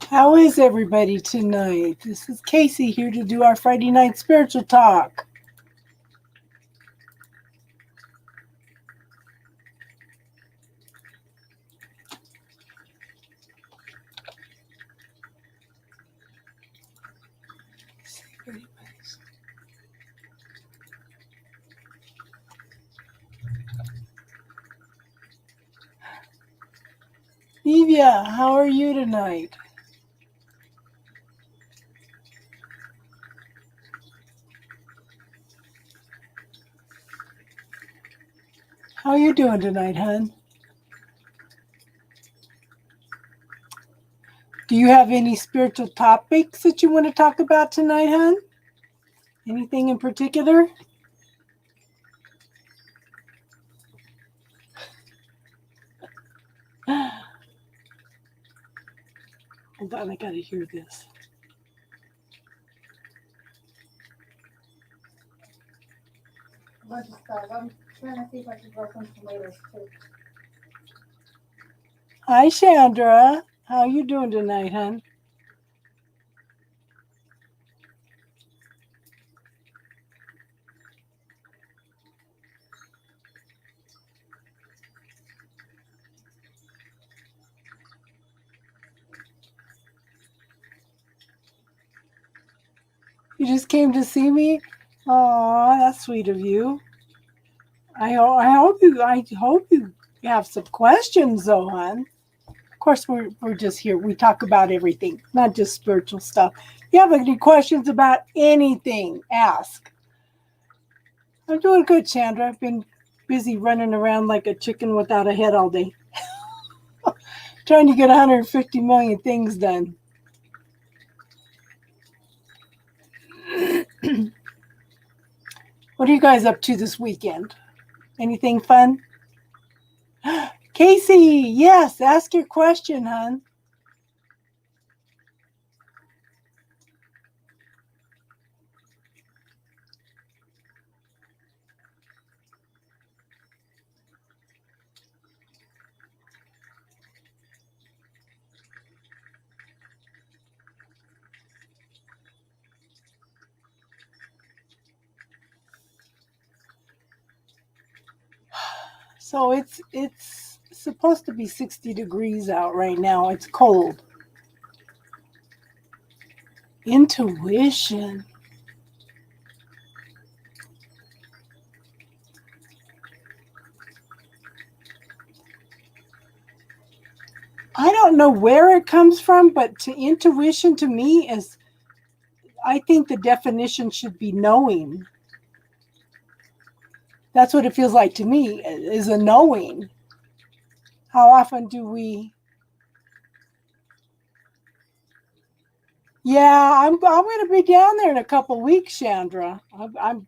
How is everybody tonight? This is Casey here to do our Friday night spiritual talk. Evia, how are you tonight? How are you doing tonight, hon? Do you have any spiritual topics that you want to talk about tonight, hon? Anything in particular? Hold on, I gotta hear this. I'm trying to see if I can grow some tomatoes too. Hi, Chandra. How you doing tonight, hon? You just came to see me? Aw, that's sweet of you. I hope you have some questions though, hon. Of course, we're just here. We talk about everything, not just spiritual stuff. If you have any questions about anything, ask. I'm doing good, Chandra. I've been busy running around like a chicken without a head all day. Trying to get 150 million things done. What are you guys up to this weekend? Anything fun? Casey, yes, ask your question, hon. So it's supposed to be 60 degrees out right now. It's cold. Intuition. I don't know where it comes from, but intuition to me is, I think the definition should be knowing. That's what it feels like to me, is a knowing. How often do we? Yeah, I'm going to be down there in a couple weeks, Chandra.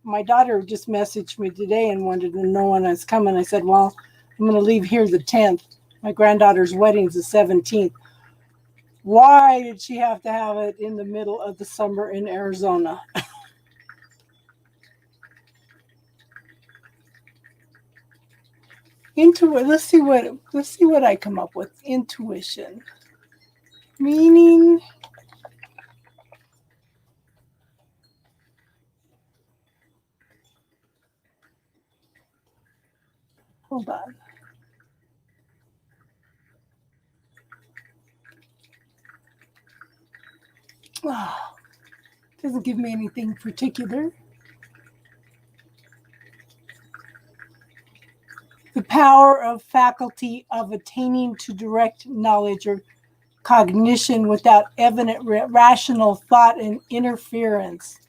My daughter just messaged me today and wanted to know when I was coming. I said, well, I'm going to leave here the 10th. My granddaughter's wedding's the 17th. Why did she have to have it in the middle of the summer in Arizona? Let's see what I come up with. Intuition. Meaning, hold on. Oh, doesn't give me anything particular. The power of faculty of attaining to direct knowledge or cognition without evident rational thought and interference.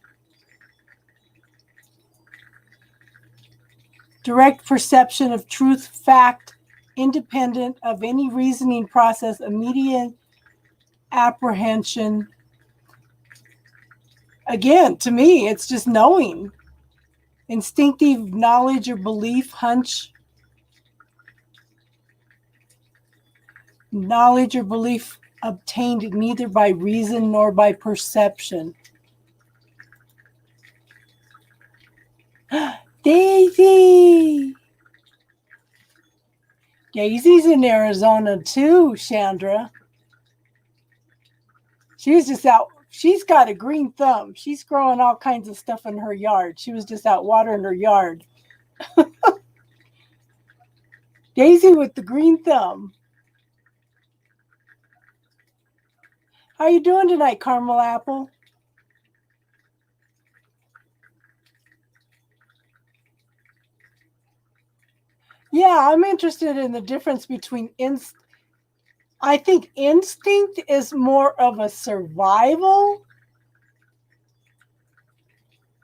Direct perception of truth, fact, independent of any reasoning process, immediate apprehension. Again, to me, it's just knowing. Instinctive knowledge or belief, hunch. Knowledge or belief obtained neither by reason nor by perception. Daisy's in Arizona too, Chandra. She was just out. She's got a green thumb. She's growing all kinds of stuff in her yard. She was just out watering her yard. Daisy with the green thumb. How you doing tonight, Caramel Apple? Yeah, I'm interested in the difference between I think instinct is more of a survival.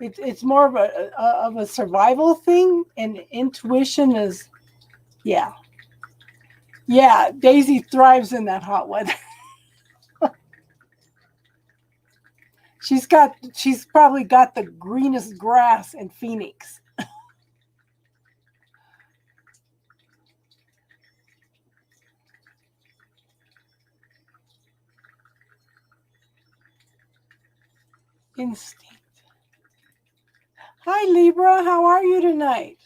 It's more of a survival thing, and intuition is, yeah. Daisy thrives in that hot weather. She's probably got the greenest grass in Phoenix. Instinct. Hi, Libra. How are you tonight?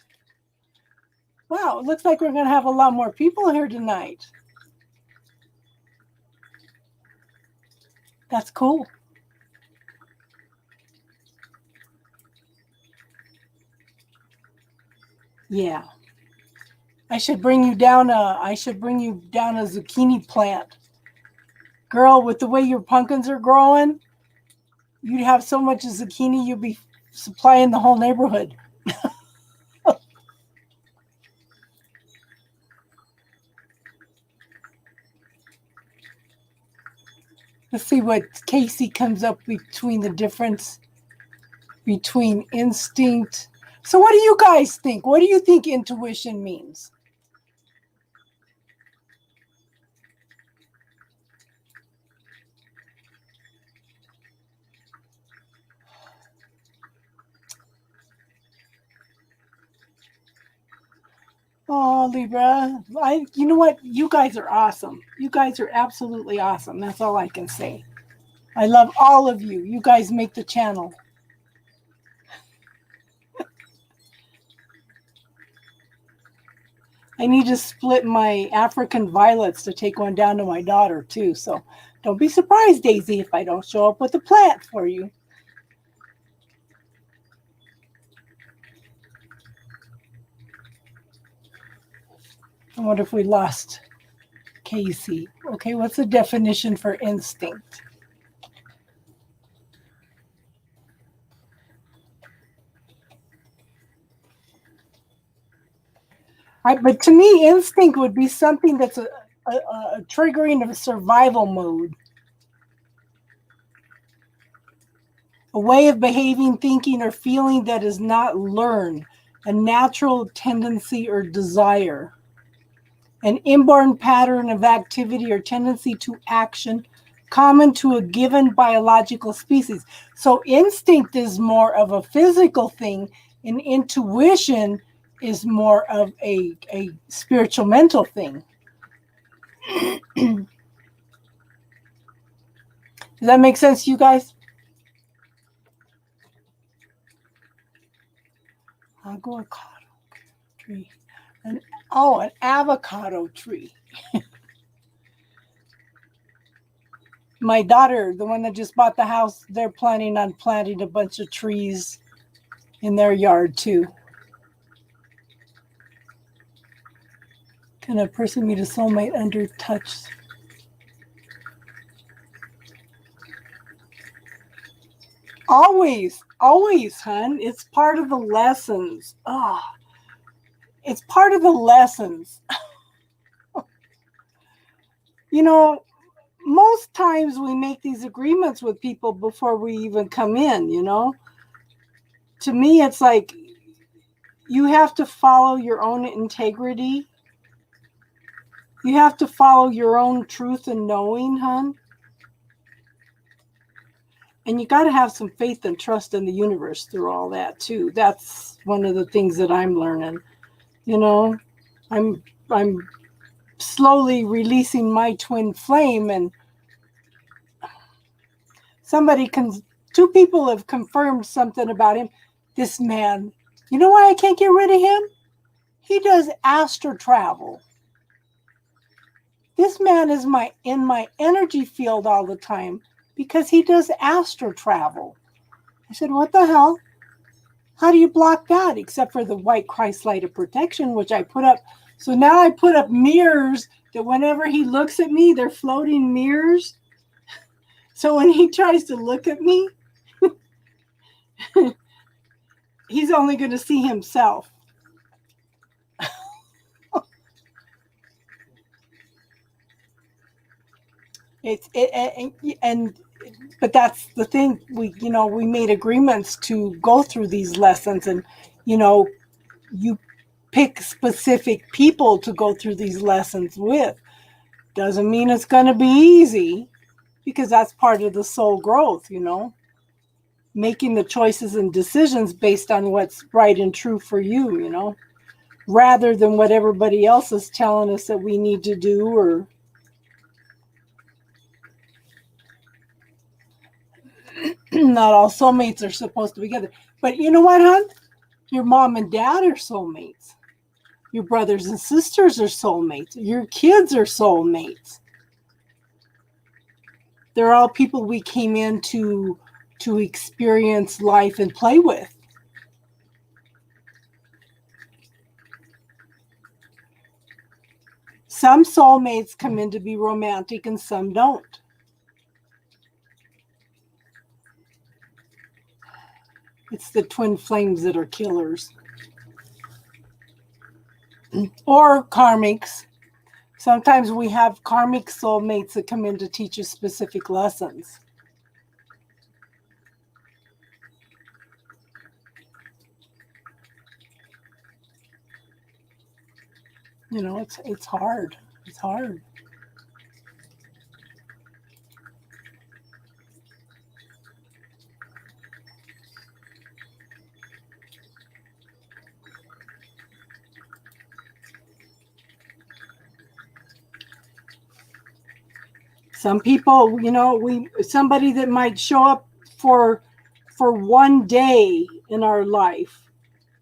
Wow, it looks like we're going to have a lot more people here tonight. That's cool. Yeah. I should bring you down a zucchini plant. Girl, with the way your pumpkins are growing, you'd have so much zucchini you'd be supplying the whole neighborhood. Let's see what Casey comes up between the difference between instinct. So what do you guys think? What do you think intuition means? Oh, Libra, you know what? You guys are awesome. You guys are absolutely awesome. That's all I can say. I love all of you. You guys make the channel. I need to split my African violets to take one down to my daughter too. So don't be surprised, Daisy, if I don't show up with a plant for you. I wonder if we lost Casey. Okay, what's the definition for instinct? But to me, instinct would be something that's a triggering of a survival mode. A way of behaving, thinking, or feeling that is not learned, a natural tendency or desire. An inborn pattern of activity or tendency to action common to a given biological species. So instinct is more of a physical thing, and intuition is more of a spiritual mental thing. Does that make sense to you guys? Avocado tree. An avocado tree. My daughter, the one that just bought the house, they're planning on planting a bunch of trees in their yard too. Can a person meet a soulmate under touch? Always, hun. It's part of the lessons. It's part of the lessons. You know, most times we make these agreements with people before we even come in, you know. To me, it's like you have to follow your own integrity. You have to follow your own truth and knowing, hun. And you got to have some faith and trust in the universe through all that too. That's one of the things that I'm learning. You know, I'm slowly releasing my twin flame, and two people have confirmed something about him. This man, you know why I can't get rid of him? He does astral travel. This man is in my energy field all the time because he does astral travel. I said, what the hell? How do you block that? Except for the white Christ light of protection, which I put up. So now I put up mirrors that whenever he looks at me, they're floating mirrors. So when he tries to look at me, he's only going to see himself. But that's the thing. We made agreements to go through these lessons, and you pick specific people to go through these lessons with. Doesn't mean it's going to be easy, because that's part of the soul growth, making the choices and decisions based on what's right and true for you, rather than what everybody else is telling us that we need to do. Or not all soulmates are supposed to be together. But you know what, hon? Your mom and dad are soulmates. Your brothers and sisters are soulmates. Your kids are soulmates. They're all people we came in to experience life and play with. Some soulmates come in to be romantic and some don't. It's the twin flames that are killers. Or karmics. Sometimes we have karmic soulmates that come in to teach us specific lessons. It's hard. It's hard. Some people, somebody that might show up for one day in our life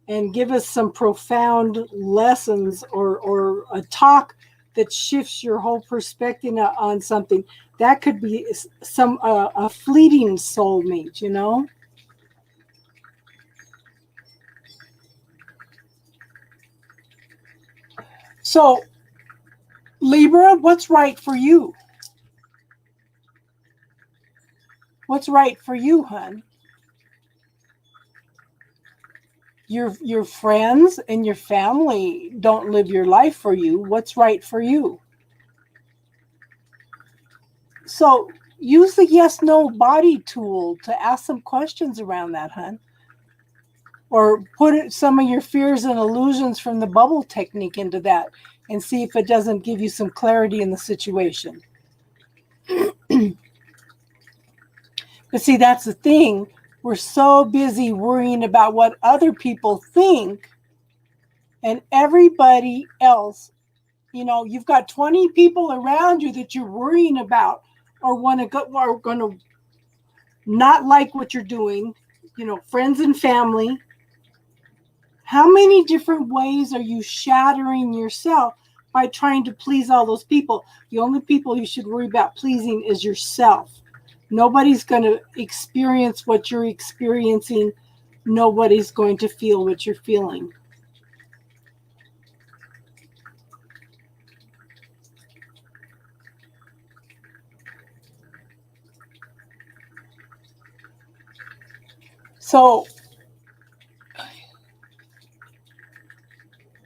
and give us some profound lessons or a talk that shifts your whole perspective on something. That could be a fleeting soulmate, So, Libra, what's right for you? What's right for you, hon? Your friends and your family don't live your life for you. What's right for you? So use the yes/no body tool to ask some questions around that, hon. Or put some of your fears and illusions from the bubble technique into that and see if it doesn't give you some clarity in the situation. But see, that's the thing. We're so busy worrying about what other people think, and everybody else, you've got 20 people around you that you're worrying about or are going to not like what you're doing, friends and family. How many different ways are you shattering yourself by trying to please all those people? The only people you should worry about pleasing is yourself. Nobody's going to experience what you're experiencing. Nobody's going to feel what you're feeling. So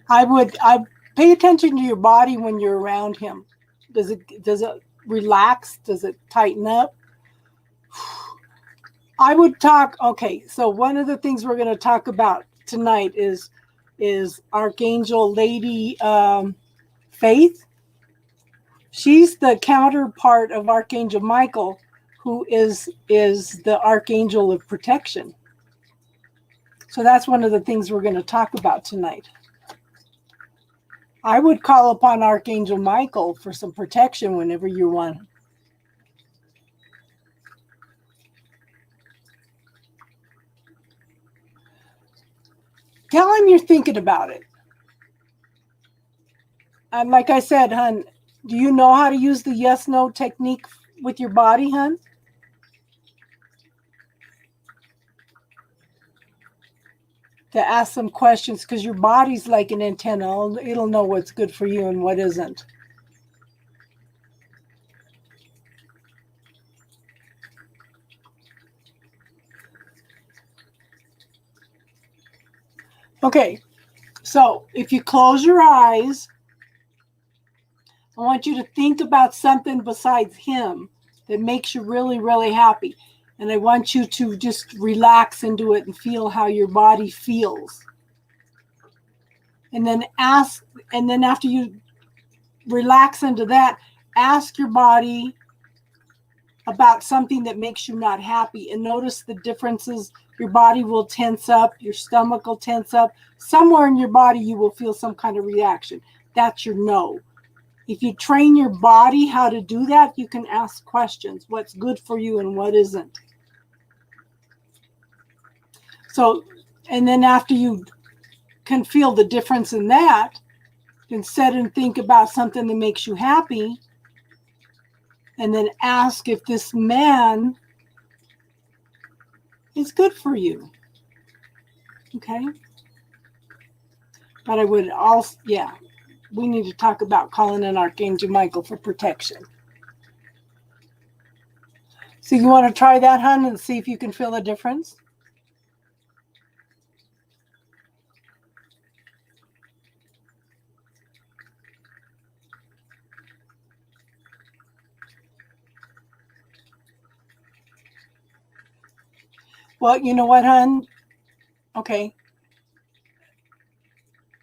I pay attention to your body when you're around him. Does it relax? Does it tighten up? I would talk. Okay, so one of the things we're going to talk about tonight is Archangel Lady Faith. She's the counterpart of Archangel Michael, who is the Archangel of Protection. So that's one of the things we're going to talk about tonight. I would call upon Archangel Michael for some protection whenever you want. Tell him you're thinking about it. And like I said, hon, Do you know how to use the yes-no technique with your body, hon? To ask some questions, because your body's like an antenna. It'll know what's good for you and what isn't. Okay, so if you close your eyes, I want you to think about something besides him that makes you really, really happy. And I want you to just relax into it and feel how your body feels. And then after you relax into that, ask your body about something that makes you not happy, and notice the differences. Your body will tense up, your stomach will tense up. Somewhere in your body you will feel some kind of reaction. That's your no. If you train your body how to do that, you can ask questions. What's good for you and what isn't? So, and then after you can feel the difference in that, you can sit and think about something that makes you happy, and then ask if this man is good for you. Okay? But I would also, we need to talk about calling in Archangel Michael for protection. So you want to try that, hon, and see if you can feel the difference? Well, you know what, hon? Okay.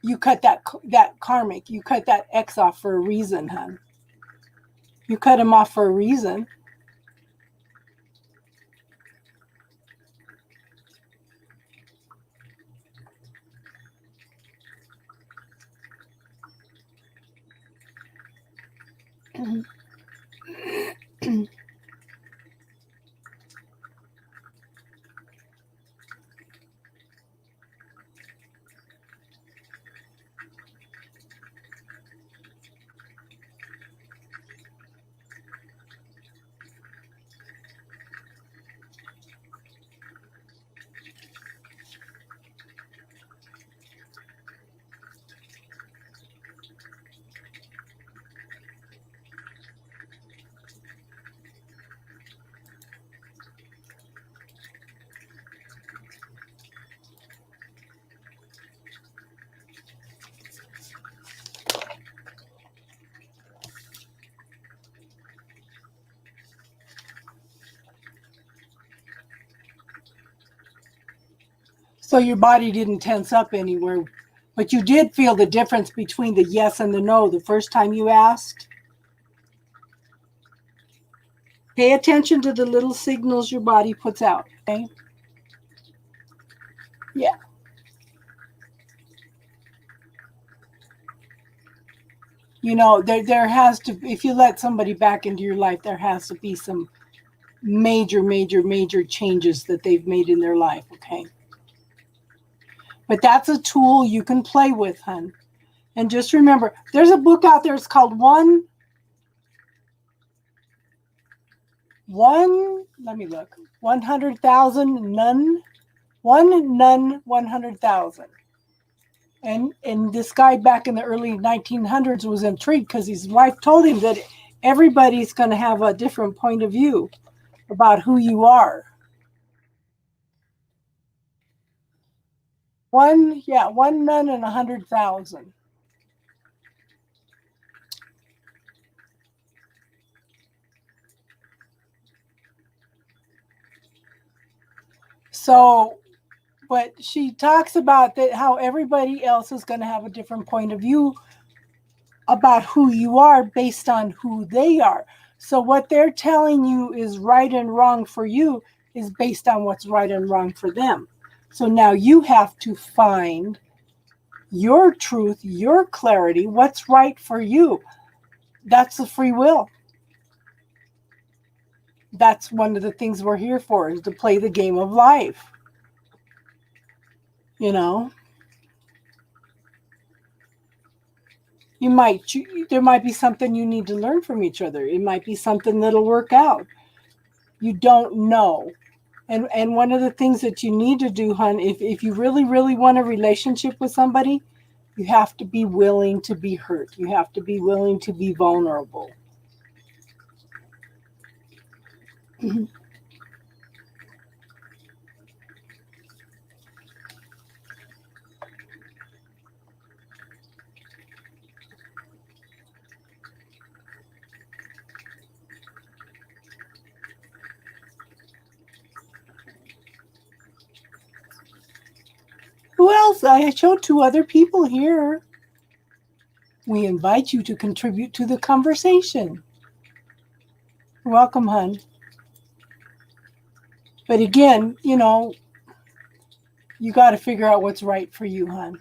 You cut that karmic, you cut that X off for a reason, hon. You cut him off for a reason. So your body didn't tense up anywhere, but you did feel the difference between the yes and the no the first time you asked. Pay attention to the little signals your body puts out, okay? Yeah. You know, there has to, if you let somebody back into your life, there has to be some major, major, major changes that they've made in their life, okay? But that's a tool you can play with, hon. And just remember, there's a book out there, it's called let me look, 100,000 Nun, 100,000. And this guy back in the early 1900s was intrigued because his wife told him that everybody's going to have a different point of view about who you are. One nun and 100,000. So, but she talks about that how everybody else is going to have a different point of view about who you are based on who they are. So what they're telling you is right and wrong for you is based on what's right and wrong for them. So now you have to find your truth, your clarity, what's right for you. That's the free will. That's one of the things we're here for, is to play the game of life. You know? there might be something you need to learn from each other. It might be something that'll work out. You don't know. And one of the things that you need to do, hon, if you really, really want a relationship with somebody, you have to be willing to be hurt. You have to be willing to be vulnerable. Who else? I showed 2 other people here. We invite you to contribute to the conversation. Welcome, hon. But again, you got to figure out what's right for you, hon.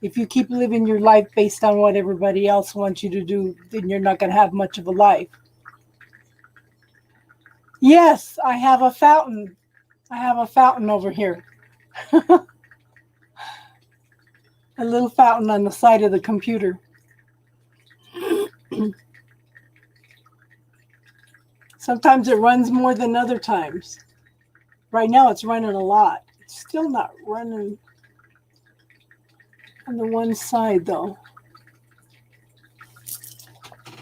If you keep living your life based on what everybody else wants you to do, then you're not going to have much of a life. Yes, I have a fountain. I have a fountain over here. A little fountain on the side of the computer. Sometimes it runs more than other times. Right now it's running a lot. It's still not running on the one side though.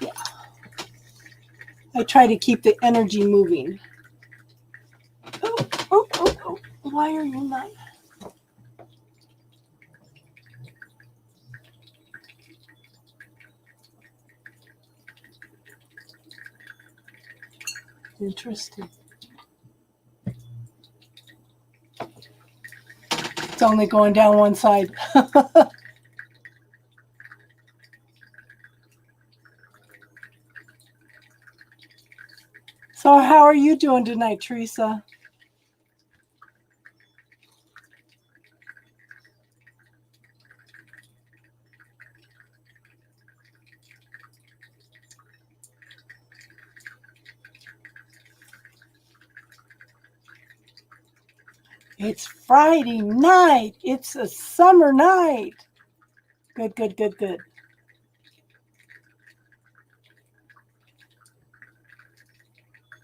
Yeah. I try to keep the energy moving. Oh. Why are you not? Interesting. It's only going down one side. So how are you doing tonight, Teresa? It's Friday night. It's a summer night. Good.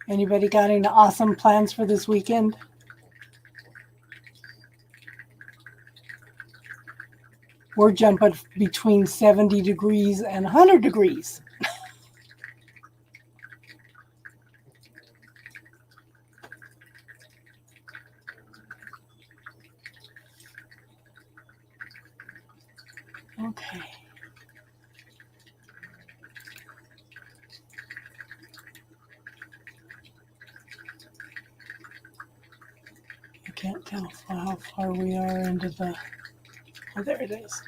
Anybody got any awesome plans for this weekend? We're jumping between 70 degrees and 100 degrees. Okay. I can't tell how far we are into the... Oh, there it is.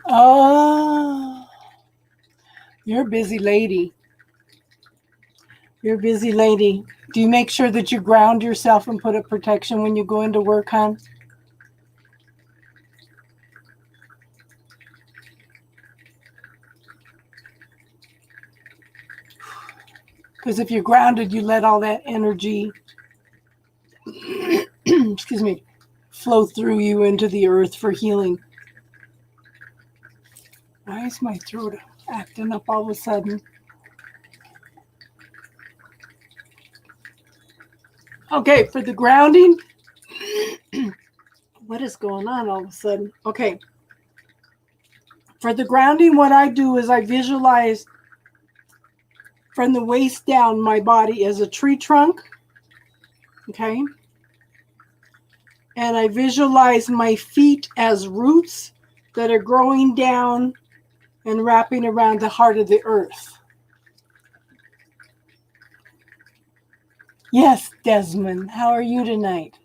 Oh, you're a busy lady. You're a busy lady. Do you make sure that you ground yourself and put up protection when you go into work, hon? Because if you're grounded, you let all that energy, excuse me, flow through you into the earth for healing. Why is my throat acting up all of a sudden? Okay, for the grounding, what is going on all of a sudden? Okay, for the grounding, what I do is I visualize from the waist down my body as a tree trunk, okay? And I visualize my feet as roots that are growing down and wrapping around the heart of the earth. Yes, Desmond, how are you tonight?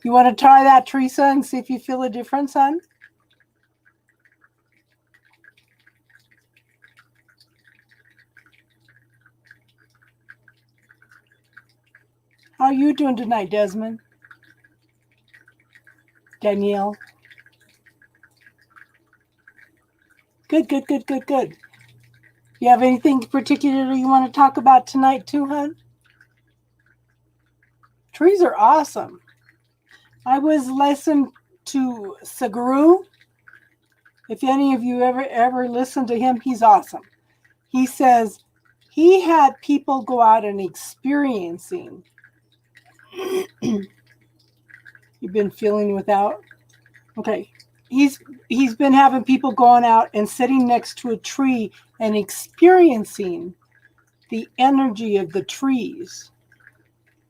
You want to try that, Teresa, and see if you feel a difference, hon? How are you doing tonight, Desmond? Danielle? Good. You have anything particular you want to talk about tonight too, hon? Trees are awesome. I was listening to Saguru. If any of you ever listen to him, he's awesome. He says he had people go out and experiencing. You've been feeling without? Okay. He's been having people going out and sitting next to a tree and experiencing the energy of the trees.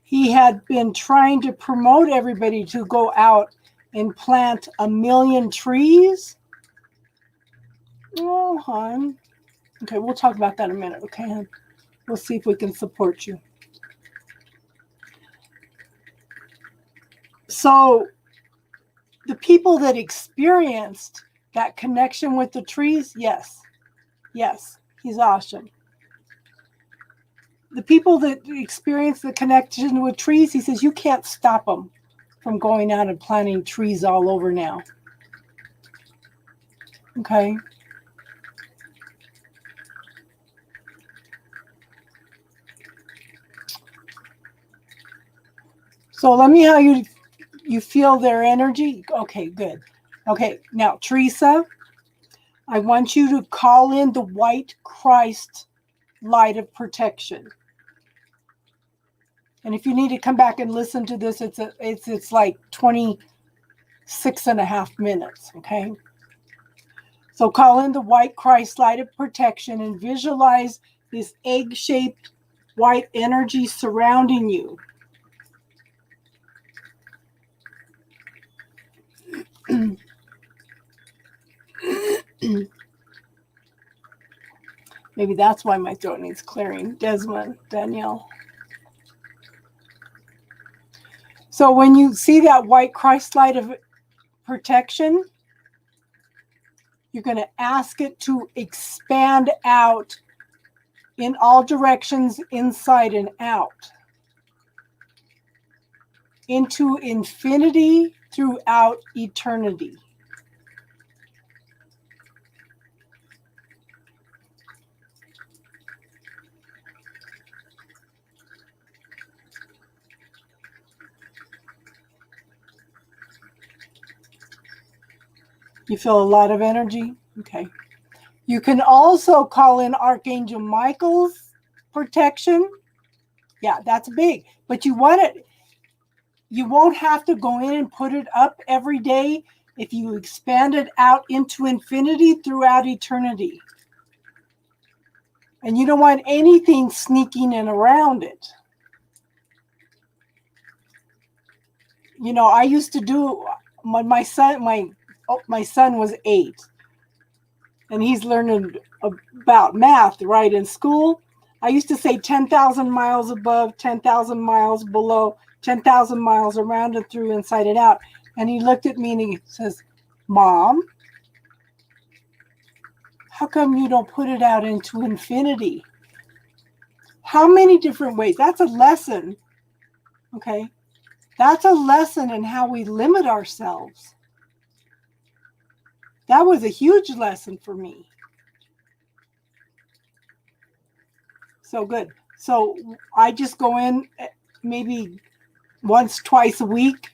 He had been trying to promote everybody to go out and plant 1 million trees. Oh, hon. Okay, we'll talk about that in a minute, okay, hon? We'll see if we can support you. So, the people that experienced that connection with the trees, yes, he's awesome. The people that experience the connection with trees, he says, you can't stop them from going out and planting trees all over now. Okay. So let me know how you feel their energy. Okay, good. Okay, now Teresa, I want you to call in the white Christ light of protection. And if you need to come back and listen to this, it's like 26 and a half minutes, okay? So call in the white Christ light of protection and visualize this egg-shaped white energy surrounding you. Maybe that's why my throat needs clearing. Desmond, Danielle. So when you see that white Christ light of protection, you're going to ask it to expand out in all directions, inside and out, into infinity throughout eternity. You feel a lot of energy? Okay. You can also call in Archangel Michael's protection. Yeah, that's big. But you want it, you won't have to go in and put it up every day if you expand it out into infinity throughout eternity. And you don't want anything sneaking in around it. You know, I used to do, when my son was 8, and he's learning about math right in school. I used to say 10,000 miles above, 10,000 miles below, 10,000 miles around and through, inside and out. And he looked at me and he says, Mom, how come you don't put it out into infinity? How many different ways? That's a lesson, okay? That's a lesson in how we limit ourselves. That was a huge lesson for me. So good. So I just go in maybe once, twice a week,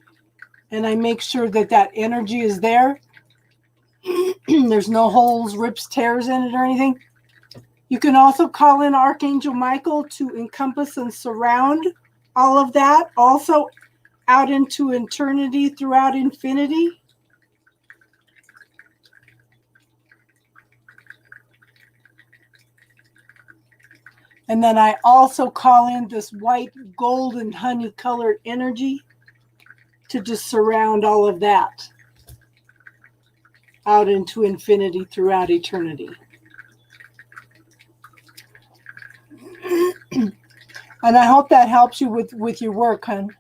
and I make sure that that energy is there. There's no holes, rips, tears in it or anything. You can also call in Archangel Michael to encompass and surround all of that, also out into eternity throughout infinity. And then I also call in this white, golden, honey-colored energy to just surround all of that out into infinity throughout eternity. And I hope that helps you with your work, hon.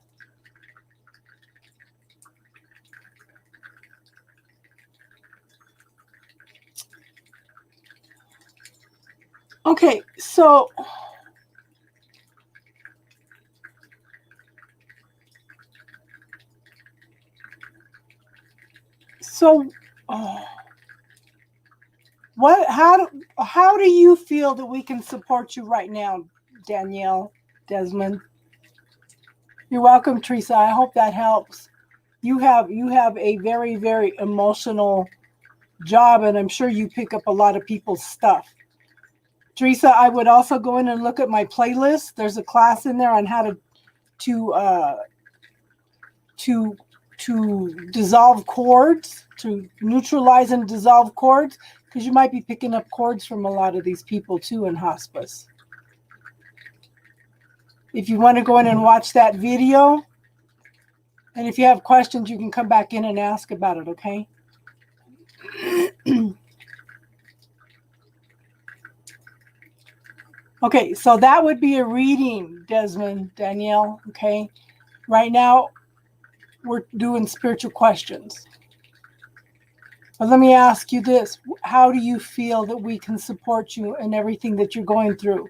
Okay, so how do you feel that we can support you right now, Danielle, Desmond? You're welcome, Teresa. I hope that helps. You have a very, very emotional job, and I'm sure you pick up a lot of people's stuff. Teresa, I would also go in and look at my playlist. There's a class in there on how to dissolve cords, to neutralize and dissolve cords, because you might be picking up cords from a lot of these people too in hospice. If you want to go in and watch that video, and if you have questions, you can come back in and ask about it, okay? Okay, so that would be a reading, Desmond, Danielle, okay? Right now, we're doing spiritual questions. But let me ask you this. How do you feel that we can support you in everything that you're going through?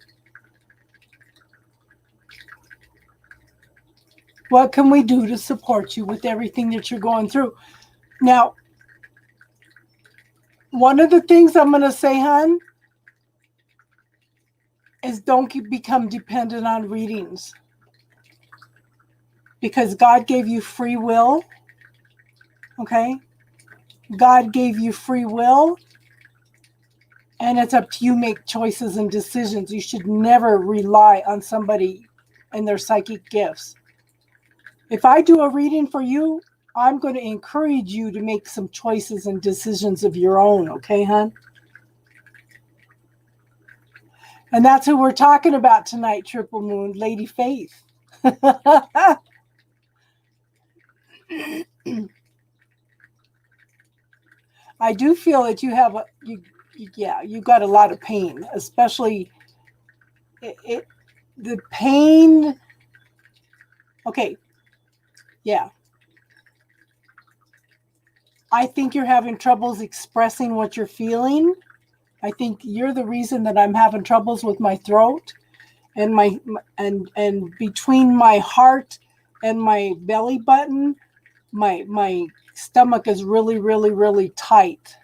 What can we do to support you with everything that you're going through? Now, one of the things I'm going to say, hon, is don't become dependent on readings. Because God gave you free will, okay? God gave you free will, and it's up to you to make choices and decisions. You should never rely on somebody and their psychic gifts. If I do a reading for you, I'm going to encourage you to make some choices and decisions of your own, okay, hon? And that's who we're talking about tonight, Triple Moon, Lady Faith. I do feel that you have you got a lot of pain, especially the pain. Okay, yeah. I think you're having troubles expressing what you're feeling. I think you're the reason that I'm having troubles with my throat and and between my heart and my belly button, my stomach is really, really, really tight.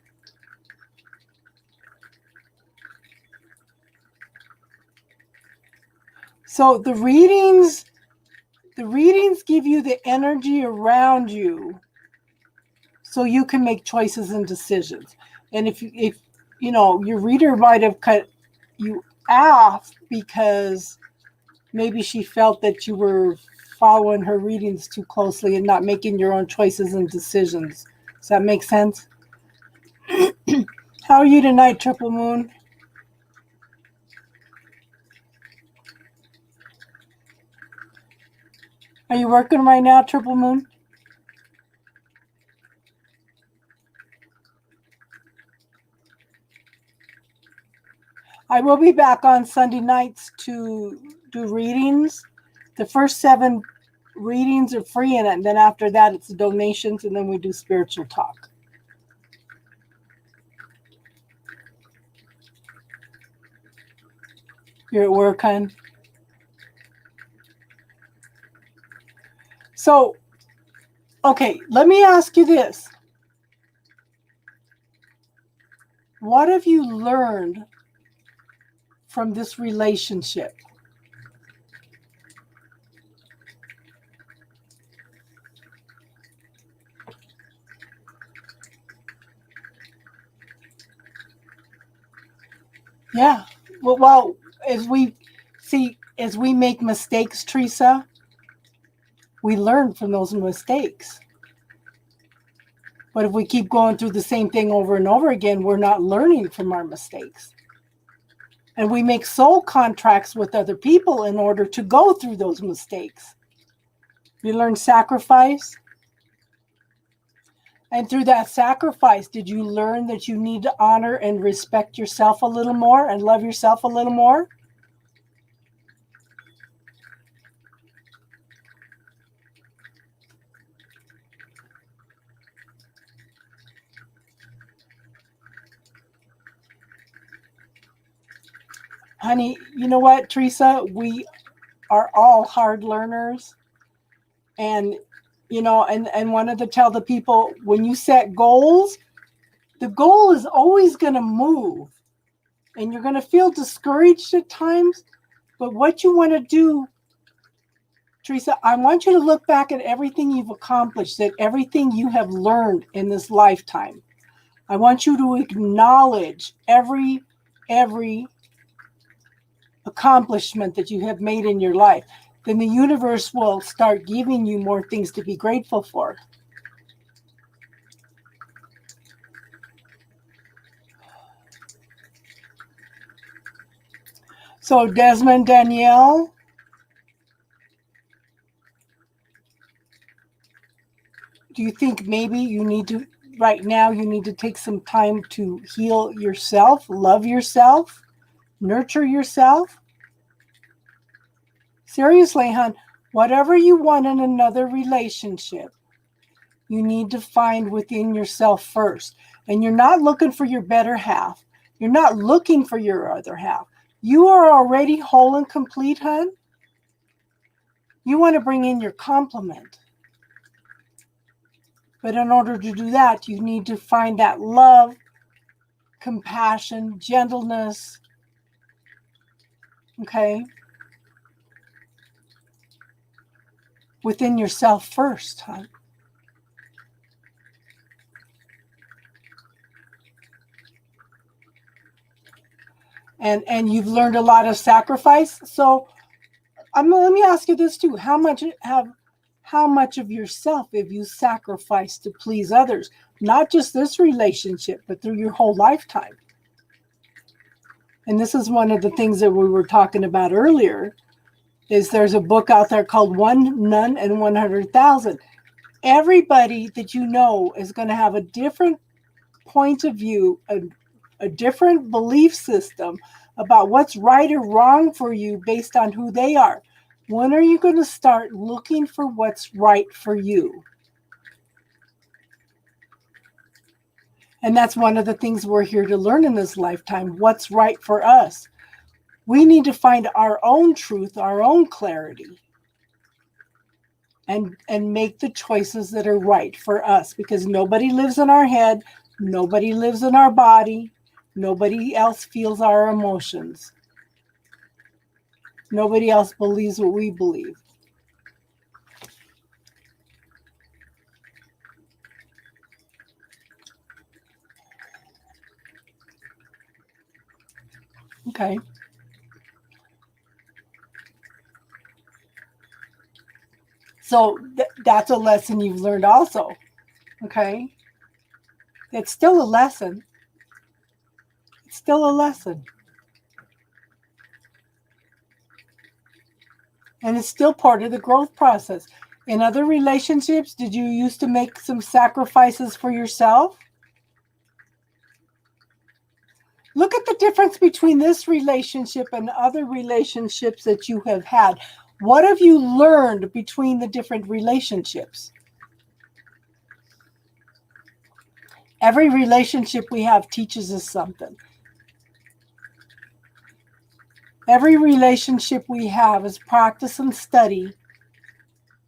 So the readings give you the energy around you so you can make choices and decisions. And if you know, your reader might have cut you off because maybe she felt that you were following her readings too closely and not making your own choices and decisions. Does that make sense? How are you tonight, Triple Moon? Are you working right now, Triple Moon? I will be back on Sunday nights to do readings. The first 7 readings are free, and then after that, it's donations, and then we do spiritual talk. You're at work, hon? So, okay, let me ask you this. What have you learned from this relationship? Yeah. Well, as we make mistakes, Teresa, we learn from those mistakes. But if we keep going through the same thing over and over again, we're not learning from our mistakes. And we make soul contracts with other people in order to go through those mistakes. You learn sacrifice. And through that sacrifice, did you learn that you need to honor and respect yourself a little more and love yourself a little more? Honey, you know what, Teresa? We are all hard learners. And, you know, and wanted to tell the people, when you set goals, the goal is always going to move. And you're going to feel discouraged at times. But what you want to do Teresa, I want you to look back at everything you've accomplished, at everything you have learned in this lifetime. I want you to acknowledge every accomplishment that you have made in your life. Then the universe will start giving you more things to be grateful for. So Desmond, Danielle, do you think maybe you need to, right now, you need to take some time to heal yourself, love yourself, nurture yourself? Seriously, hon, whatever you want in another relationship, you need to find within yourself first. And you're not looking for your better half. You're not looking for your other half. You are already whole and complete, hon. You want to bring in your complement. But in order to do that, you need to find that love, compassion, gentleness. Okay? Within yourself first, hon. And you've learned a lot of sacrifice. So let me ask you this too. How much of yourself have you sacrificed to please others? Not just this relationship, but through your whole lifetime. And this is one of the things that we were talking about earlier, is there's a book out there called One None and 100,000. Everybody that you know is going to have a different point of view, a different belief system about what's right or wrong for you based on who they are. When are you going to start looking for what's right for you? And that's one of the things we're here to learn in this lifetime, what's right for us. We need to find our own truth, our own clarity, and make the choices that are right for us, because nobody lives in our head, nobody lives in our body, nobody else feels our emotions. Nobody else believes what we believe. Okay. So that's a lesson you've learned also. Okay. It's still a lesson. It's still a lesson. And it's still part of the growth process. In other relationships, did you used to make some sacrifices for yourself? Look at the difference between this relationship and other relationships that you have had. What have you learned between the different relationships? Every relationship we have teaches us something. Every relationship we have is practice and study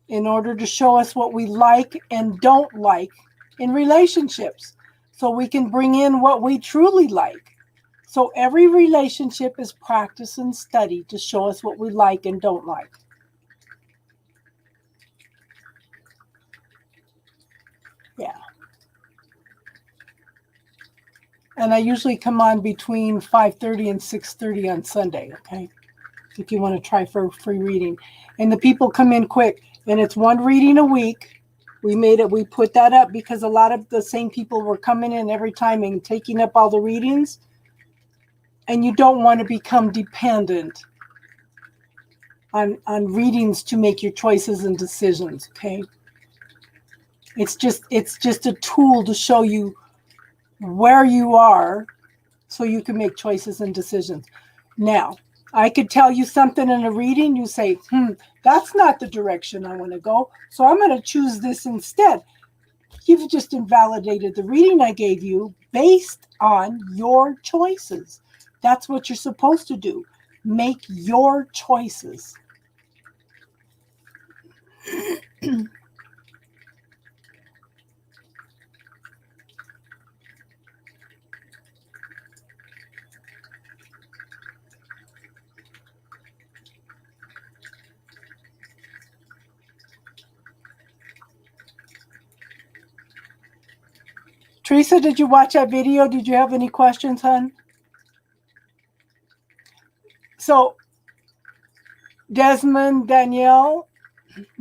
in order to show us what we like and don't like in relationships, so we can bring in what we truly like. So every relationship is practice and study to show us what we like and don't like. Yeah. And I usually come on between 5:30 and 6:30 on Sunday, okay? If you want to try for free reading. And the people come in quick. And it's one reading a week. We put that up because a lot of the same people were coming in every time and taking up all the readings. And you don't want to become dependent on readings to make your choices and decisions, okay? It's just a tool to show you where you are so you can make choices and decisions. Now, I could tell you something in a reading, you say, that's not the direction I want to go, so I'm going to choose this instead. You've just invalidated the reading I gave you based on your choices. That's what you're supposed to do. Make your choices. Teresa, did you watch that video? Did you have any questions, hon? So, Desmond, Danielle,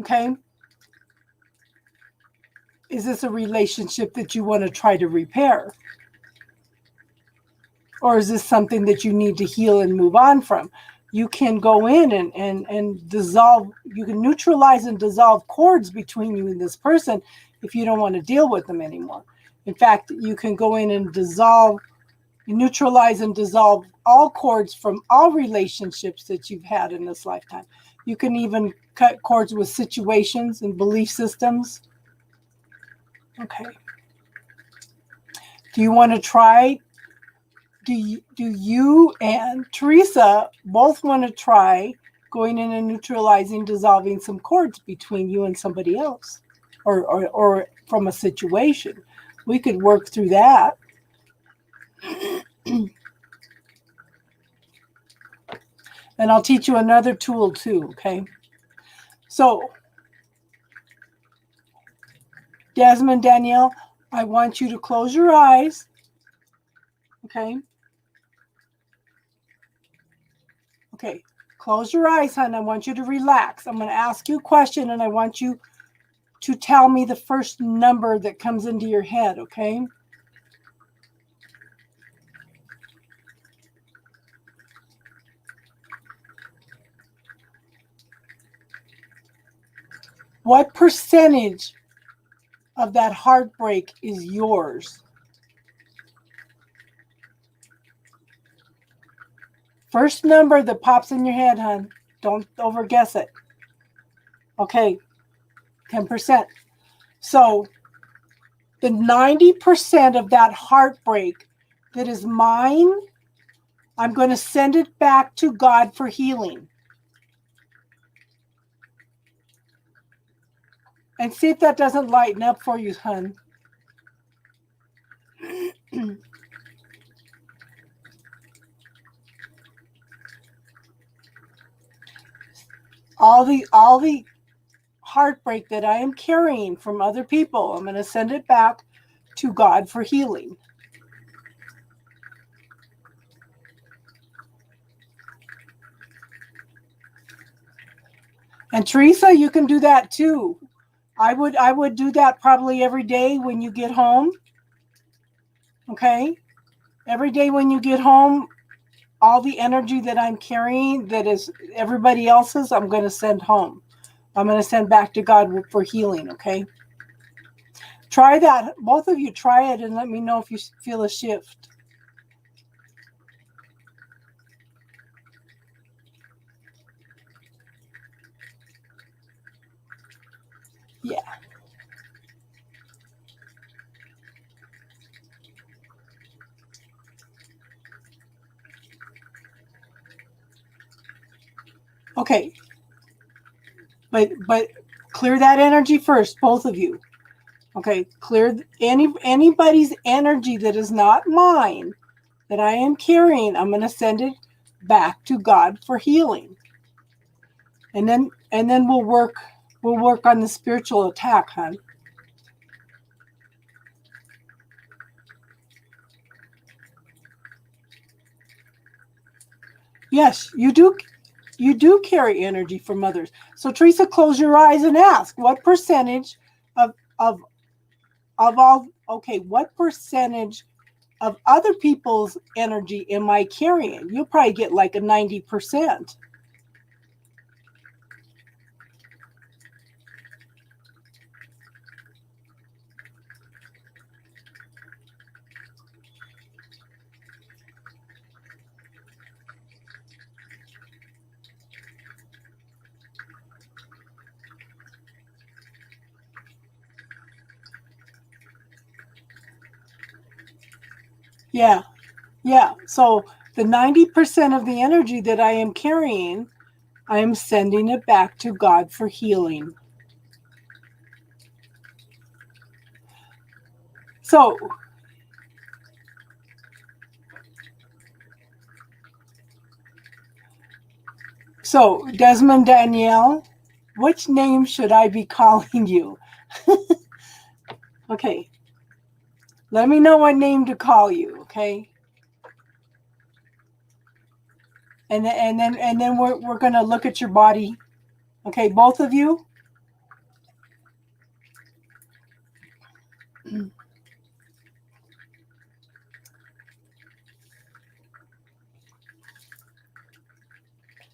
okay, is this a relationship that you want to try to repair? Or is this something that you need to heal and move on from? You can go in and dissolve, you can neutralize and dissolve cords between you and this person if you don't want to deal with them anymore. In fact, you can go in and dissolve, neutralize and dissolve all cords from all relationships that you've had in this lifetime. You can even cut cords with situations and belief systems. Okay. Do you want to try? Do you and Teresa both want to try going in and neutralizing, dissolving some cords between you and somebody else, or from a situation? We could work through that. And I'll teach you another tool too, okay? So, Desmond, Danielle, I want you to close your eyes, okay? Okay, close your eyes, hon. I want you to relax. I'm going to ask you a question, and I want you to tell me the first number that comes into your head, okay? What percentage of that heartbreak is yours? First number that pops in your head, hon. Don't overguess it. Okay, 10%. So the 90% of that heartbreak that is mine, I'm going to send it back to God for healing. And see if that doesn't lighten up for you, hon. all the heartbreak that I am carrying from other people, I'm going to send it back to God for healing. And Teresa, you can do that too. I would do that probably every day when you get home. Okay? Every day when you get home, all the energy that I'm carrying that is everybody else's, I'm going to send home. I'm going to send back to God for healing, okay? Try that. Both of you try it and let me know if you feel a shift. Yeah. Okay. But clear that energy first, both of you. Okay, clear anybody's energy that is not mine, that I am carrying. I'm going to send it back to God for healing. And then we'll work on the spiritual attack, hon. Yes, you do carry energy from others. So Teresa, close your eyes and ask, what percentage of all, okay, what percentage of other people's energy am I carrying? You'll probably get like a 90%. Yeah. So the 90% of the energy that I am carrying, I am sending it back to God for healing. So Desmond, Danielle, which name should I be calling you? Okay. Let me know what name to call you, okay? And then we're gonna look at your body, okay? Both of you.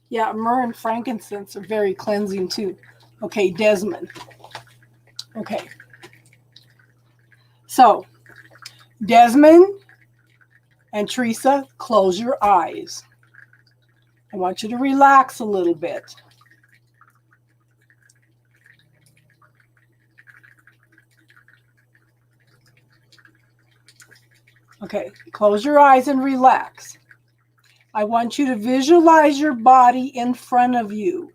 Yeah, myrrh and frankincense are very cleansing too. Okay, Desmond. Okay. So, Desmond and Teresa, close your eyes. I want you to relax a little bit. Okay, close your eyes and relax. I want you to visualize your body in front of you.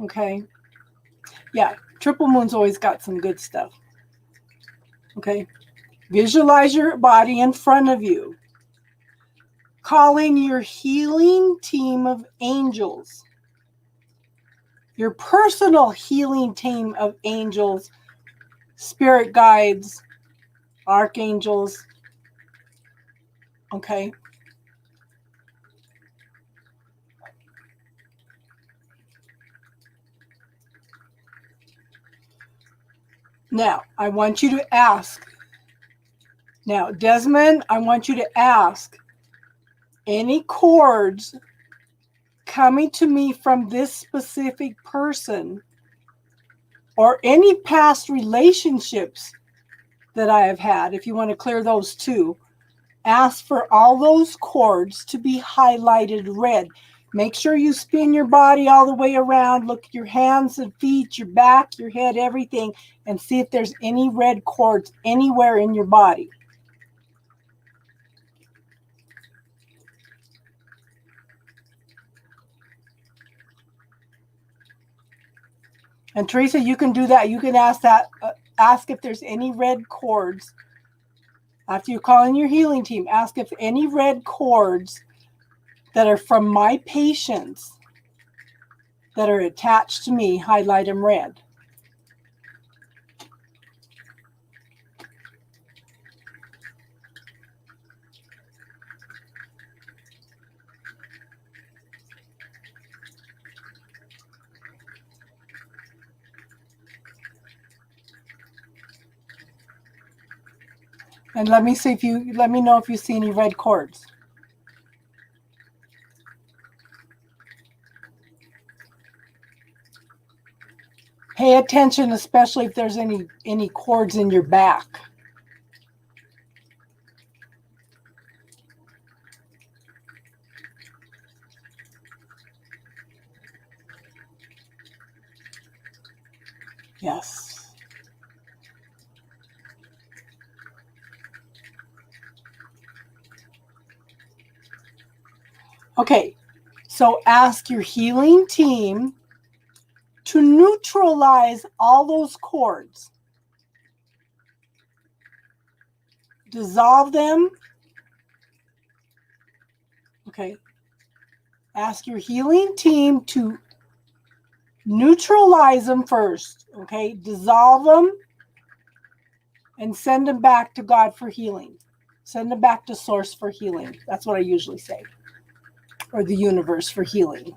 Okay? Yeah, triple moon's always got some good stuff. Okay? Visualize your body in front of you. Calling your healing team of angels. Your personal healing team of angels, spirit guides, archangels. Okay? Now, I want you to ask. Now, Desmond, I want you to ask any cords coming to me from this specific person or any past relationships that I have had. If you want to clear those too, ask for all those cords to be highlighted red. Make sure you spin your body all the way around. Look at your hands and feet, your back, your head, everything, and see if there's any red cords anywhere in your body. And Teresa, you can do that. You can ask that. Ask if there's any red cords. After you call in your healing team, ask if any red cords that are from my patients that are attached to me, highlight them red. And let me know if you see any red cords. Pay attention, especially if there's any cords in your back. Yes. Okay, so ask your healing team to neutralize all those cords. Dissolve them. Okay. Ask your healing team to neutralize them first. Okay. Dissolve them and send them back to God for healing. Send them back to Source for healing. That's what I usually say. Or the universe for healing.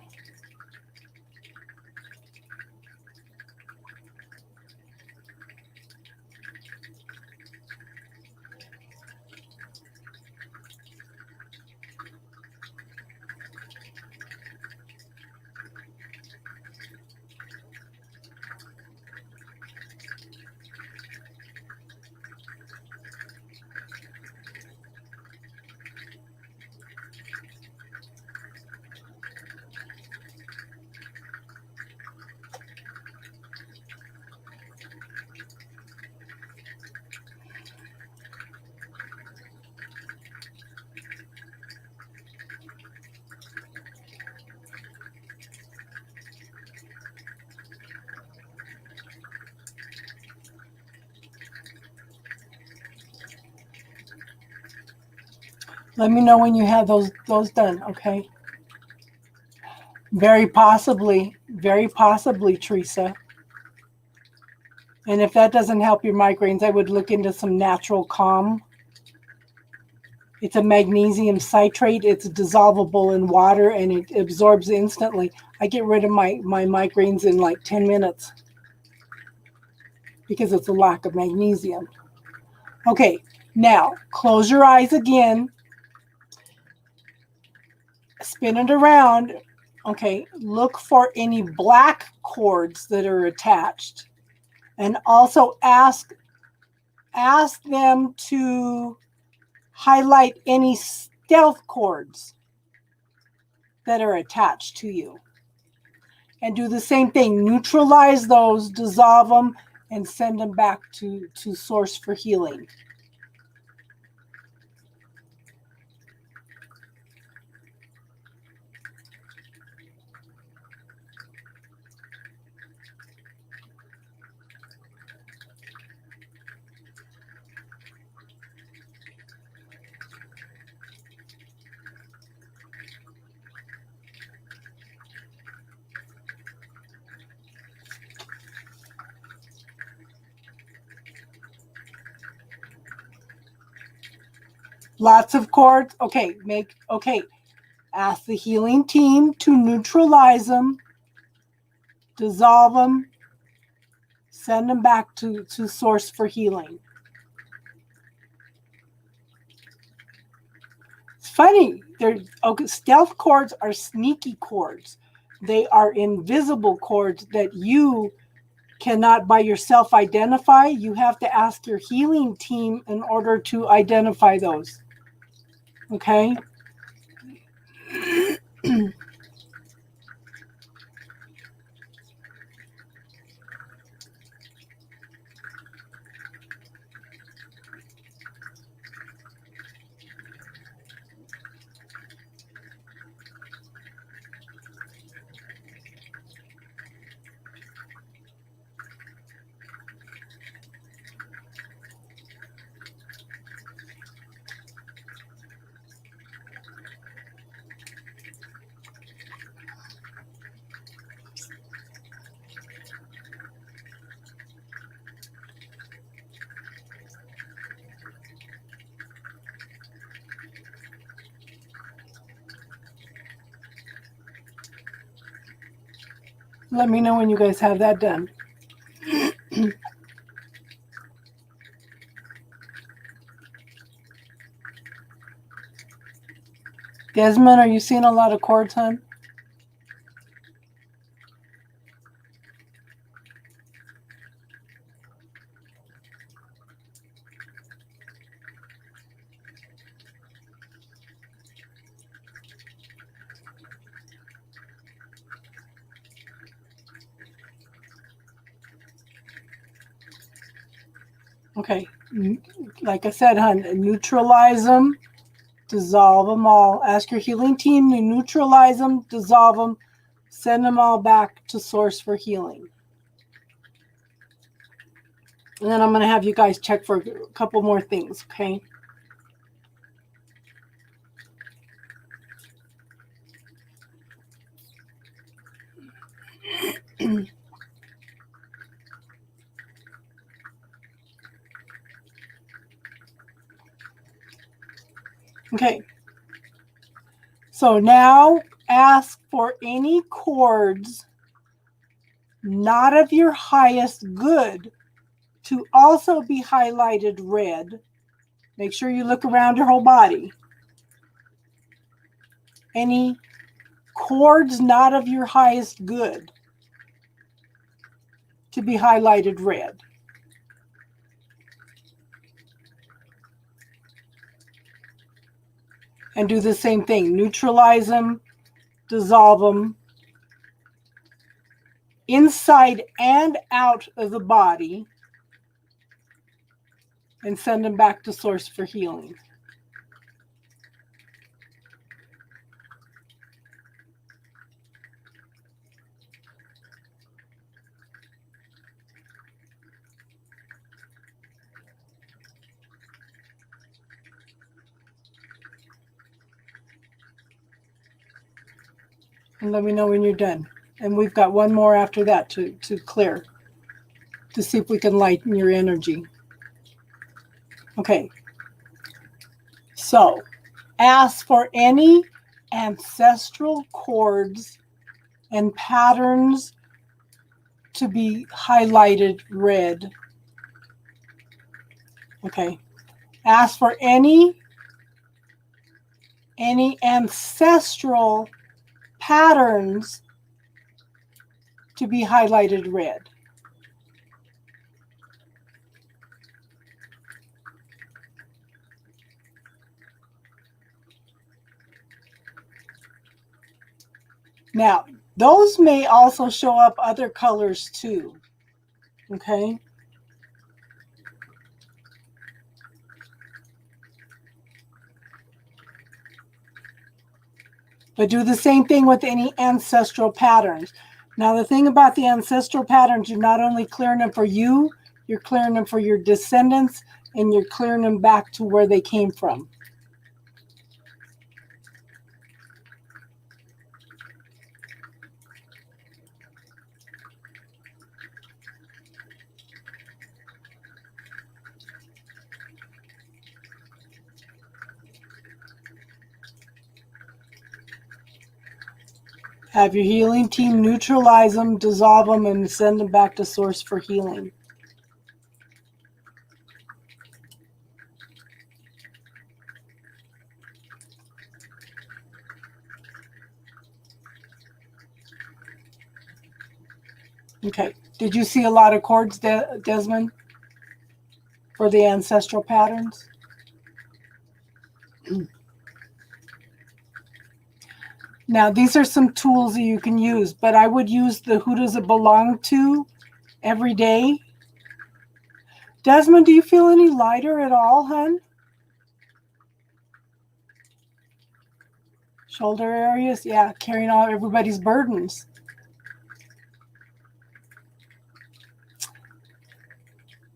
Let me know when you have those done, okay? Very possibly, Teresa. And if that doesn't help your migraines, I would look into some natural calm. It's a magnesium citrate. It's dissolvable in water and it absorbs instantly. I get rid of my migraines in like 10 minutes because it's a lack of magnesium. Okay, now close your eyes again. Spin it around. Okay, look for any black cords that are attached. And also ask them to highlight any stealth cords that are attached to you. And do the same thing. Neutralize those, dissolve them, and send them back to Source for healing. Lots of cords. Okay, ask the healing team to neutralize them, dissolve them, send them back to Source for healing. It's funny. Stealth cords are sneaky cords. They are invisible cords that you cannot by yourself identify. You have to ask your healing team in order to identify those. Okay? Let me know when you guys have that done. Desmond, are you seeing a lot of cords, hon? Okay. Like I said, hon, neutralize them, dissolve them all. Ask your healing team to neutralize them, dissolve them, send them all back to Source for healing. And then I'm going to have you guys check for a couple more things, okay? Okay. So now ask for any cords not of your highest good to also be highlighted red. Make sure you look around your whole body. Any cords not of your highest good to be highlighted red. And do the same thing. Neutralize them, dissolve them, inside and out of the body, and send them back to Source for healing. And let me know when you're done. And we've got one more after that to clear. to see if we can lighten your energy. Okay. So, ask for any ancestral cords and patterns to be highlighted red. Okay. Ask for any ancestral patterns to be highlighted red. Now, those may also show up other colors too. Okay? But do the same thing with any ancestral patterns. Now, the thing about the ancestral patterns, you're not only clearing them for you, you're clearing them for your descendants, and you're clearing them back to where they came from. Have your healing team neutralize them, dissolve them, and send them back to source for healing. Okay. Did you see a lot of cords, Desmond, for the ancestral patterns? Now, these are some tools that you can use, but I would use the Who Does It Belong To every day. Desmond, do you feel any lighter at all, hon? Shoulder areas? Yeah, carrying all everybody's burdens.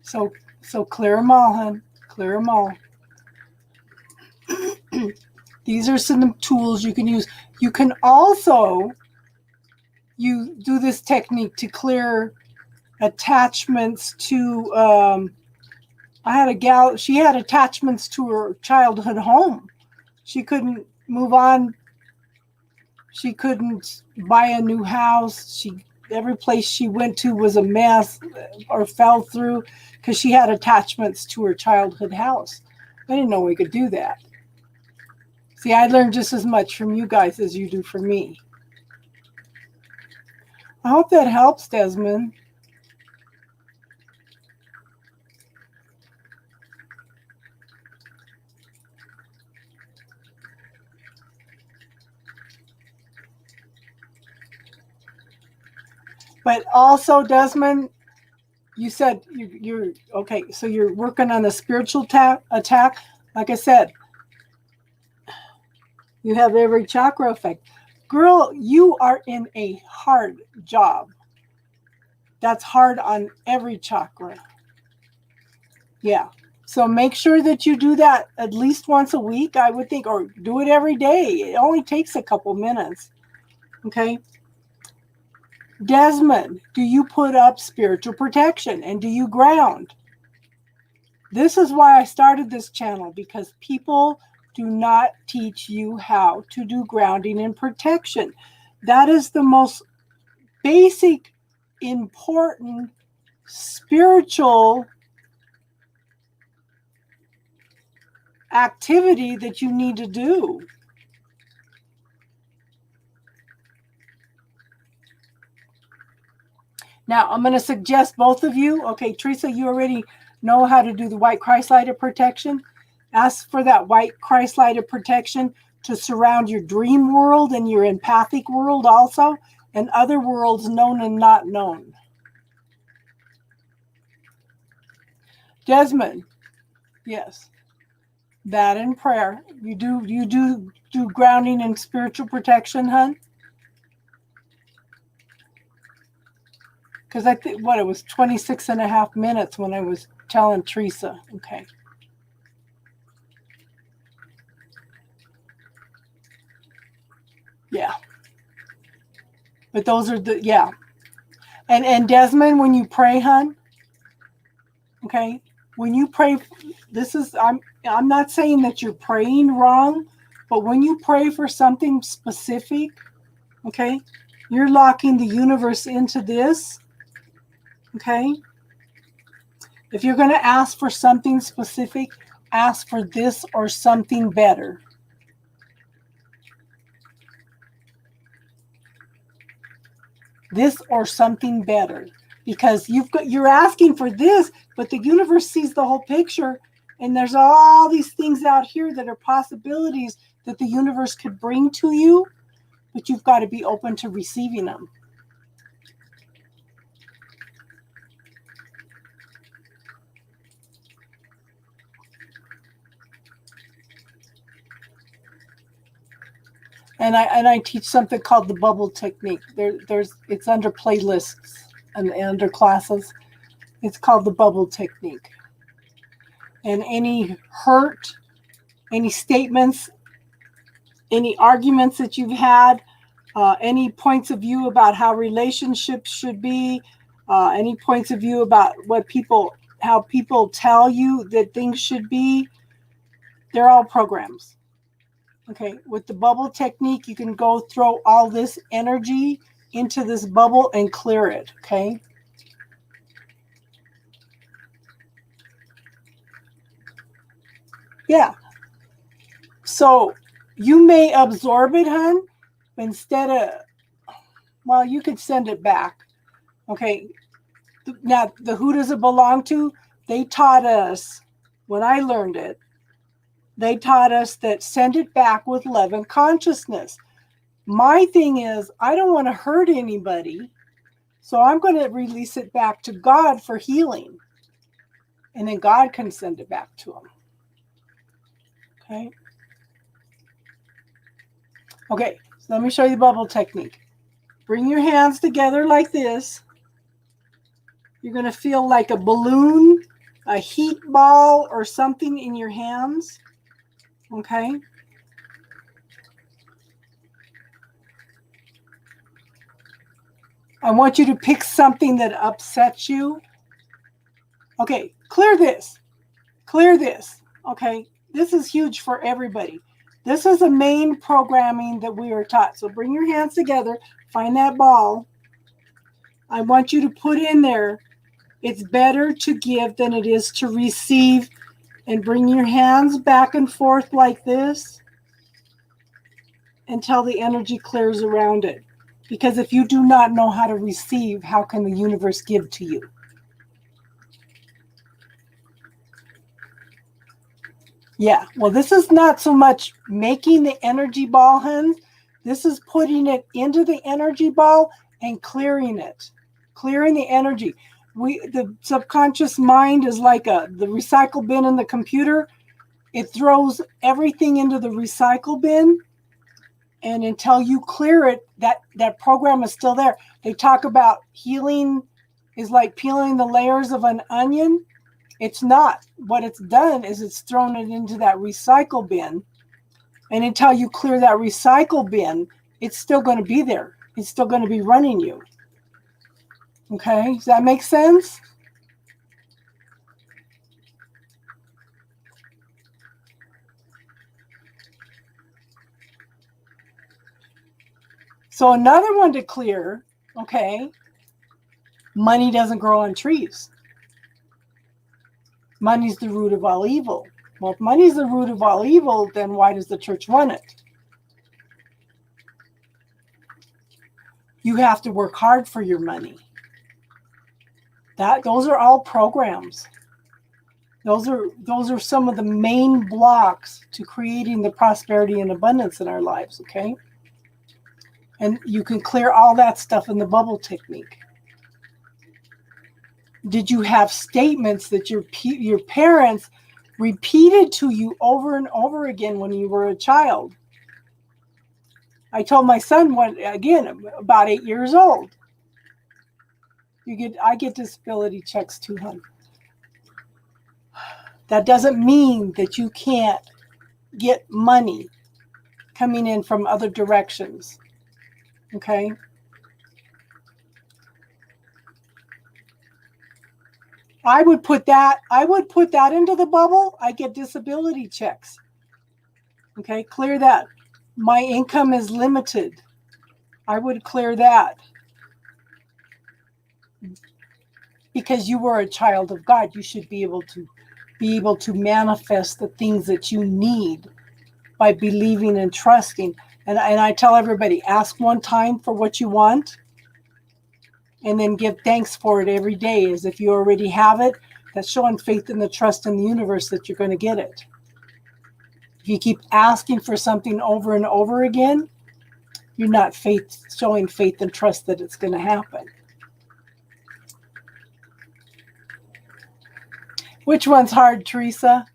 So clear them all, hon. Clear them all. These are some tools you can use. You can also do this technique to clear attachments to, I had a gal, she had attachments to her childhood home. She couldn't move on. She couldn't buy a new house. Every place she went to was a mess or fell through because she had attachments to her childhood house. I didn't know we could do that. See, I learned just as much from you guys as you do from me. I hope that helps, Desmond. But also, Desmond, you said you're okay. So you're working on the spiritual attack. Like I said, you have every chakra effect. Girl, you are in a hard job. That's hard on every chakra. Yeah. So make sure that you do that at least once a week, I would think, or do it every day. It only takes a couple minutes. Okay. Desmond, do you put up spiritual protection and do you ground? This is why I started this channel, because people do not teach you how to do grounding and protection. That is the most basic, important spiritual activity that you need to do. Now, I'm going to suggest both of you. Okay, Teresa, you already know how to do the white Christ-lighted protection. Ask for that white Christ-lighted protection to surround your dream world and your empathic world also, and other worlds known and not known. Desmond, yes, that in prayer. You do grounding and spiritual protection, hon? Because I think, it was 26 and a half minutes when I was telling Teresa. Okay. Yeah. But those are yeah. And Desmond, when you pray, hon, Okay? When you pray, I'm not saying that you're praying wrong, but when you pray for something specific, okay, you're locking the universe into this, okay? If you're going to ask for something specific, ask for this or something better. This or something better. Because you're asking for this, but the universe sees the whole picture, and there's all these things out here that are possibilities that the universe could bring to you, but you've got to be open to receiving them. And I teach something called the bubble technique. It's under playlists and under classes. It's called the bubble technique. And any hurt, any statements, any arguments that you've had, any points of view about how relationships should be, any points of view about how people tell you that things should be, they're all programs. Okay, with the bubble technique, you can go throw all this energy into this bubble and clear it, okay? Yeah. So you may absorb it, hon, instead of, well, you could send it back. Okay. Now, who does it belong to? They taught us, when I learned it, they taught us that send it back with love and consciousness. My thing is, I don't want to hurt anybody, so I'm going to release it back to God for healing. And then God can send it back to them. Okay? Okay, so let me show you the bubble technique. Bring your hands together like this. You're going to feel like a balloon, a heat ball, or something in your hands. Okay? I want you to pick something that upsets you. Okay, clear this. Clear this. Okay, this is huge for everybody. This is the main programming that we are taught. So bring your hands together, find that ball. I want you to put in there, it's better to give than it is to receive. And bring your hands back and forth like this until the energy clears around it. Because if you do not know how to receive, how can the universe give to you? Yeah, well, this is not so much making the energy ball, hun. This is putting it into the energy ball and clearing it, clearing the energy. The subconscious mind is like the recycle bin in the computer. It throws everything into the recycle bin, and until you clear it, that program is still there. They talk about healing is like peeling the layers of an onion. It's not. What it's done is it's thrown it into that recycle bin. And until you clear that recycle bin, it's still going to be there. It's still going to be running you. Okay? Does that make sense? So another one to clear, okay, money doesn't grow on trees. Money's the root of all evil. Well, if money's the root of all evil, then why does the church run it? You have to work hard for your money. Those are all programs. Those are some of the main blocks to creating the prosperity and abundance in our lives, okay? And you can clear all that stuff in the bubble technique. Did you have statements that your parents repeated to you over and over again when you were a child? I told my son about 8 years old. I get disability checks too, hon. That doesn't mean that you can't get money coming in from other directions. Okay? I would put that into the bubble. I get disability checks. Okay, clear that. My income is limited. I would clear that. Because you were a child of God, you should be able to manifest the things that you need by believing and trusting. And I tell everybody, ask one time for what you want, and then give thanks for it every day as if you already have it. That's showing faith in the trust in the universe that you're going to get it. If you keep asking for something over and over again, you're not showing faith and trust that it's going to happen. Which one's hard, Teresa?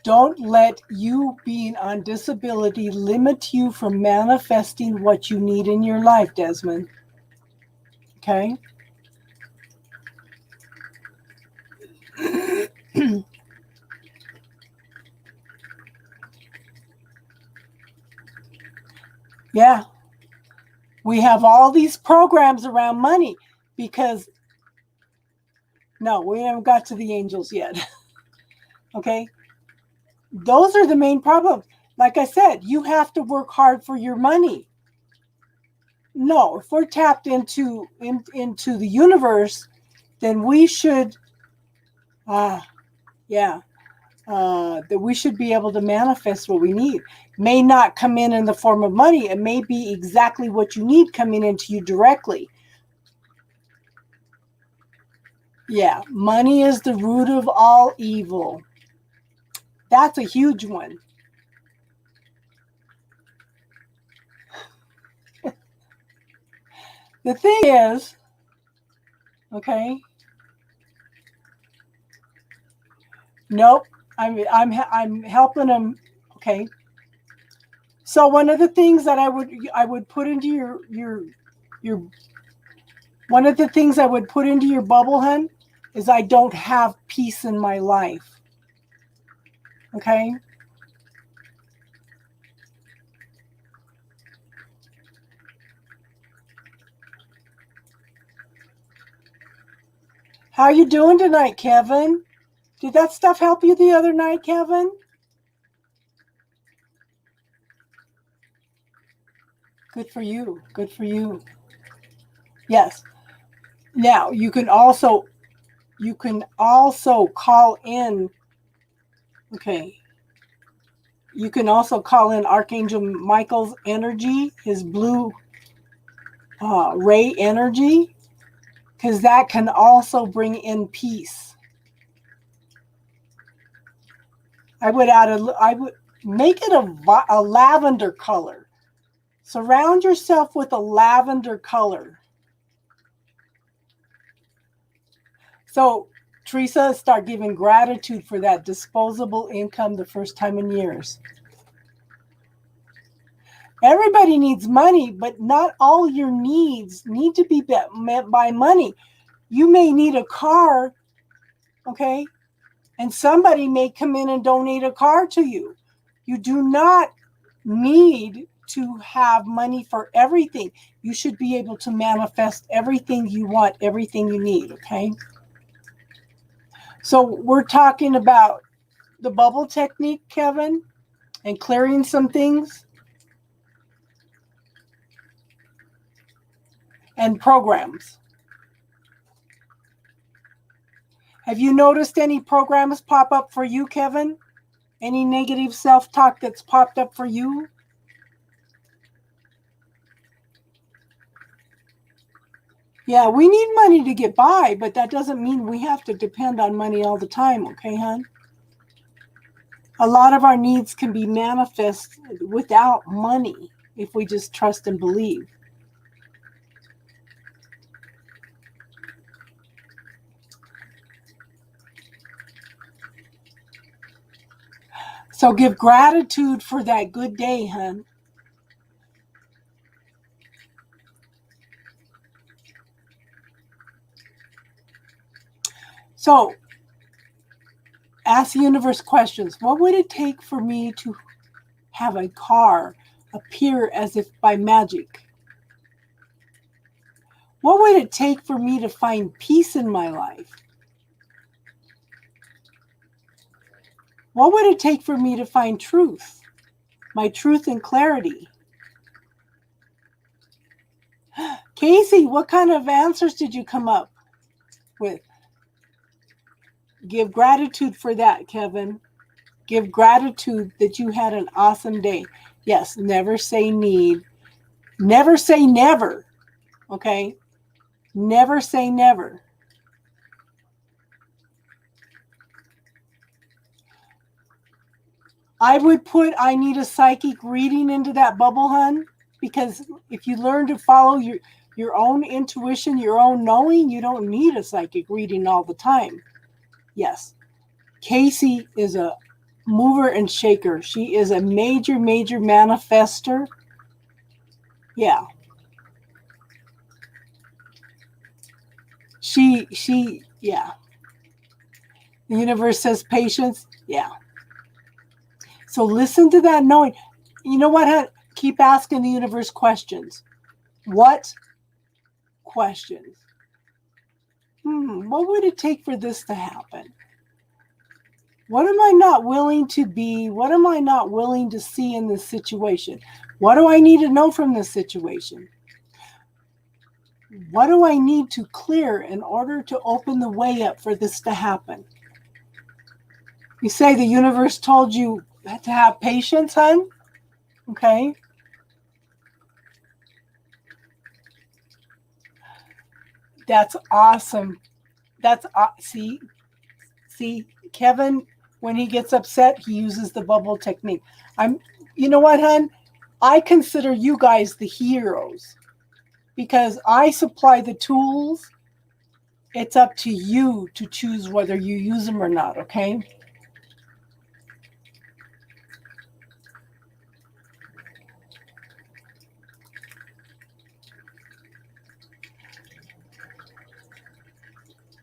Don't let you being on disability limit you from manifesting what you need in your life, Desmond. Okay? Yeah. We have all these programs around money because, no, we haven't got to the angels yet. Okay? Those are the main problems. Like I said, you have to work hard for your money. No, if we're tapped into the universe, then we should, that we should be able to manifest what we need. May not come in the form of money. It may be exactly what you need coming into you directly. Yeah, money is the root of all evil. That's a huge one. The thing is, okay, nope, I'm helping them. Okay, so one of the things that I would put into your one of the things I would put into your bubble, hun, is I don't have peace in my life. Okay. How you doing tonight, Kevin? Did that stuff help you the other night, Kevin? Good for you. Good for you. Yes. Now you can also call in. Okay. You can also call in Archangel Michael's energy, his blue ray energy, because that can also bring in peace. I would make it a lavender color. Surround yourself with a lavender color. So, Teresa, start giving gratitude for that disposable income the first time in years. Everybody needs money, but not all your needs need to be met by money. You may need a car, okay? And somebody may come in and donate a car to you. You do not need to have money for everything. You should be able to manifest everything you want, everything you need, okay? So we're talking about the bubble technique, Kevin, and clearing some things and programs. Have you noticed any programs pop up for you, Kevin? Any negative self-talk that's popped up for you? Yeah, we need money to get by, but that doesn't mean we have to depend on money all the time, okay, hon? A lot of our needs can be manifested without money if we just trust and believe. So give gratitude for that good day, hon. So ask the universe questions. What would it take for me to have a car appear as if by magic? What would it take for me to find peace in my life? What would it take for me to find truth? My truth and clarity? Casey, what kind of answers did you come up with? Give gratitude for that, Kevin. Give gratitude that you had an awesome day. Yes, never say need. Never say never. Okay? Never say never. I would put I need a psychic reading into that bubble, hun, because if you learn to follow your own intuition, your own knowing, you don't need a psychic reading all the time. Yes. Casey is a mover and shaker. She is a major, major manifester. Yeah. Yeah. The universe says patience. Yeah. So listen to that knowing. You know what? Keep asking the universe questions. What questions? What would it take for this to happen? What am I not willing to be? What am I not willing to see in this situation? What do I need to know from this situation? What do I need to clear in order to open the way up for this to happen? You say the universe told you to have patience, hun? Okay. That's awesome. See, Kevin, when he gets upset, he uses the bubble technique. You know what, hun? I consider you guys the heroes because I supply the tools. It's up to you to choose whether you use them or not, okay?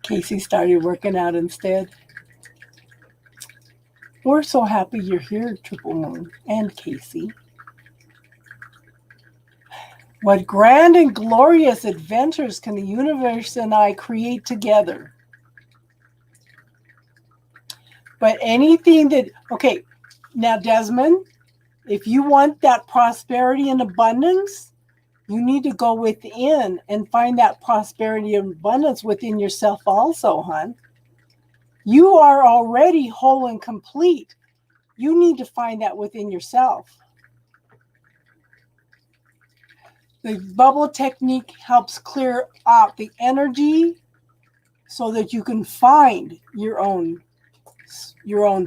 Casey started working out instead. We're so happy you're here, Triple Moon and Casey. What grand and glorious adventures can the universe and I create together? But anything that, okay, now Desmond, if you want that prosperity and abundance, you need to go within and find that prosperity and abundance within yourself also, hon. You are already whole and complete. You need to find that within yourself. The bubble technique helps clear out the energy so that you can find your own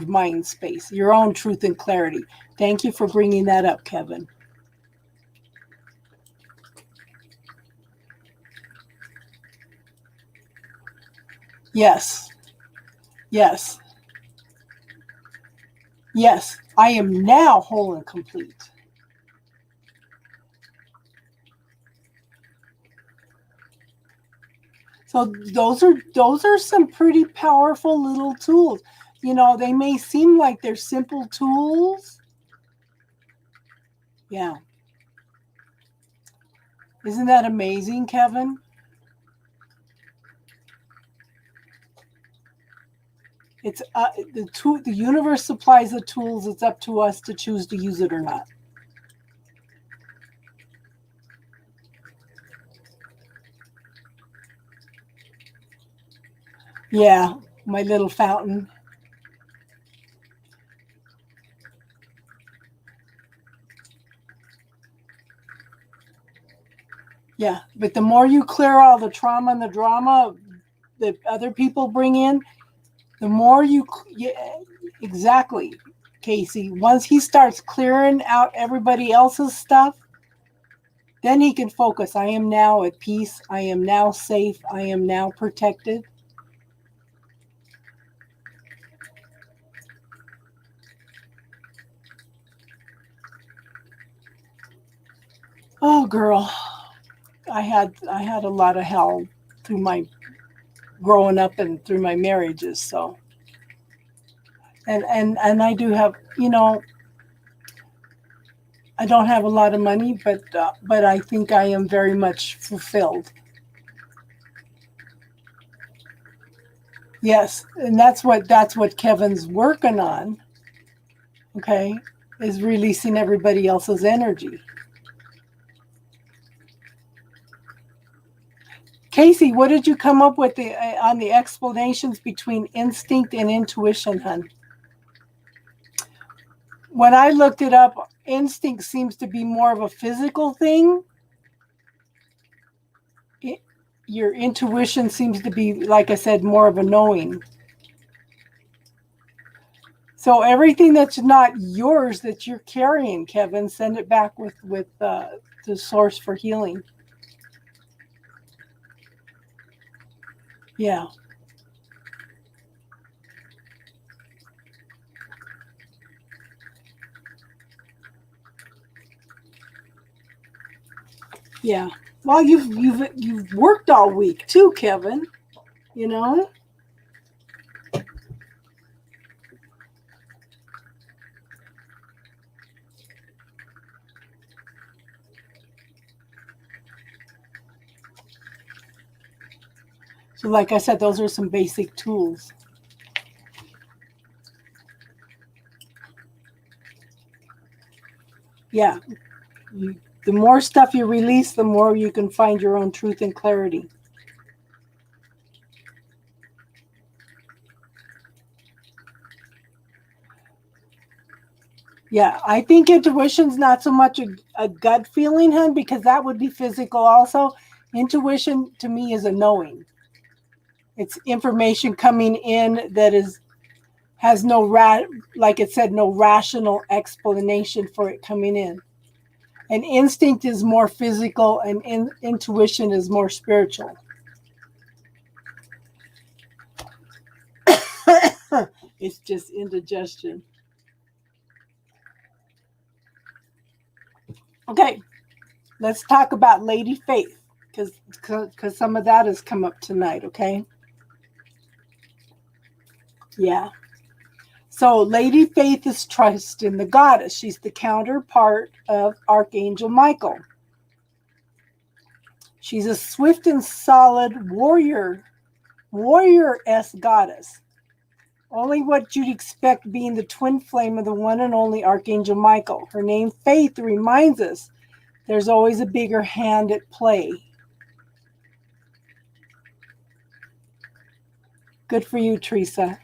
mind space, your own truth and clarity. Thank you for bringing that up, Kevin. Yes. Yes. Yes. I am now whole and complete. So those are some pretty powerful little tools. You know, they may seem like they're simple tools. Yeah. Isn't that amazing, Kevin? It's the universe supplies the tools. It's up to us to choose to use it or not. Yeah, my little fountain. Yeah, but the more you clear all the trauma and the drama that other people bring in, the more exactly, Casey. Once he starts clearing out everybody else's stuff, then he can focus. I am now at peace. I am now safe. I am now protected. Oh, girl, I had a lot of hell through my growing up and through my marriages. So, and I do have, you know, I don't have a lot of money, but I think I am very much fulfilled. Yes, and that's what Kevin's working on. Okay, is releasing everybody else's energy. Casey, what did you come up with on the explanations between instinct and intuition, hun? When I looked it up, instinct seems to be more of a physical thing. Your intuition seems to be, like I said, more of a knowing. So everything that's not yours that you're carrying, Kevin, send it back with the source for healing. Yeah. Yeah. Well, you've worked all week too, Kevin. You know? So like I said, those are some basic tools. Yeah. The more stuff you release, the more you can find your own truth and clarity. Yeah, I think intuition's not so much a gut feeling, hun, because that would be physical also. Intuition to me is a knowing. It's information coming in that has no like it said, no rational explanation for it coming in. And instinct is more physical, and intuition is more spiritual. It's just indigestion. Okay, let's talk about Lady Faith, because some of that has come up tonight, okay? Yeah. So Lady Faith is trust in the goddess. She's the counterpart of Archangel Michael. She's a swift and solid warrior-esque goddess. Only what you'd expect, being the twin flame of the one and only Archangel Michael. Her name, Faith, reminds us there's always a bigger hand at play. Good for you, Teresa.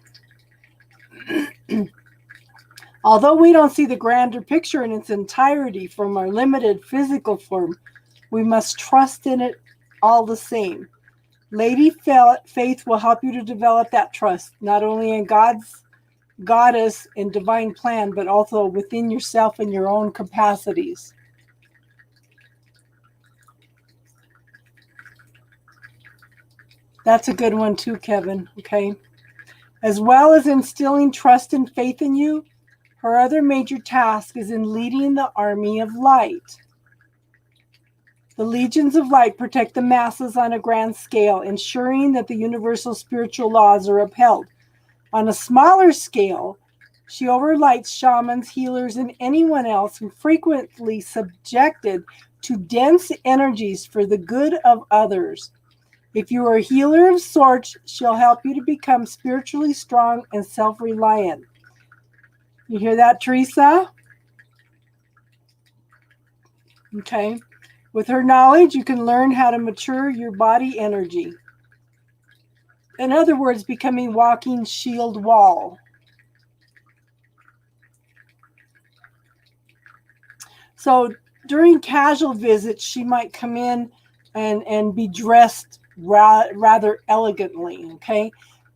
Although we don't see the grander picture in its entirety from our limited physical form, we must trust in it all the same. Lady Faith will help you to develop that trust, not only in God's goddess and divine plan, but also within yourself and your own capacities. That's a good one too, Kevin, okay? As well as instilling trust and faith in you, her other major task is in leading the army of light. The legions of light protect the masses on a grand scale, ensuring that the universal spiritual laws are upheld. On a smaller scale, she overlights shamans, healers, and anyone else who frequently subjected to dense energies for the good of others. If you are a healer of sorts, she'll help you to become spiritually strong and self-reliant. You hear that, Teresa? Okay. With her knowledge, you can learn how to mature your body energy. In other words, becoming walking shield wall. So during casual visits, she might come in and be dressed rather elegantly, okay?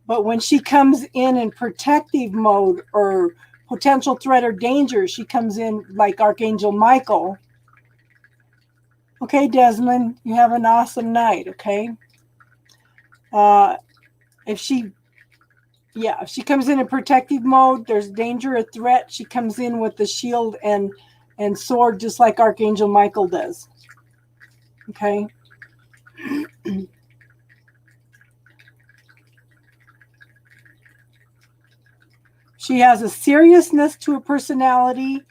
But when she comes in protective mode or potential threat or danger, she comes in like Archangel Michael. Okay, Desmond, you have an awesome night, okay? If she comes in protective mode, there's danger or threat, she comes in with the shield and sword just like Archangel Michael does. Okay? She has a seriousness to her personality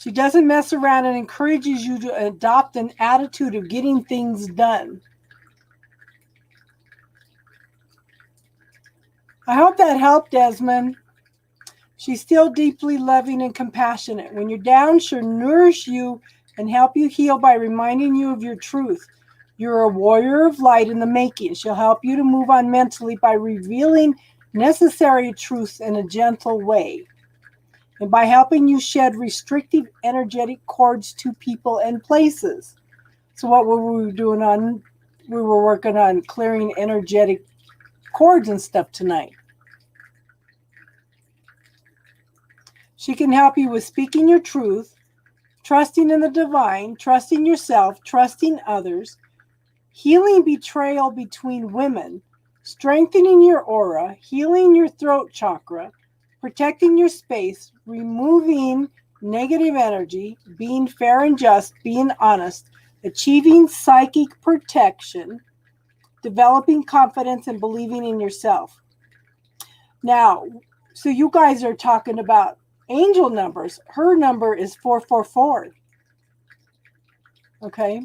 She doesn't mess around and encourages you to adopt an attitude of getting things done. I hope that helped, Desmond. She's still deeply loving and compassionate. When you're down, she'll nourish you and help you heal by reminding you of your truth. You're a warrior of light in the making. She'll help you to move on mentally by revealing necessary truths in a gentle way, and by helping you shed restrictive energetic cords to people and places. So what were we doing on? We were working on clearing energetic cords and stuff tonight. She can help you with speaking your truth, trusting in the divine, trusting yourself, trusting others, healing betrayal between women, strengthening your aura, healing your throat chakra, protecting your space, removing negative energy, being fair and just, being honest, achieving psychic protection, developing confidence, and believing in yourself. Now, so you guys are talking about angel numbers. Her number is 444. Okay?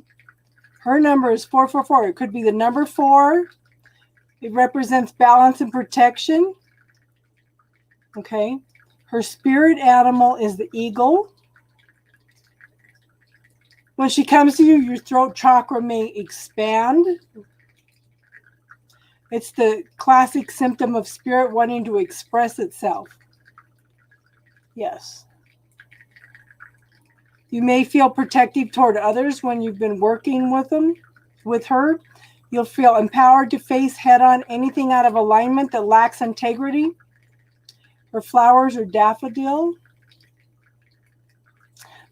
Her number is 444. It could be the number 4. It represents balance and protection. Okay? Her spirit animal is the eagle. When she comes to you, your throat chakra may expand. It's the classic symptom of spirit wanting to express itself. Yes. You may feel protective toward others when you've been working with her. You'll feel empowered to face head-on anything out of alignment that lacks integrity. Her flowers are daffodil.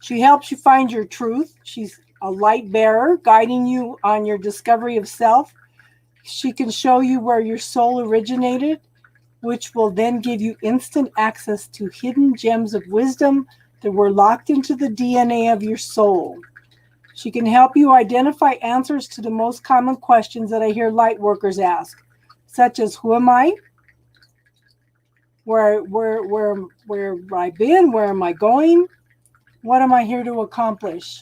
She helps you find your truth. She's a light bearer, guiding you on your discovery of self. She can show you where your soul originated, which will then give you instant access to hidden gems of wisdom that were locked into the DNA of your soul. She can help you identify answers to the most common questions that I hear light workers ask, such as, who am I? Where have I been? Where am I going? What am I here to accomplish?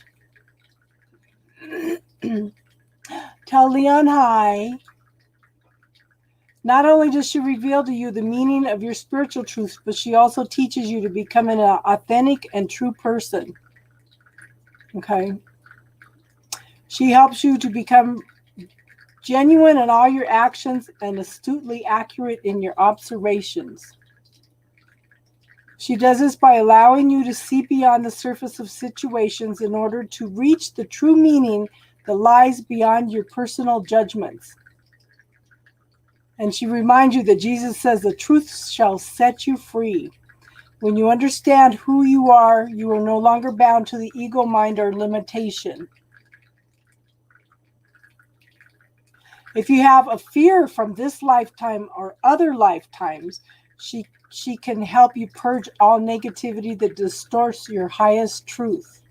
Tell Leon hi. Not only does she reveal to you the meaning of your spiritual truths, but she also teaches you to become an authentic and true person. Okay? She helps you to become genuine in all your actions and astutely accurate in your observations. She does this by allowing you to see beyond the surface of situations in order to reach the true meaning that lies beyond your personal judgments. And she reminds you that Jesus says the truth shall set you free. When you understand who you are no longer bound to the ego mind or limitation. If you have a fear from this lifetime or other lifetimes, she can help you purge all negativity that distorts your highest truth,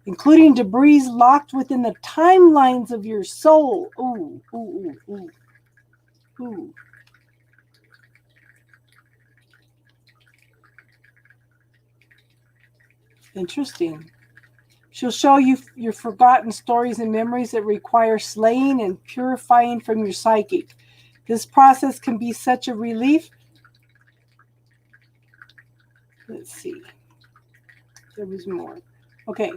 including debris locked within the timelines of your soul. Ooh, ooh, ooh, ooh. Ooh. Interesting. She'll show you your forgotten stories and memories that require slaying and purifying from your psychic. This process can be such a relief. Let's see. There was more. Okay.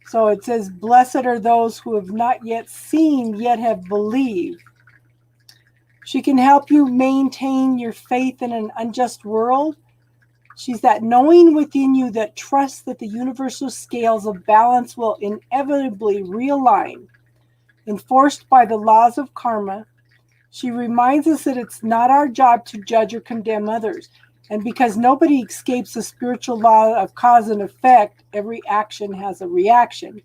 So it says, blessed are those who have not yet seen, yet have believed. She can help you maintain your faith in an unjust world. She's that knowing within you that trusts that the universal scales of balance will inevitably realign. Enforced by the laws of karma, she reminds us that it's not our job to judge or condemn others. And because nobody escapes the spiritual law of cause and effect, every action has a reaction.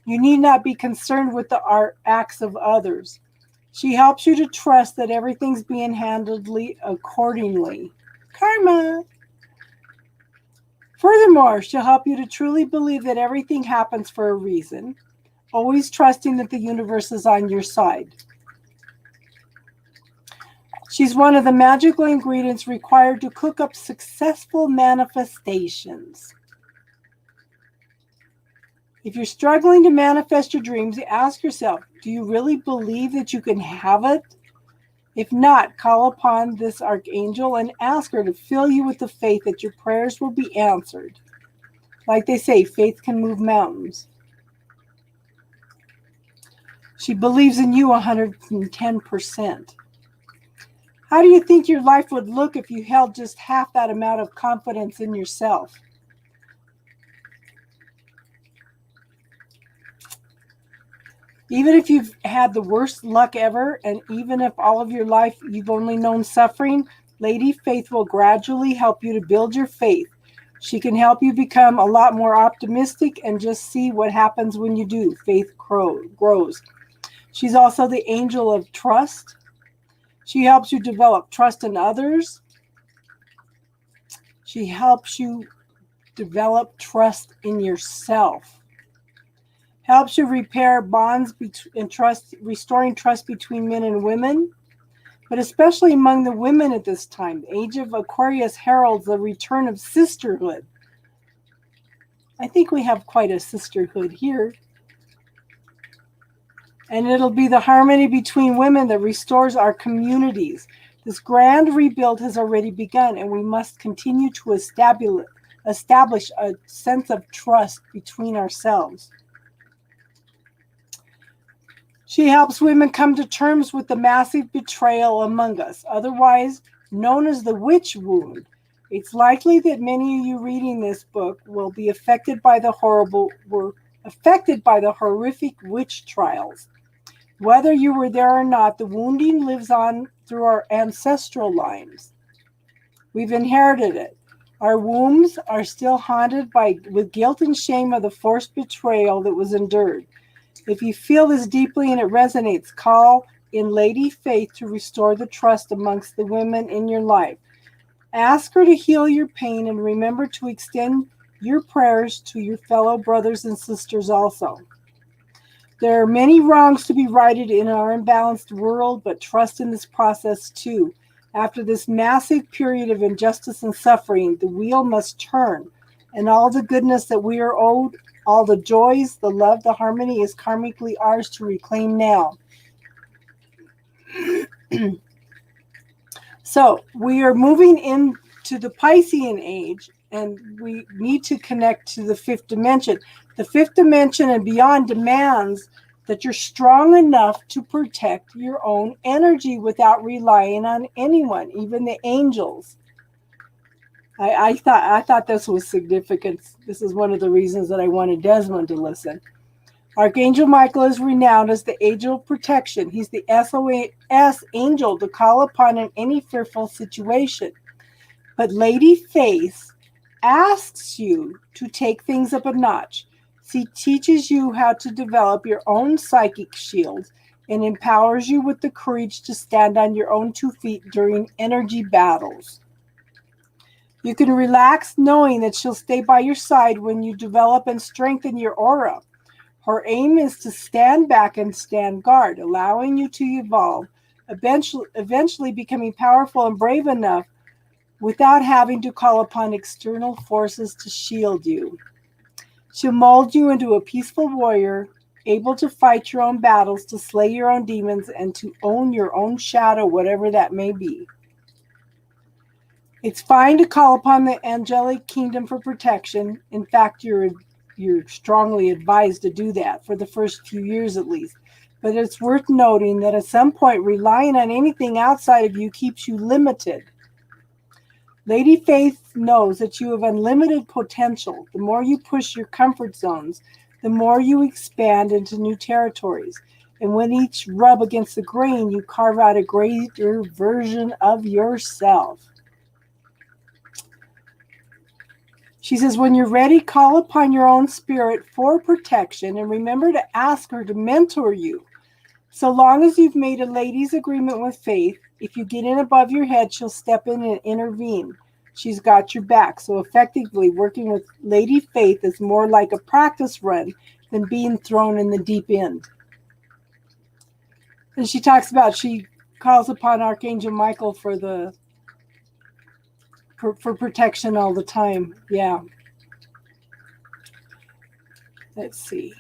You need not be concerned with the acts of others. She helps you to trust that everything's being handled accordingly. Karma. Furthermore, she'll help you to truly believe that everything happens for a reason, always trusting that the universe is on your side. She's one of the magical ingredients required to cook up successful manifestations. If you're struggling to manifest your dreams, ask yourself, do you really believe that you can have it? If not, call upon this archangel and ask her to fill you with the faith that your prayers will be answered. Like they say, faith can move mountains. She believes in you 110%. How do you think your life would look if you held just half that amount of confidence in yourself? Even if you've had the worst luck ever, and even if all of your life you've only known suffering, Lady Faith will gradually help you to build your faith. She can help you become a lot more optimistic and just see what happens when you do. Faith grows. She's also the angel of trust. She helps you develop trust in others. She helps you develop trust in yourself. Helps you repair bonds and trust, restoring trust between men and women, but especially among the women at this time. The age of Aquarius heralds the return of sisterhood. I think we have quite a sisterhood here. And it'll be the harmony between women that restores our communities. This grand rebuild has already begun, and we must continue to establish a sense of trust between ourselves. She helps women come to terms with the massive betrayal among us, otherwise known as the witch wound. It's likely that many of you reading this book will be affected by the horrific witch trials. Whether you were there or not, the wounding lives on through our ancestral lines. We've inherited it. Our wombs are still haunted with guilt and shame of the forced betrayal that was endured. If you feel this deeply and it resonates, call in Lady Faith to restore the trust amongst the women in your life. Ask her to heal your pain, and remember to extend your prayers to your fellow brothers and sisters also. There are many wrongs to be righted in our imbalanced world, but trust in this process too. After this massive period of injustice and suffering, the wheel must turn, and all the goodness that we are owed, all the joys, the love, the harmony is karmically ours to reclaim now. So we are moving into the Piscean age, and we need to connect to the fifth dimension. The fifth dimension and beyond demands that you're strong enough to protect your own energy without relying on anyone, even the angels. I thought this was significant. This is one of the reasons that I wanted Desmond to listen. Archangel Michael is renowned as the angel of protection. He's the SOS angel to call upon in any fearful situation. But Lady Faith asks you to take things up a notch. She teaches you how to develop your own psychic shield and empowers you with the courage to stand on your own 2 feet during energy battles. You can relax knowing that she'll stay by your side when you develop and strengthen your aura. Her aim is to stand back and stand guard, allowing you to evolve, eventually becoming powerful and brave enough without having to call upon external forces to shield you. She'll mold you into a peaceful warrior, able to fight your own battles, to slay your own demons, and to own your own shadow, whatever that may be. It's fine to call upon the angelic kingdom for protection. In fact, you're strongly advised to do that for the first few years at least. But it's worth noting that at some point, relying on anything outside of you keeps you limited. Lady Faith knows that you have unlimited potential. The more you push your comfort zones, the more you expand into new territories. And when each rub against the grain, you carve out a greater version of yourself. She says, when you're ready, call upon your own spirit for protection and remember to ask her to mentor you. So long as you've made a lady's agreement with Faith, if you get in above your head, she'll step in and intervene. She's got your back. So effectively, working with Lady Faith is more like a practice run than being thrown in the deep end. And she calls upon Archangel Michael for protection all the time. Yeah. Let's see.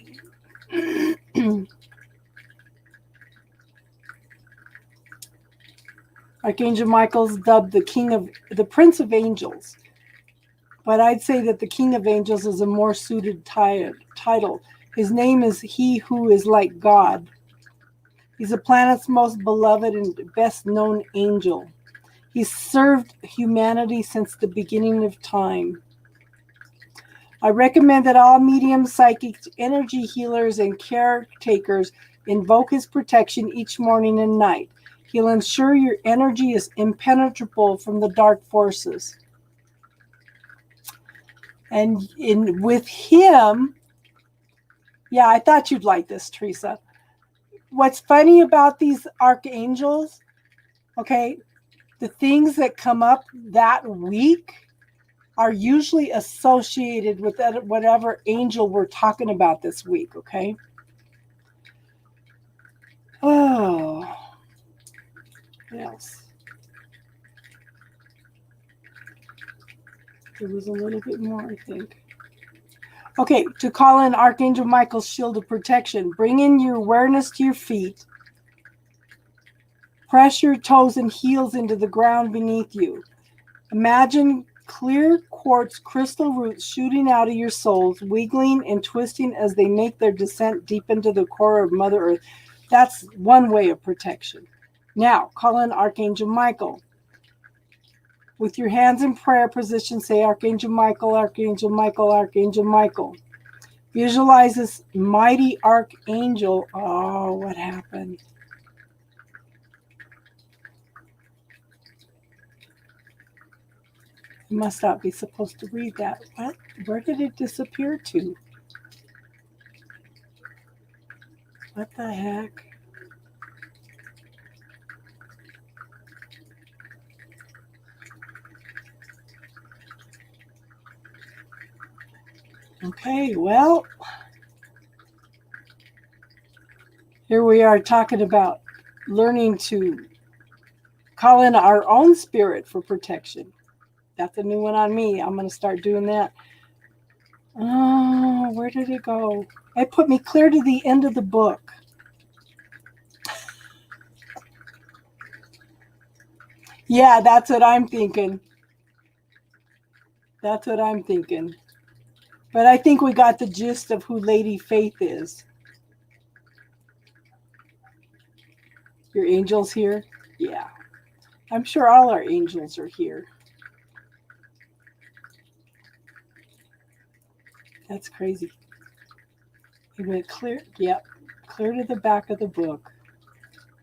Archangel Michael's dubbed the Prince of Angels. But I'd say that the King of Angels is a more suited title. His name is He Who is Like God. He's the planet's most beloved and best known angel. He's served humanity since the beginning of time. I recommend that all mediums, psychics, energy healers, and caretakers invoke his protection each morning and night. He'll ensure your energy is impenetrable from the dark forces. And with him, yeah, I thought you'd like this, Teresa. What's funny about these archangels, okay, the things that come up that week are usually associated with whatever angel we're talking about this week, okay? Oh, what else? There was a little bit more, I think. Okay, to call in Archangel Michael's shield of protection, bring in your awareness to your feet. Press your toes and heels into the ground beneath you. Imagine clear quartz crystal roots shooting out of your soles, wiggling and twisting as they make their descent deep into the core of Mother Earth. That's one way of protection. Now, call in Archangel Michael. With your hands in prayer position, say, Archangel Michael, Archangel Michael, Archangel Michael. Visualize this mighty archangel. Oh, what happened? You must not be supposed to read that. What? Where did it disappear to? What the heck? Okay, well, here we are talking about learning to call in our own spirit for protection. That's a new one on me. I'm going to start doing that. Oh, where did it go? It put me clear to the end of the book. Yeah, that's what I'm thinking. That's what I'm thinking. But I think we got the gist of who Lady Faith is. Your angels here? Yeah. I'm sure all our angels are here. That's crazy. It went clear. Yep. Clear to the back of the book.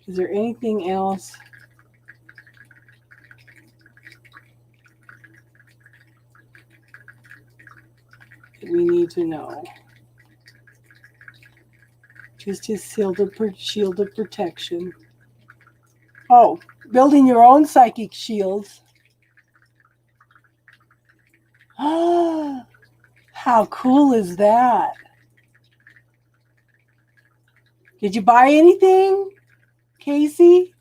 Is there anything else? That we need to know? Just his shield of protection. Oh, building your own psychic shields. Ah, how cool is that? Did you buy anything, Casey?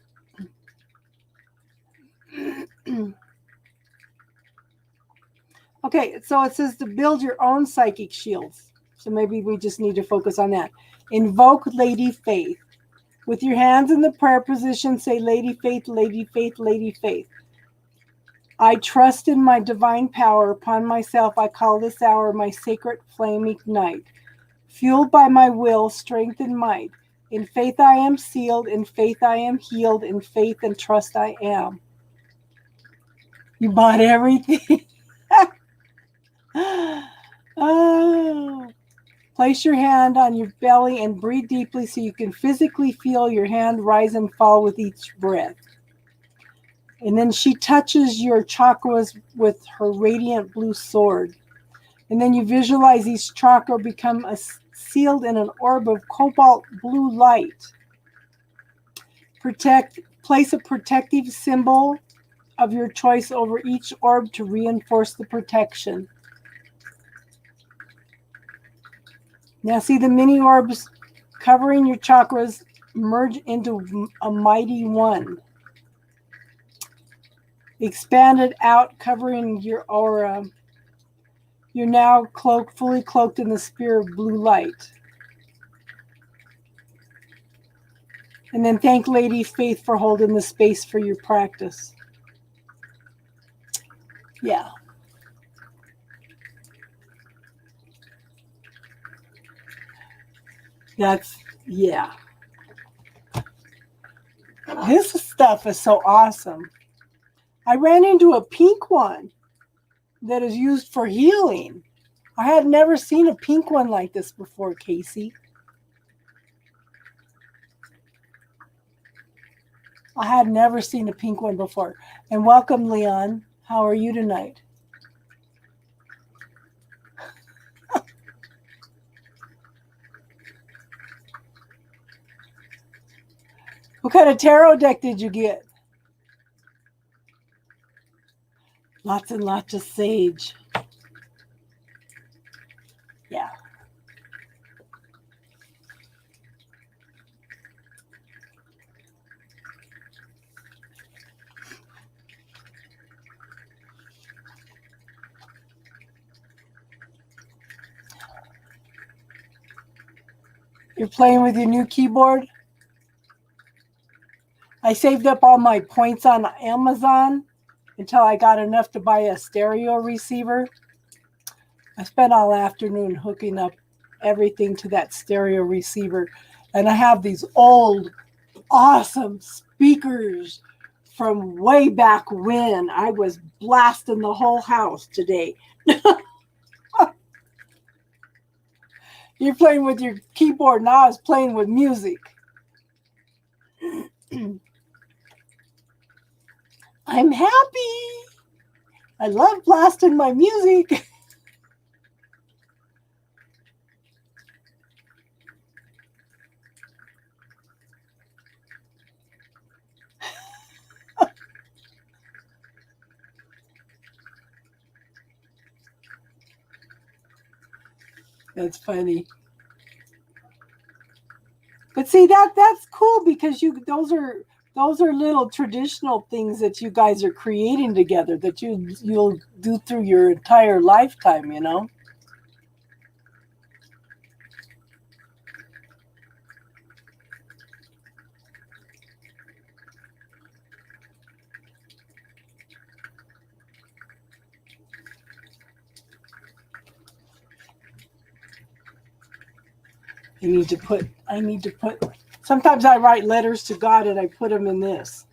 Okay, so it says to build your own psychic shields. So maybe we just need to focus on that. Invoke Lady Faith. With your hands in the prayer position, say, Lady Faith, Lady Faith, Lady Faith. I trust in my divine power. Upon myself, I call this hour my sacred flame ignite. Fueled by my will, strength, and might. In faith I am sealed. In faith I am healed. In faith and trust I am. You bought everything. Oh. Place your hand on your belly and breathe deeply so you can physically feel your hand rise and fall with each breath. And then she touches your chakras with her radiant blue sword. And then you visualize each chakra become sealed in an orb of cobalt blue light. Place a protective symbol of your choice over each orb to reinforce the protection. Now see the mini orbs covering your chakras merge into a mighty one. Expanded out, covering your aura. You're now fully cloaked in the sphere of blue light. And then thank Lady Faith for holding the space for your practice. Yeah. Yeah. This stuff is so awesome. I ran into a pink one that is used for healing. I had never seen a pink one like this before, Casey. I had never seen a pink one before. And welcome, Leon. How are you tonight? What kind of tarot deck did you get? Lots and lots of sage. Yeah. You're playing with your new keyboard? I saved up all my points on Amazon until I got enough to buy a stereo receiver. I spent all afternoon hooking up everything to that stereo receiver. And I have these old, awesome speakers from way back when. I was blasting the whole house today. You're playing with your keyboard, now I was playing with music. I'm happy. I love blasting my music. That's funny. But see, that's cool because those are little traditional things that you guys are creating together that you'll do through your entire lifetime, you know? I need to put, sometimes I write letters to God and I put them in this.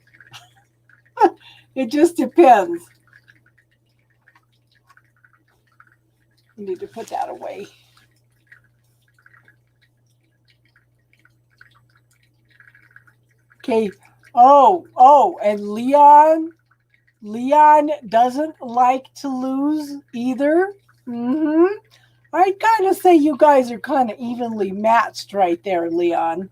It just depends. I need to put that away. Okay. Oh, and Leon doesn't like to lose either. I'd kind of say you guys are kind of evenly matched right there, Leon.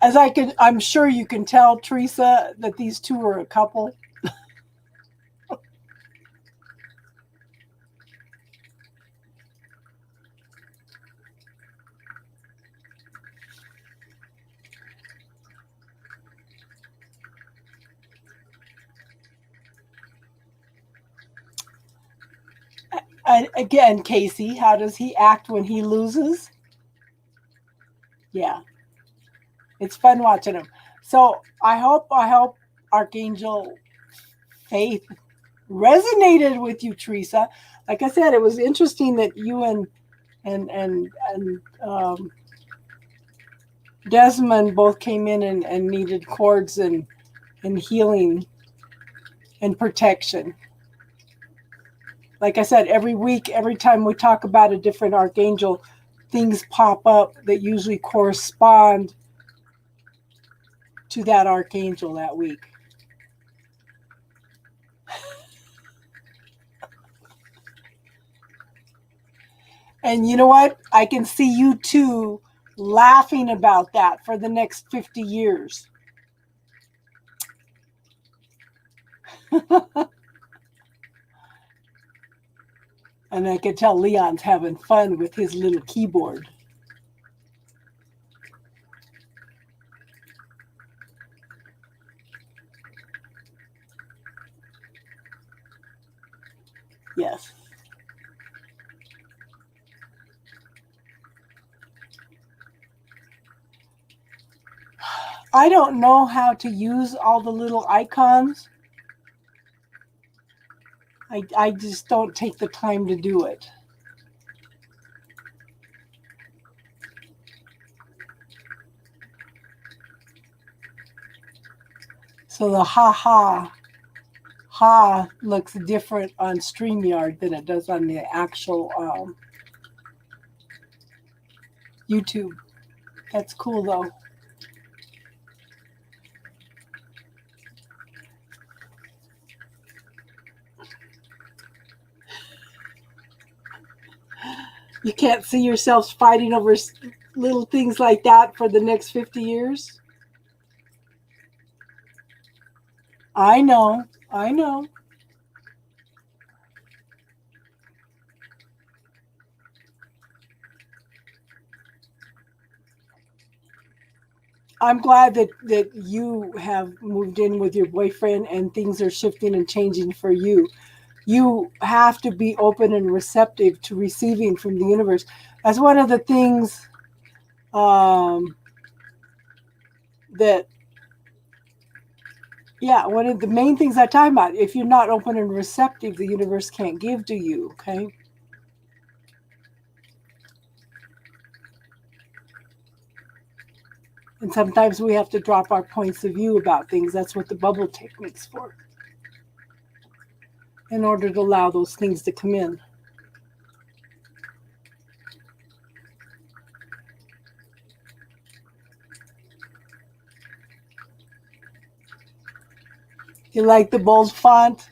I'm sure you can tell, Teresa, that these two are a couple. Again, Casey, how does he act when he loses? Yeah. It's fun watching him. So I hope Archangel Faith resonated with you, Teresa. Like I said, it was interesting that you and Desmond both came in and needed cords and healing and protection. Like I said, every week, every time we talk about a different archangel, things pop up that usually correspond to that archangel that week. And you know what? I can see you two laughing about that for the next 50 years. And I can tell Leon's having fun with his little keyboard. Yes. I don't know how to use all the little icons. I just don't take the time to do it. So the ha looks different on StreamYard than it does on the actual YouTube. That's cool though. You can't see yourselves fighting over little things like that for the next 50 years? I know. I'm glad that you have moved in with your boyfriend and things are shifting and changing for you. You have to be open and receptive to receiving from the universe. That's one of the things one of the main things I talk about. If you're not open and receptive, the universe can't give to you, okay? And sometimes we have to drop our points of view about things. That's what the bubble technique's for. In order to allow those things to come in. You like the bold font?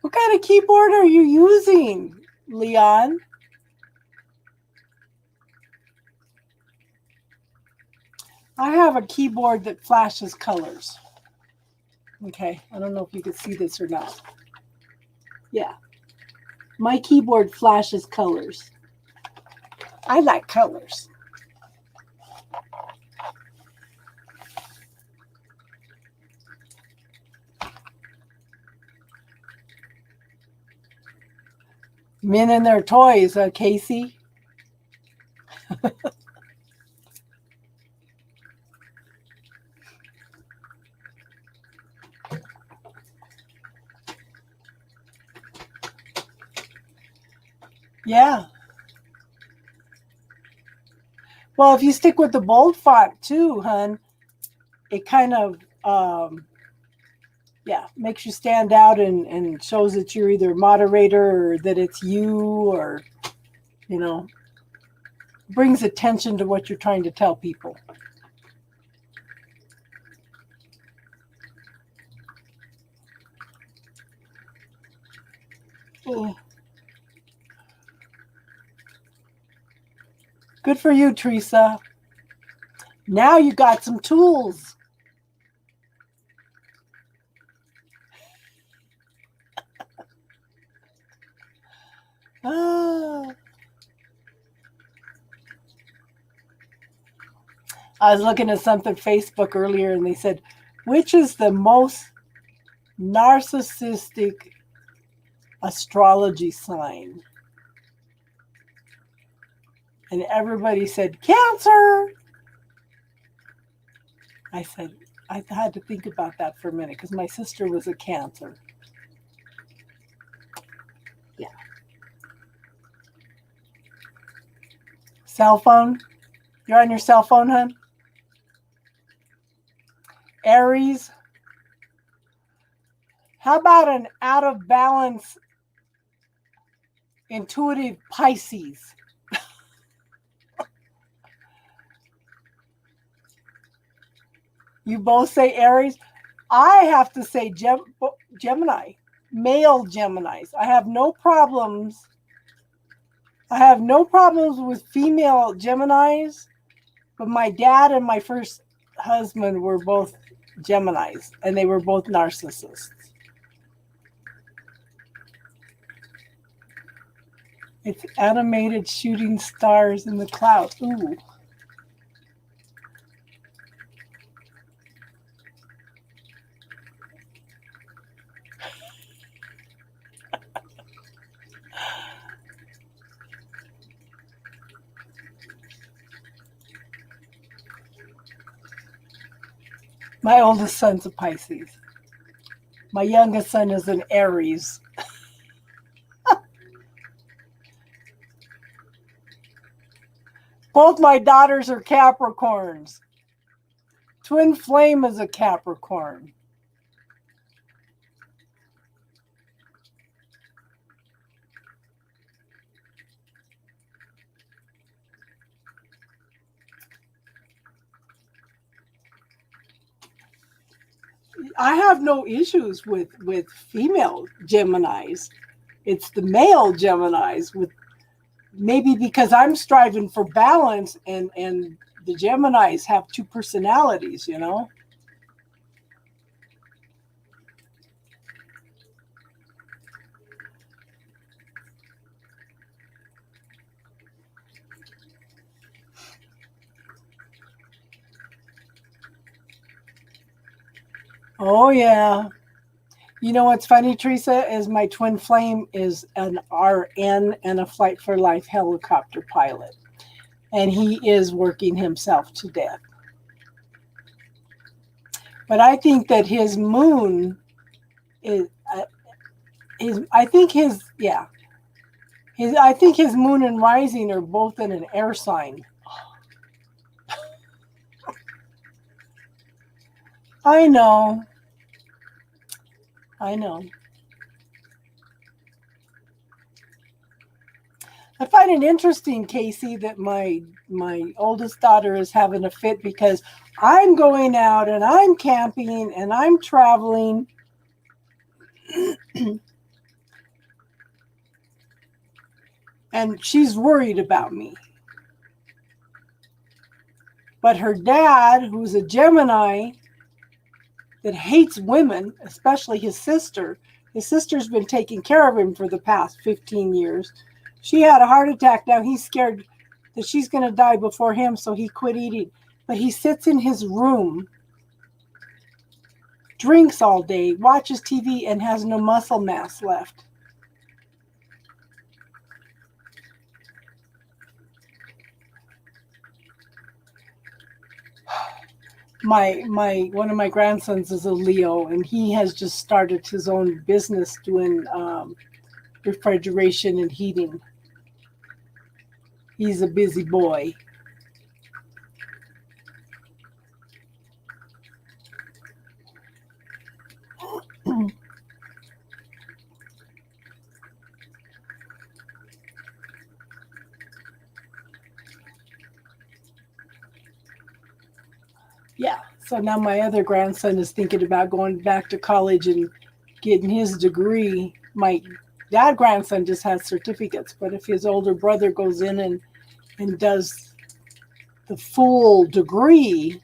What kind of keyboard are you using, Leon? I have a keyboard that flashes colors. Okay, I don't know if you can see this or not. Yeah, my keyboard flashes colors. I like colors. Men and their toys, Casey. Yeah. Well, if you stick with the bold font too, hun, it kind of makes you stand out and shows that you're either a moderator or that it's you, or brings attention to what you're trying to tell people. Good for you, Teresa. Now you got some tools. I was looking at something Facebook earlier and they said, which is the most narcissistic astrology sign? And everybody said, Cancer. I said, I had to think about that for a minute because my sister was a Cancer. Yeah. Cell phone? You're on your cell phone, hun? Aries? How about an out of balance, intuitive Pisces? You both say Aries. I have to say Gemini, male Geminis. I have no problems with female Geminis, but my dad and my first husband were both Geminis, and they were both narcissists. It's animated shooting stars in the cloud. Ooh. My oldest son's a Pisces. My youngest son is an Aries. Both my daughters are Capricorns. Twin flame is a Capricorn. I have no issues with female Geminis. It's the male Geminis with maybe because I'm striving for balance and the Geminis have two personalities, you know? Oh yeah. You know what's funny, Teresa, is my twin flame is an RN and a Flight for Life helicopter pilot. And he is working himself to death. But I think that his moon is I think his moon and rising are both in an air sign. I know. I find it interesting, Casey, that my oldest daughter is having a fit because I'm going out and I'm camping and I'm traveling. And she's worried about me. But her dad, who's a Gemini that hates women, especially his sister's been taking care of him for the past 15 years. She had a heart attack. Now he's scared that she's going to die before him, so he quit eating. But he sits in his room, drinks all day, watches TV, and has no muscle mass left. My one of my grandsons is a Leo, and he has just started his own business doing refrigeration and heating. He's a busy boy. Yeah. So now my other grandson is thinking about going back to college and getting his degree. That grandson just has certificates, but if his older brother goes in and does the full degree,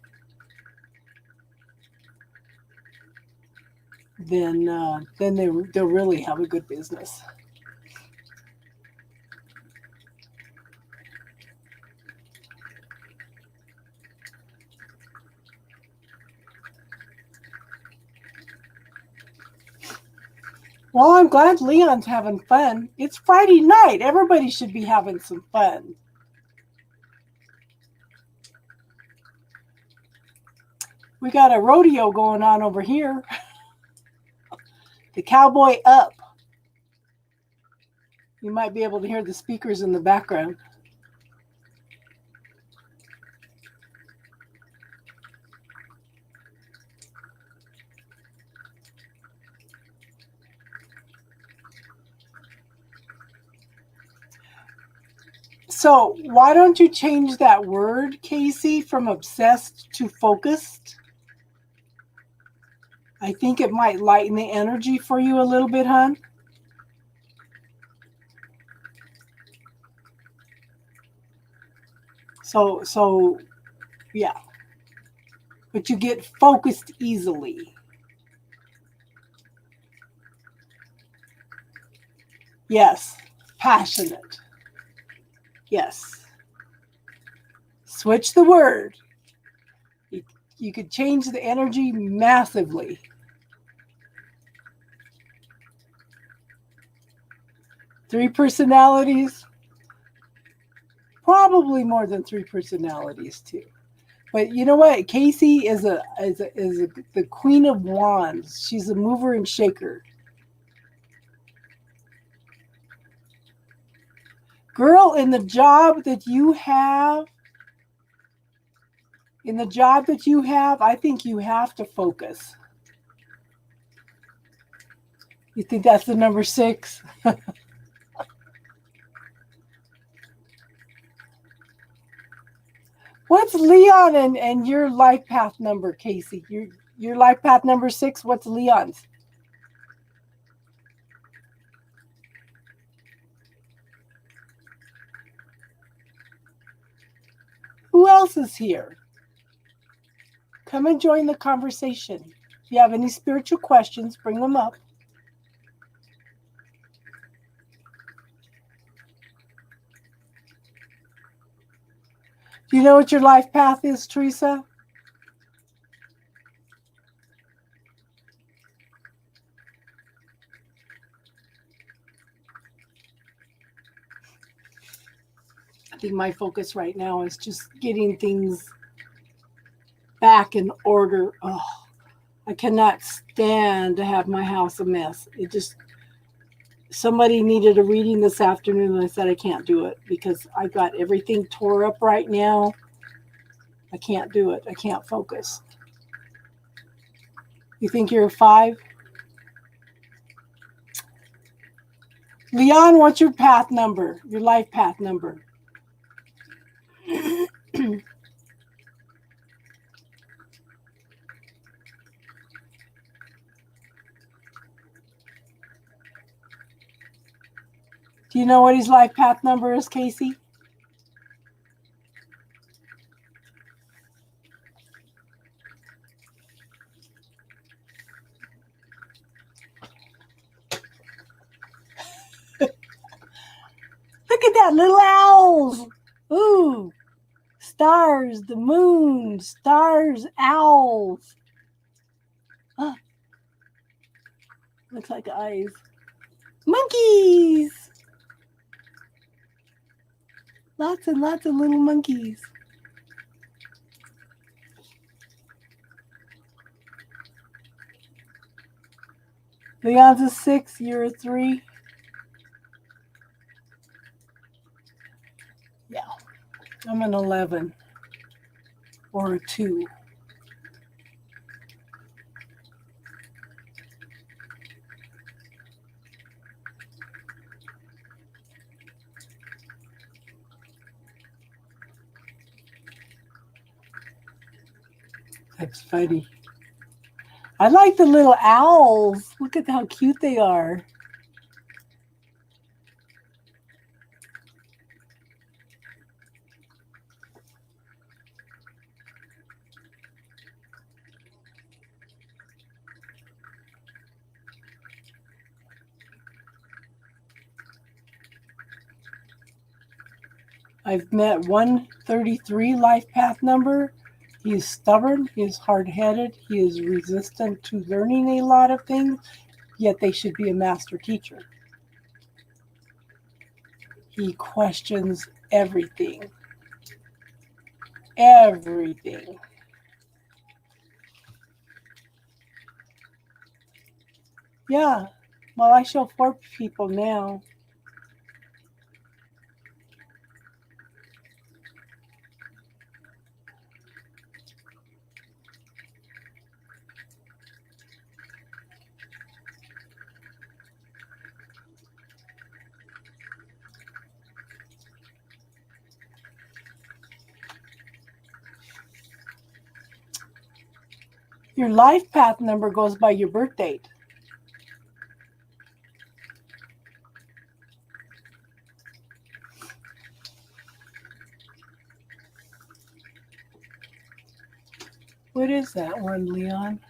then they'll really have a good business. Well, I'm glad Leon's having fun. It's Friday night. Everybody should be having some fun. We got a rodeo going on over here. The Cowboy Up. You might be able to hear the speakers in the background. So why don't you change that word, Casey, from obsessed to focused? I think it might lighten the energy for you a little bit, hon. So yeah. But you get focused easily. Yes. Passionate. Yes. Switch the word. You could change the energy massively. Three personalities? Probably more than three personalities too. But you know what? Casey is the Queen of Wands. She's a mover and shaker. Girl, in the job that you have, I think you have to focus. You think that's the number 6? What's Leon and your life path number, Casey? Your life path number 6, what's Leon's? Who else is here? Come and join the conversation. If you have any spiritual questions, bring them up. Do you know what your life path is, Teresa? I think my focus right now is just getting things back in order. Oh, I cannot stand to have my house a mess. Somebody needed a reading this afternoon and I said I can't do it because I got everything tore up right now. I can't do it. I can't focus. You think you're a 5? Leon, what's your path number? Your life path number? Do you know what his life path number is, Casey? Look at that, little owls. Ooh, stars, the moon, stars, owls. Ah, looks like eyes. Monkeys. Lots and lots of little monkeys. Leon's a 6, you're a 3. Yeah, I'm an 11 or a 2. That's funny. I like the little owls. Look at how cute they are. I've met 133 life path number. He is stubborn, he is hard-headed, he is resistant to learning a lot of things, yet they should be a master teacher. He questions everything. Everything. Yeah, well, I show 4 people now. Your life path number goes by your birth date. What is that one, Leon?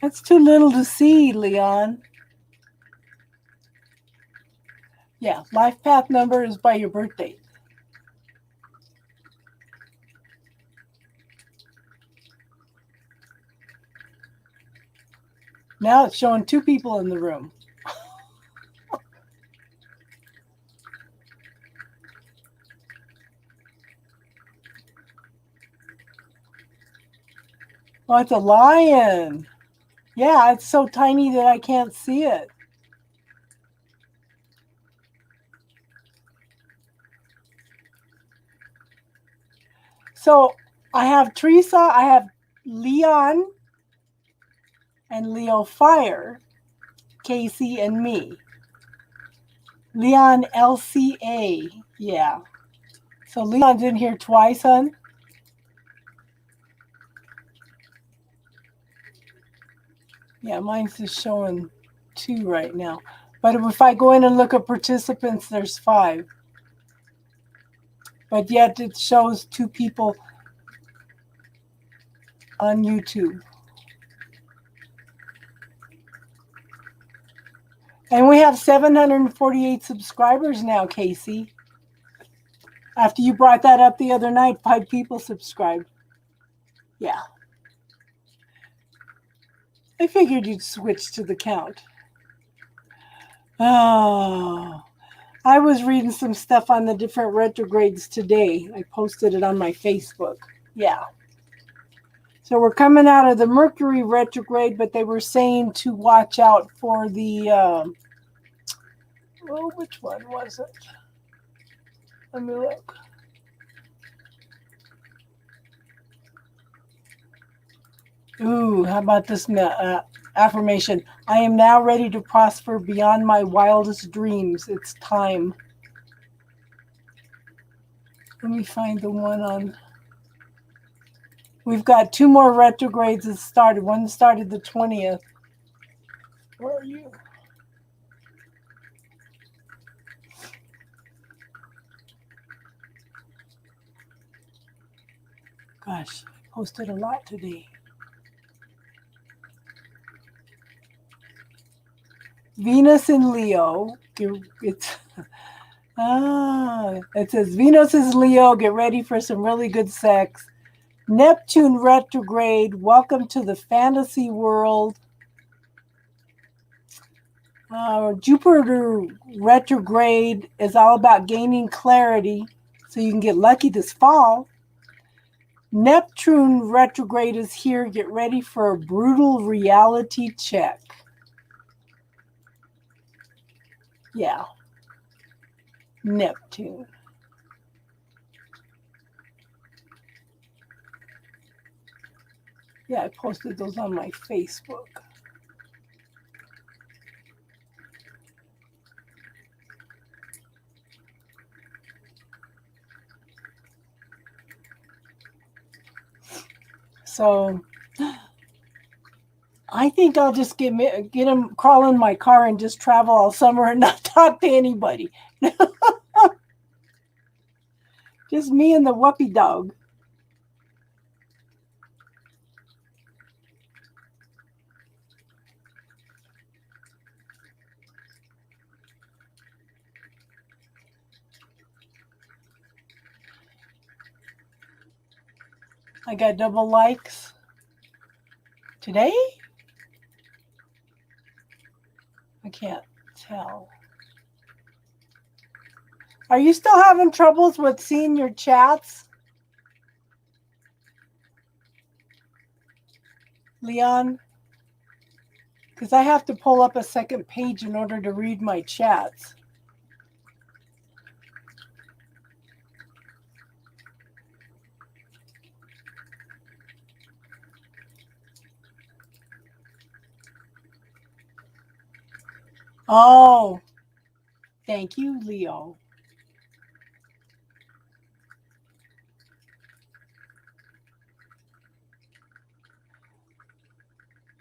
That's too little to see, Leon. Yeah, life path number is by your birth date. Now it's showing 2 people in the room. Oh, it's a lion. Yeah, it's so tiny that I can't see it. So I have Teresa, I have Leon and Leo Fire, Casey and me. Leon LCA, yeah. So Leon's in here twice, hon. Yeah, mine's just showing 2 right now. But if I go in and look at participants, there's 5. But yet it shows 2 people on YouTube. And we have 748 subscribers now, Casey. After you brought that up the other night, 5 people subscribed. Yeah. I figured you'd switch to the count. Oh, I was reading some stuff on the different retrogrades today. I posted it on my Facebook. Yeah. So we're coming out of the Mercury retrograde, but they were saying to watch out for the, which one was it? Let me look. Ooh, how about this affirmation? I am now ready to prosper beyond my wildest dreams. It's time. Let me find the one on. We've got 2 more retrogrades that started. One started the 20th. Where are you? Gosh, I posted a lot today. Venus in Leo. It says Venus is Leo. Get ready for some really good sex. Neptune retrograde. Welcome to the fantasy world. Jupiter retrograde is all about gaining clarity so you can get lucky this fall. Neptune retrograde is here. Get ready for a brutal reality check. Yeah. Neptune. Yeah, I posted those on my Facebook. So I think I'll just get him crawl in my car and just travel all summer and not talk to anybody. Just me and the whoopee dog. I got double likes today. I can't tell. Are you still having troubles with seeing your chats, Leon? Because I have to pull up a second page in order to read my chats. Oh, thank you, Leo.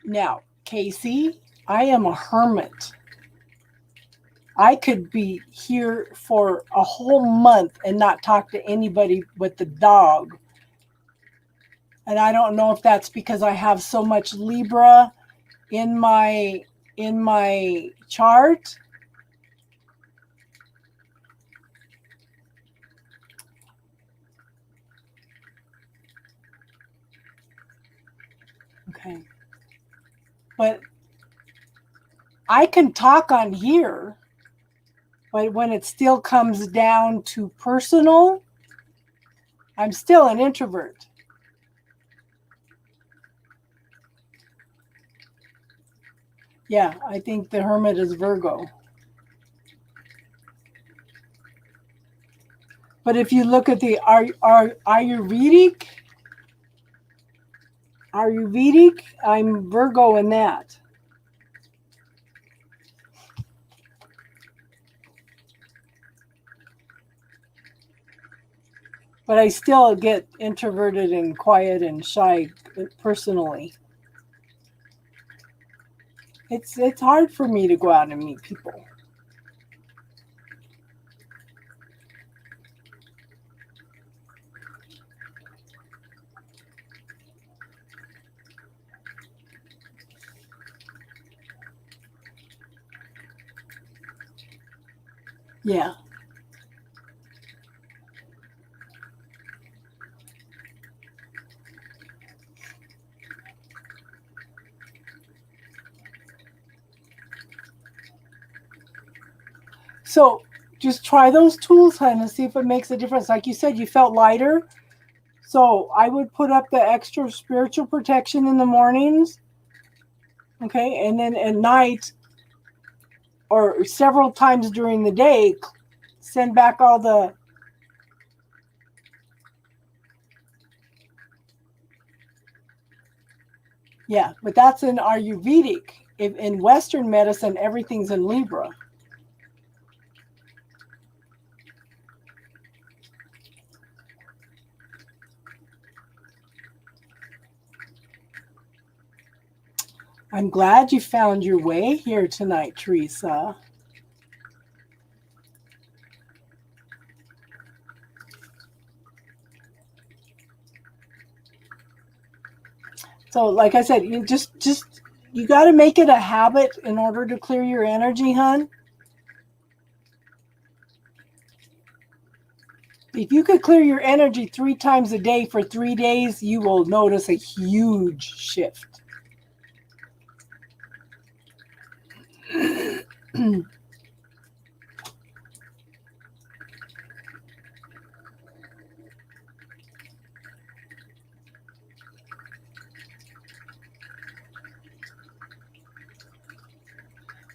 Now, Casey, I am a hermit. I could be here for a whole month and not talk to anybody but the dog. And I don't know if that's because I have so much Libra in my chart. Okay. But I can talk on here, but when it still comes down to personal, I'm still an introvert. Yeah, I think the Hermit is Virgo. But if you look at the Ayurvedic, I'm Virgo in that. But I still get introverted and quiet and shy personally. It's hard for me to go out and meet people. Yeah. So just try those tools, hon, and see if it makes a difference. Like you said, you felt lighter. So I would put up the extra spiritual protection in the mornings. Okay. And then at night or several times during the day, send back all the yeah, but that's in Ayurvedic. In Western medicine, everything's in Libra. I'm glad you found your way here tonight, Teresa. So, like I said, you just you got to make it a habit in order to clear your energy, hon. If you could clear your energy 3 times a day for 3 days, you will notice a huge shift.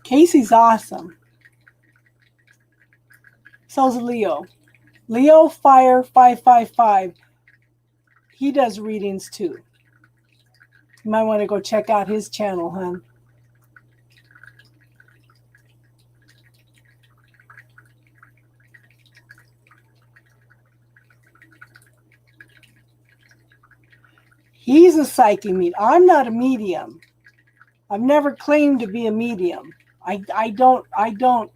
Casey's awesome. So's Leo. Leo Fire 555. He does readings too. You might want to go check out his channel, hon. He's a psychic medium. I'm not a medium. I've never claimed to be a medium. I don't.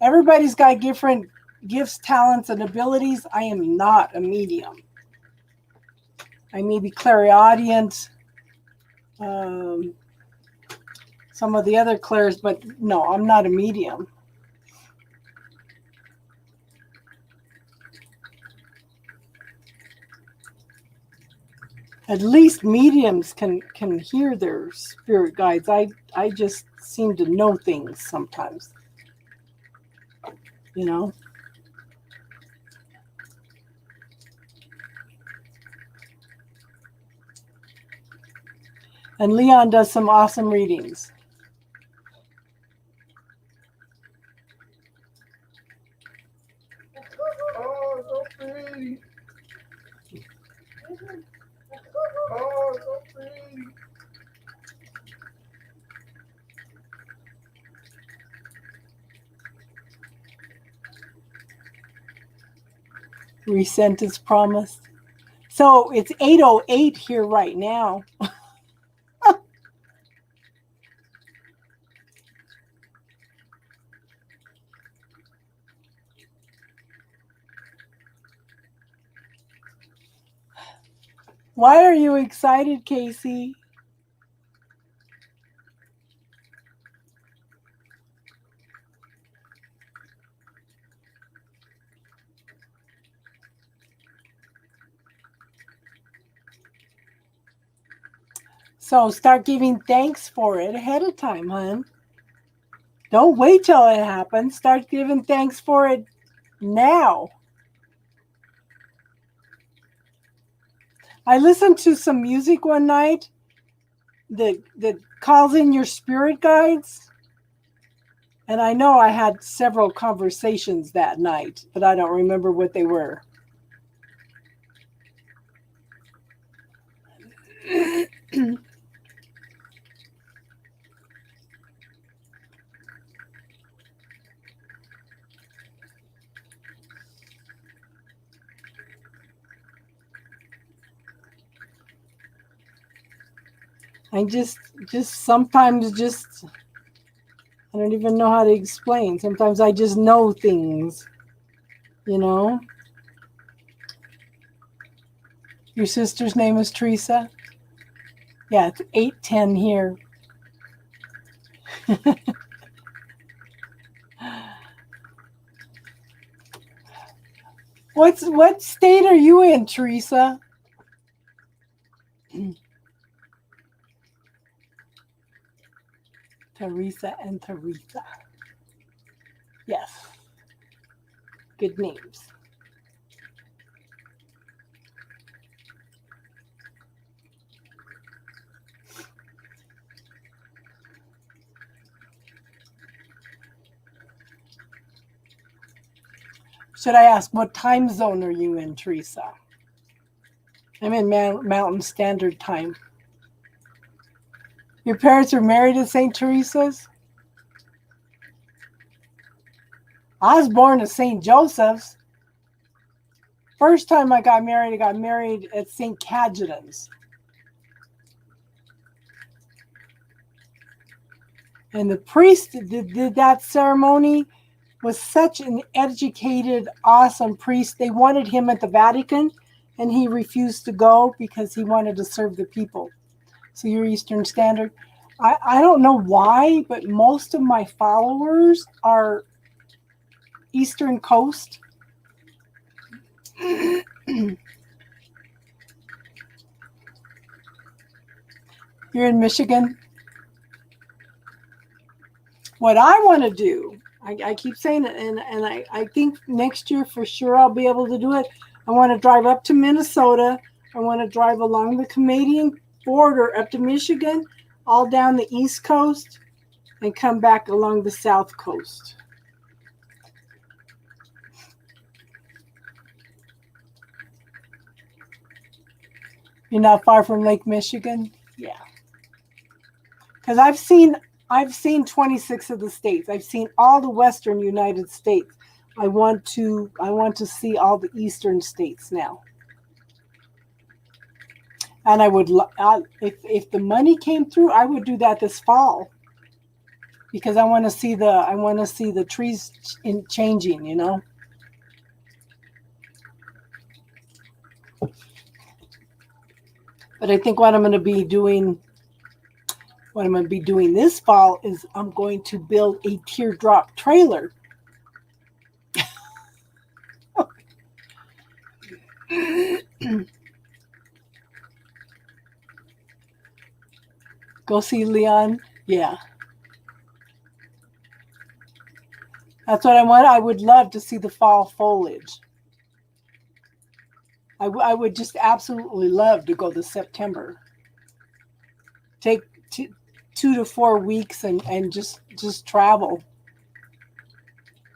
Everybody's got different gifts, talents, and abilities. I am not a medium. I may be clairaudient, some of the other clairs, but no, I'm not a medium. At least mediums can hear their spirit guides. I just seem to know things sometimes. You know? And Leon does some awesome readings. Oh, so pretty. Oh, so pretty. Resent his promise. So it's 8:08 here right now. Why are you excited, Casey? So start giving thanks for it ahead of time, hon. Don't wait till it happens. Start giving thanks for it now. I listened to some music one night, that calls in your spirit guides. And I know I had several conversations that night, but I don't remember what they were. I just sometimes just, I don't even know how to explain. Sometimes I just know things, you know. Your sister's name is Teresa? Yeah, it's 8:10 here. What state are you in, Teresa? Teresa and Teresa. Yes. Good names. Should I ask, what time zone are you in, Teresa? I'm in Mountain Standard Time. Your parents are married at St. Teresa's? I was born at St. Joseph's. First time I got married at St. Cajetan's. And the priest that did that ceremony was such an educated, awesome priest. They wanted him at the Vatican, and he refused to go because he wanted to serve the people. So you're Eastern Standard. I don't know why, but most of my followers are Eastern Coast. You're in Michigan. What I want to do, I keep saying it, and I think next year for sure I'll be able to do it. I want to drive up to Minnesota. I want to drive along the Canadian border up to Michigan, all down the East Coast, and come back along the South Coast. You're not far from Lake Michigan? Yeah. Because I've seen 26 of the states. I've seen all the Western United States. I want to see all the Eastern states now. And I would, if the money came through, I would do that this fall, because I want to see the trees changing, you know. But I think what I'm going to be doing this fall is I'm going to build a teardrop trailer. Go see Leon. Yeah. That's what I want. I would love to see the fall foliage. I would just absolutely love to go this September. Take 2 to 4 weeks and just travel.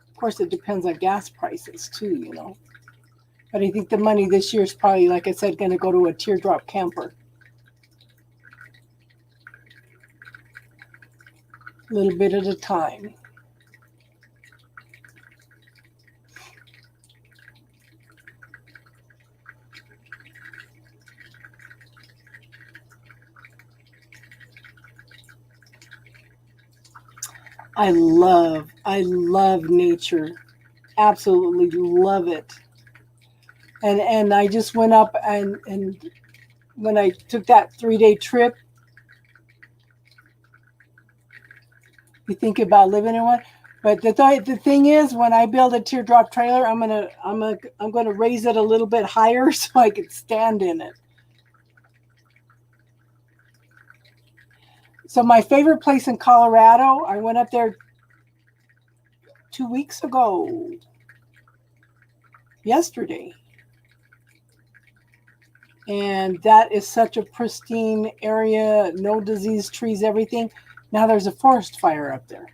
Of course, it depends on gas prices too, you know. But I think the money this year is probably, like I said, going to go to a teardrop camper. A little bit at a time. I love nature. Absolutely love it. And I just went up and when I took that 3-day trip, you think about living in one. But the thing is, when I build a teardrop trailer, I'm gonna raise it a little bit higher so I could stand in it. So my favorite place in Colorado, I went up there 2 weeks ago. Yesterday. And that is such a pristine area, no disease, trees, everything. Now there's a forest fire up there.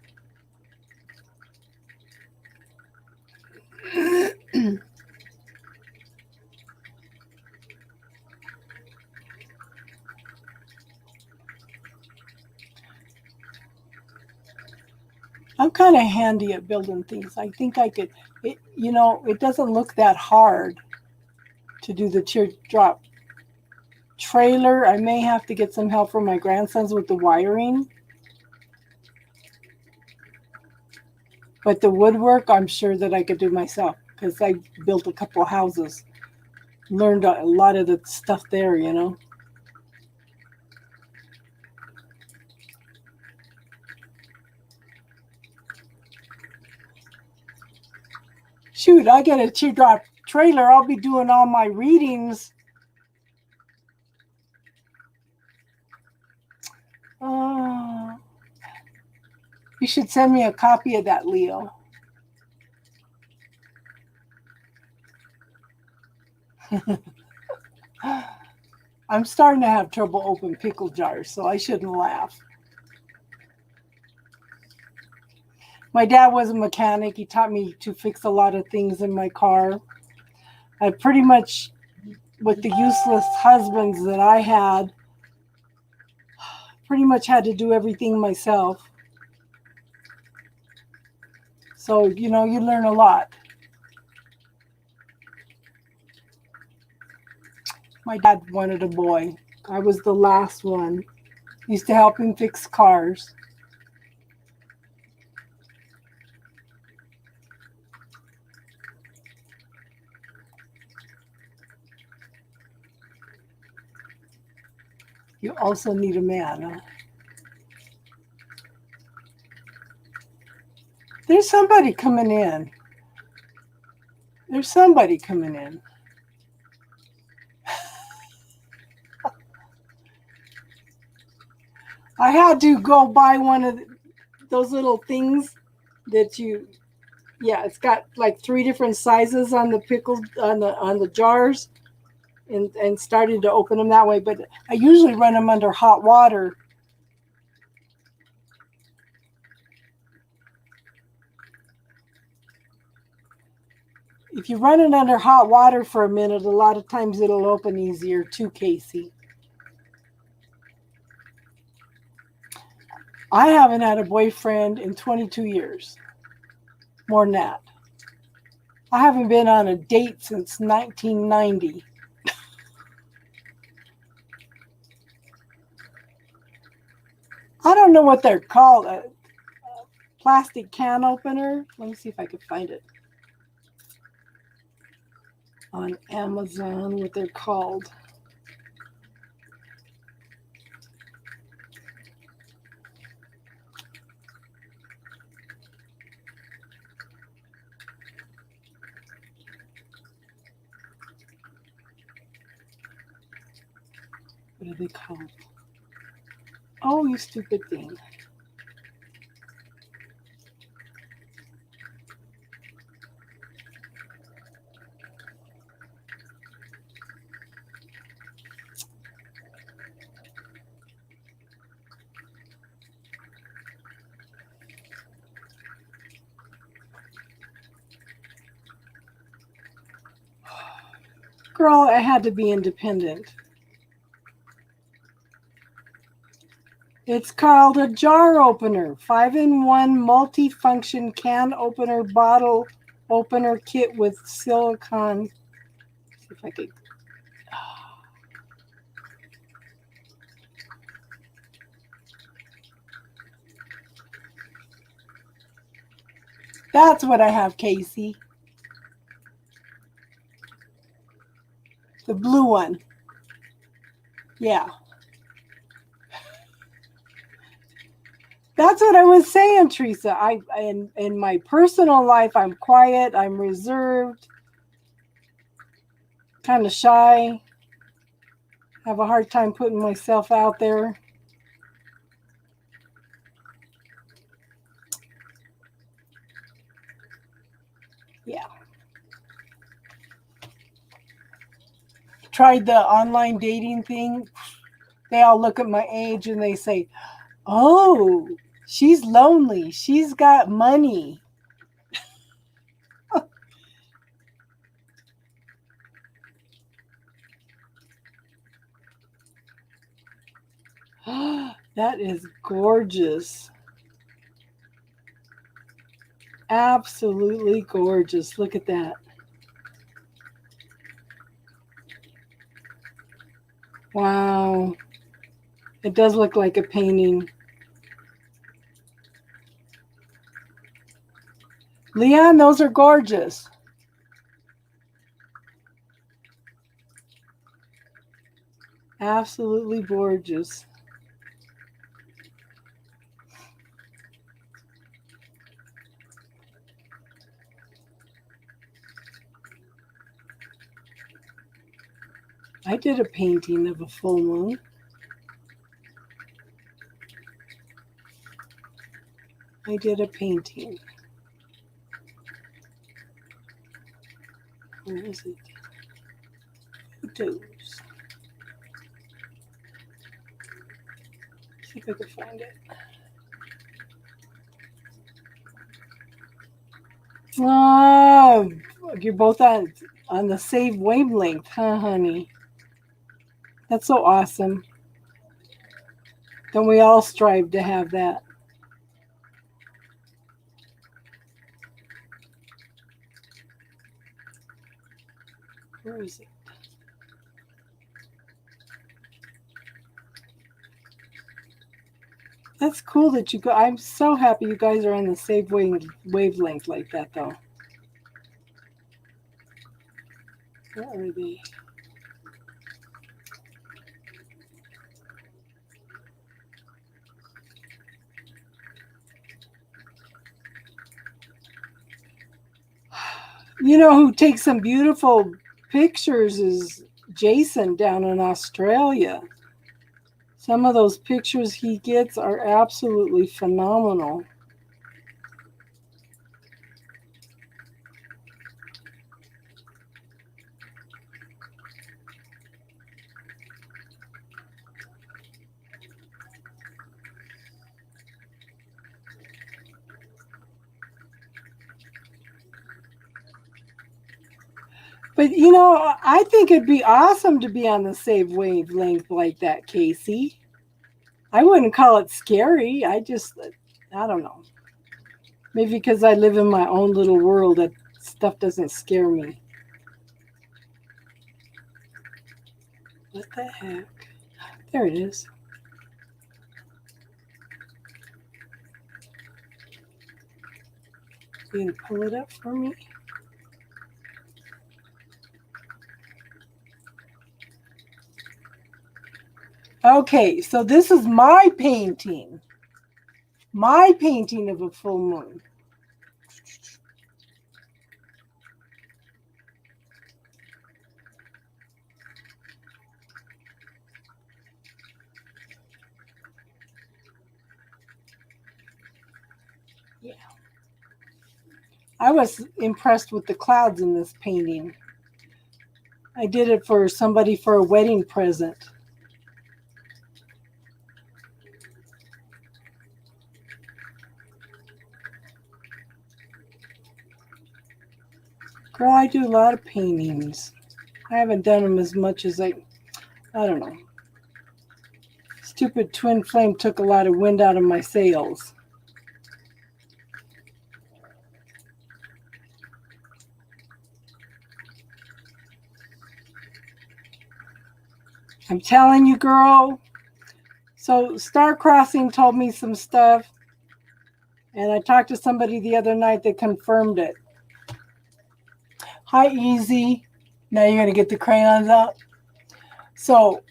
I'm kind of handy at building things. I think I could, it doesn't look that hard to do the teardrop trailer. I may have to get some help from my grandsons with the wiring. But the woodwork, I'm sure that I could do myself because I built a couple of houses. Learned a lot of the stuff there, Shoot, I get a teardrop trailer. I'll be doing all my readings. Oh, you should send me a copy of that, Leo. I'm starting to have trouble opening pickle jars, so I shouldn't laugh. My dad was a mechanic. He taught me to fix a lot of things in my car. I pretty much, with the useless husbands that I had, pretty much had to do everything myself. So, you learn a lot. My dad wanted a boy. I was the last one. Used to help him fix cars. You also need a man, huh? There's somebody coming in. There's somebody coming in. I had to go buy one of those little things that it's got like 3 different sizes on the pickles, on the jars, and started to open them that way. But I usually run them under hot water. If you run it under hot water for a minute, a lot of times it'll open easier too, Casey. I haven't had a boyfriend in 22 years. More than that. I haven't been on a date since 1990. I don't know what they're called. A plastic can opener. Let me see if I can find it on Amazon, what they're called. What are they called? Oh, you stupid thing. Girl, I had to be independent. It's called a jar opener, 5-in-1 multi-function can opener, bottle opener kit with silicone. Let's see if I could. That's what I have, Casey. The blue one. Yeah. That's what I was saying, Teresa. In my personal life, I'm quiet, I'm reserved, kind of shy, have a hard time putting myself out there. Yeah. tried the online dating thing, they all look at my age and they say, "Oh, she's lonely. She's got money." That is gorgeous. Absolutely gorgeous. Look at that. Wow. It does look like a painting. Leon, those are gorgeous. Absolutely gorgeous. I did a painting of a full moon. I did a painting. Where is it? Photos. See if I can find it. Oh, you're both on the same wavelength, huh, honey? That's so awesome. Then we all strive to have that. Where is it? That's cool that you go. I'm so happy you guys are on the same wavelength like that, though. Where are they? You know who takes some beautiful pictures is Jason down in Australia. Some of those pictures he gets are absolutely phenomenal. But you know, I think it'd be awesome to be on the same wavelength like that, Casey. I wouldn't call it scary. I don't know. Maybe because I live in my own little world, that stuff doesn't scare me. What the heck? There it is. You gonna pull it up for me? Okay, so this is my painting. My painting of a full moon. Yeah. I was impressed with the clouds in this painting. I did it for somebody for a wedding present. Girl, I do a lot of paintings. I haven't done them as much as I don't know. Stupid twin flame took a lot of wind out of my sails. I'm telling you, girl. So Star Crossing told me some stuff, and I talked to somebody the other night that confirmed it. Hi, Easy. Now you're going to get the crayons out. So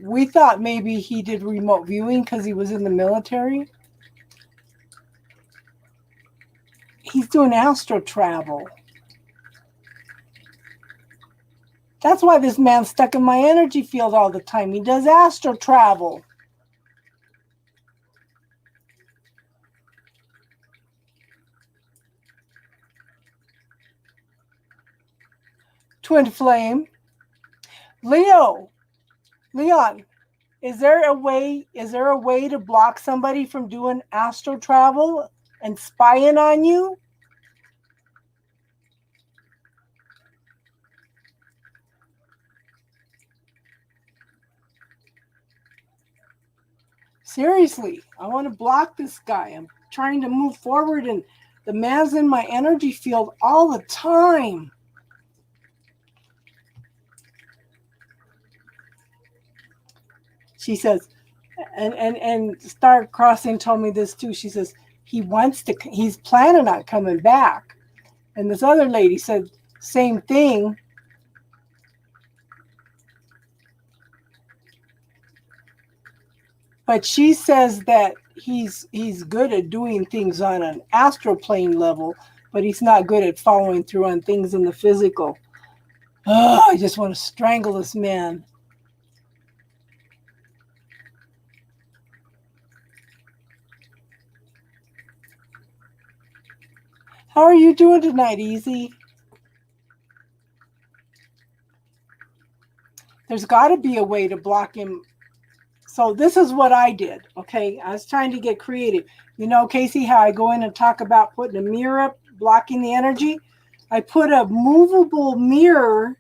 we thought maybe he did remote viewing because he was in the military. He's doing astral travel. That's why this man's stuck in my energy field all the time. He does astral travel. twin flame. Leon, is there a way to block somebody from doing astral travel and spying on you? Seriously, I want to block this guy. I'm trying to move forward, and the man's in my energy field all the time. She says, and Star Crossing told me this too. She says he's planning on coming back. And this other lady said same thing. But she says that he's good at doing things on an astral plane level, but he's not good at following through on things in the physical. Oh, I just want to strangle this man. How are you doing tonight, Easy? There's got to be a way to block him. So this is what I did, okay? I was trying to get creative. You know, Casey, how I go in and talk about putting a mirror up, blocking the energy? I put a movable mirror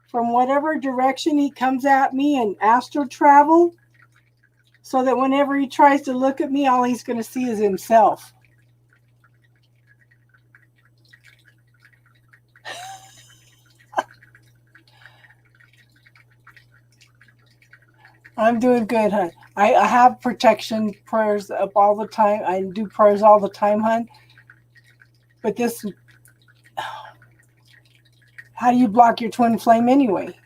from whatever direction he comes at me in astral travel, so that whenever he tries to look at me, all he's going to see is himself. I'm doing good, hon. I have protection prayers up all the time. I do prayers all the time, hon. But this, how do you block your twin flame anyway?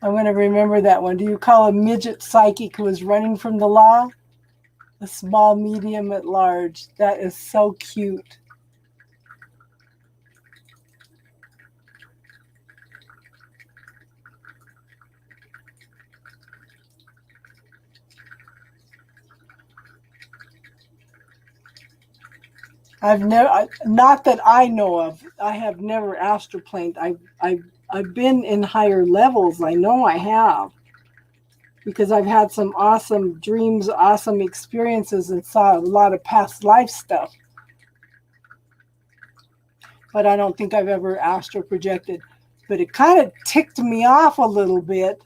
I'm going to remember that one. Do you call a midget psychic who is running from the law? A small, medium, at large. That is so cute. I've never, not that I know of. I have never astroplaned. I've been in higher levels. I know I have, because I've had some awesome dreams, awesome experiences, and saw a lot of past life stuff. But I don't think I've ever astral projected. But it kind of ticked me off a little bit,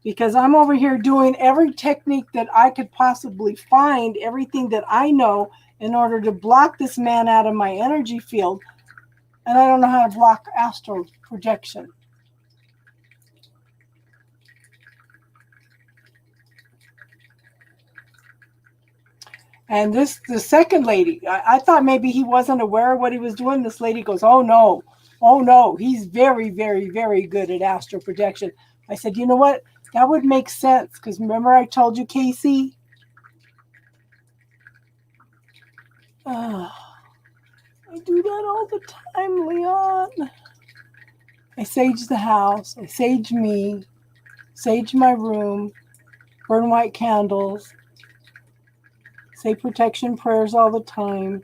because I'm over here doing every technique that I could possibly find, everything that I know, in order to block this man out of my energy field. And I don't know how to block astral projection. And the second lady, I thought maybe he wasn't aware of what he was doing. This lady goes, oh no, he's very, very, very good at astral projection. I said, you know what? That would make sense, because remember I told you, Casey? I do that all the time, Leon. I sage the house. I sage me. Sage my room. Burn white candles. Say protection prayers all the time.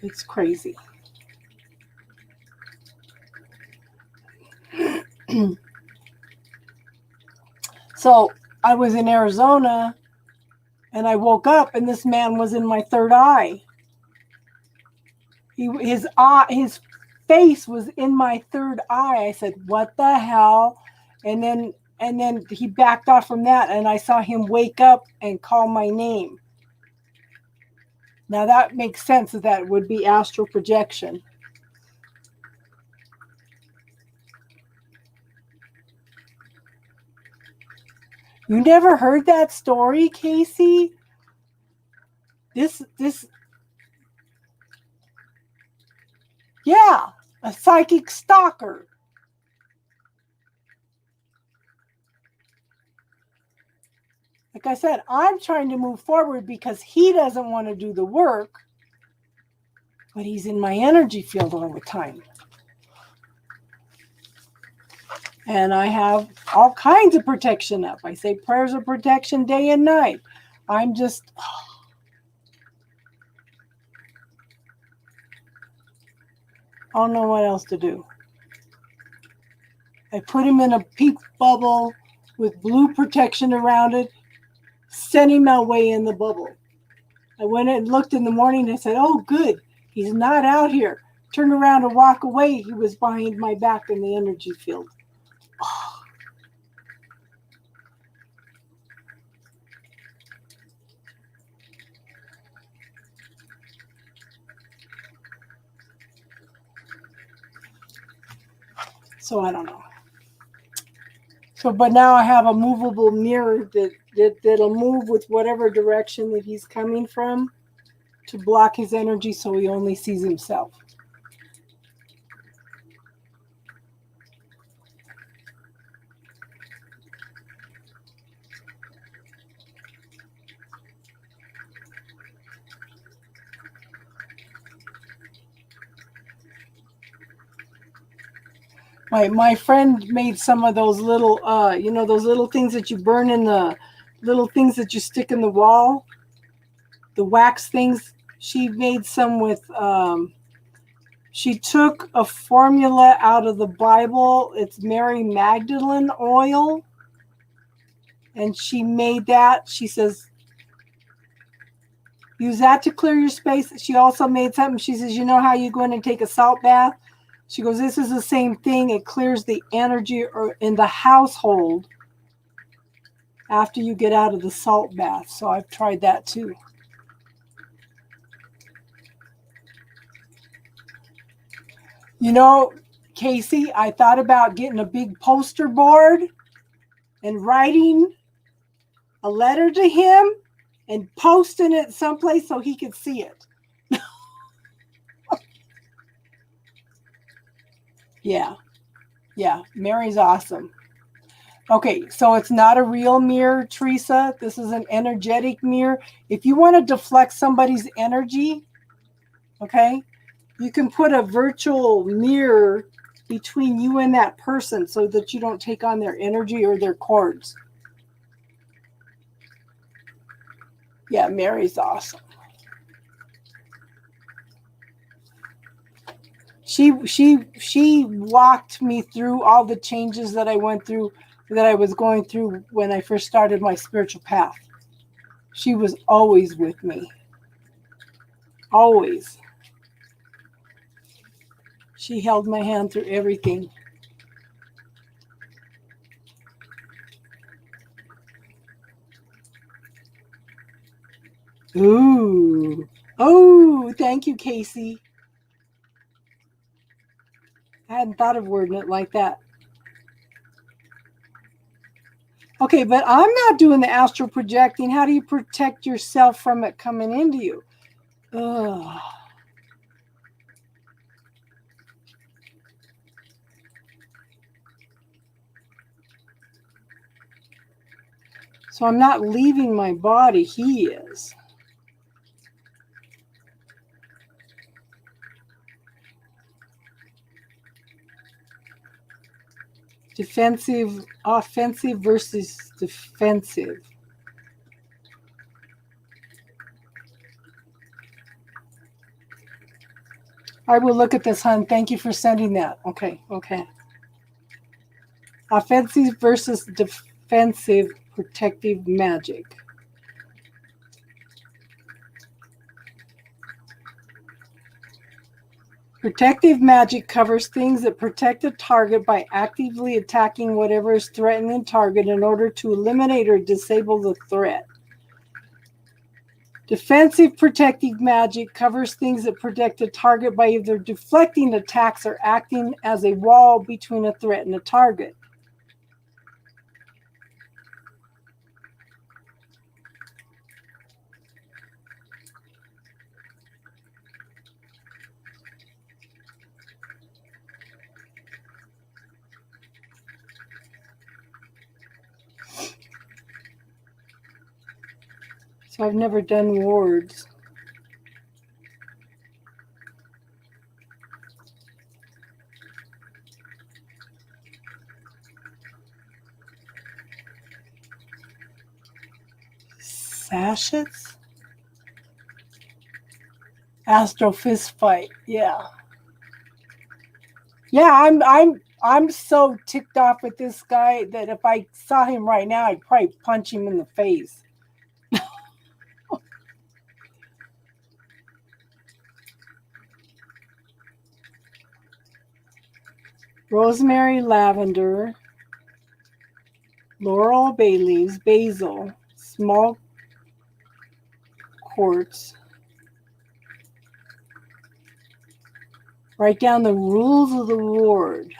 It's crazy. So I was in Arizona, and I woke up, and this man was in my third eye. His face was in my third eye. I said, "What the hell?" And then he backed off from that, and I saw him wake up and call my name. Now that makes sense that would be astral projection. You never heard that story, Casey? Yeah, a psychic stalker. Like I said, I'm trying to move forward because he doesn't want to do the work, but he's in my energy field all the time. And I have all kinds of protection up. I say prayers of protection day and night. I'm just, I don't know what else to do. I put him in a pink bubble with blue protection around it, sent him away in the bubble. I went and looked in the morning and I said, oh, good, he's not out here. Turned around to walk away. He was behind my back in the energy field. So I don't know. So, but now I have a movable mirror that'll move with whatever direction that he's coming from to block his energy so he only sees himself. My friend made some of those little, those little things that you burn in the little things that you stick in the wall, the wax things. She made some with, she took a formula out of the Bible. It's Mary Magdalene oil. And she made that. She says, use that to clear your space. She also made something. She says, you know how you go in and take a salt bath? She goes, this is the same thing. It clears the energy in the household after you get out of the salt bath. So I've tried that too. You know, Casey, I thought about getting a big poster board and writing a letter to him and posting it someplace so he could see it. Yeah, Mary's awesome. Okay, so it's not a real mirror, Teresa. This is an energetic mirror. If you want to deflect somebody's energy, okay, you can put a virtual mirror between you and that person so that you don't take on their energy or their cords. Yeah, Mary's awesome. She walked me through all the changes that I went through, that I was going through when I first started my spiritual path. She was always with me. Always. She held my hand through everything. Ooh. Oh, thank you, Casey. I hadn't thought of wording it like that. Okay, but I'm not doing the astral projecting. How do you protect yourself from it coming into you? Ugh. So I'm not leaving my body. He is. Defensive, offensive versus defensive. I will look at this, hon. Thank you for sending that. Okay. Offensive versus defensive protective magic. Protective magic covers things that protect a target by actively attacking whatever is threatening the target in order to eliminate or disable the threat. Defensive protective magic covers things that protect a target by either deflecting attacks or acting as a wall between a threat and a target. So I've never done wards. Sachets? Astro fist fight. Yeah. Yeah, I'm so ticked off with this guy that if I saw him right now, I'd probably punch him in the face. Rosemary, lavender, laurel, bay leaves, basil, small quartz. Write down the rules of the ward.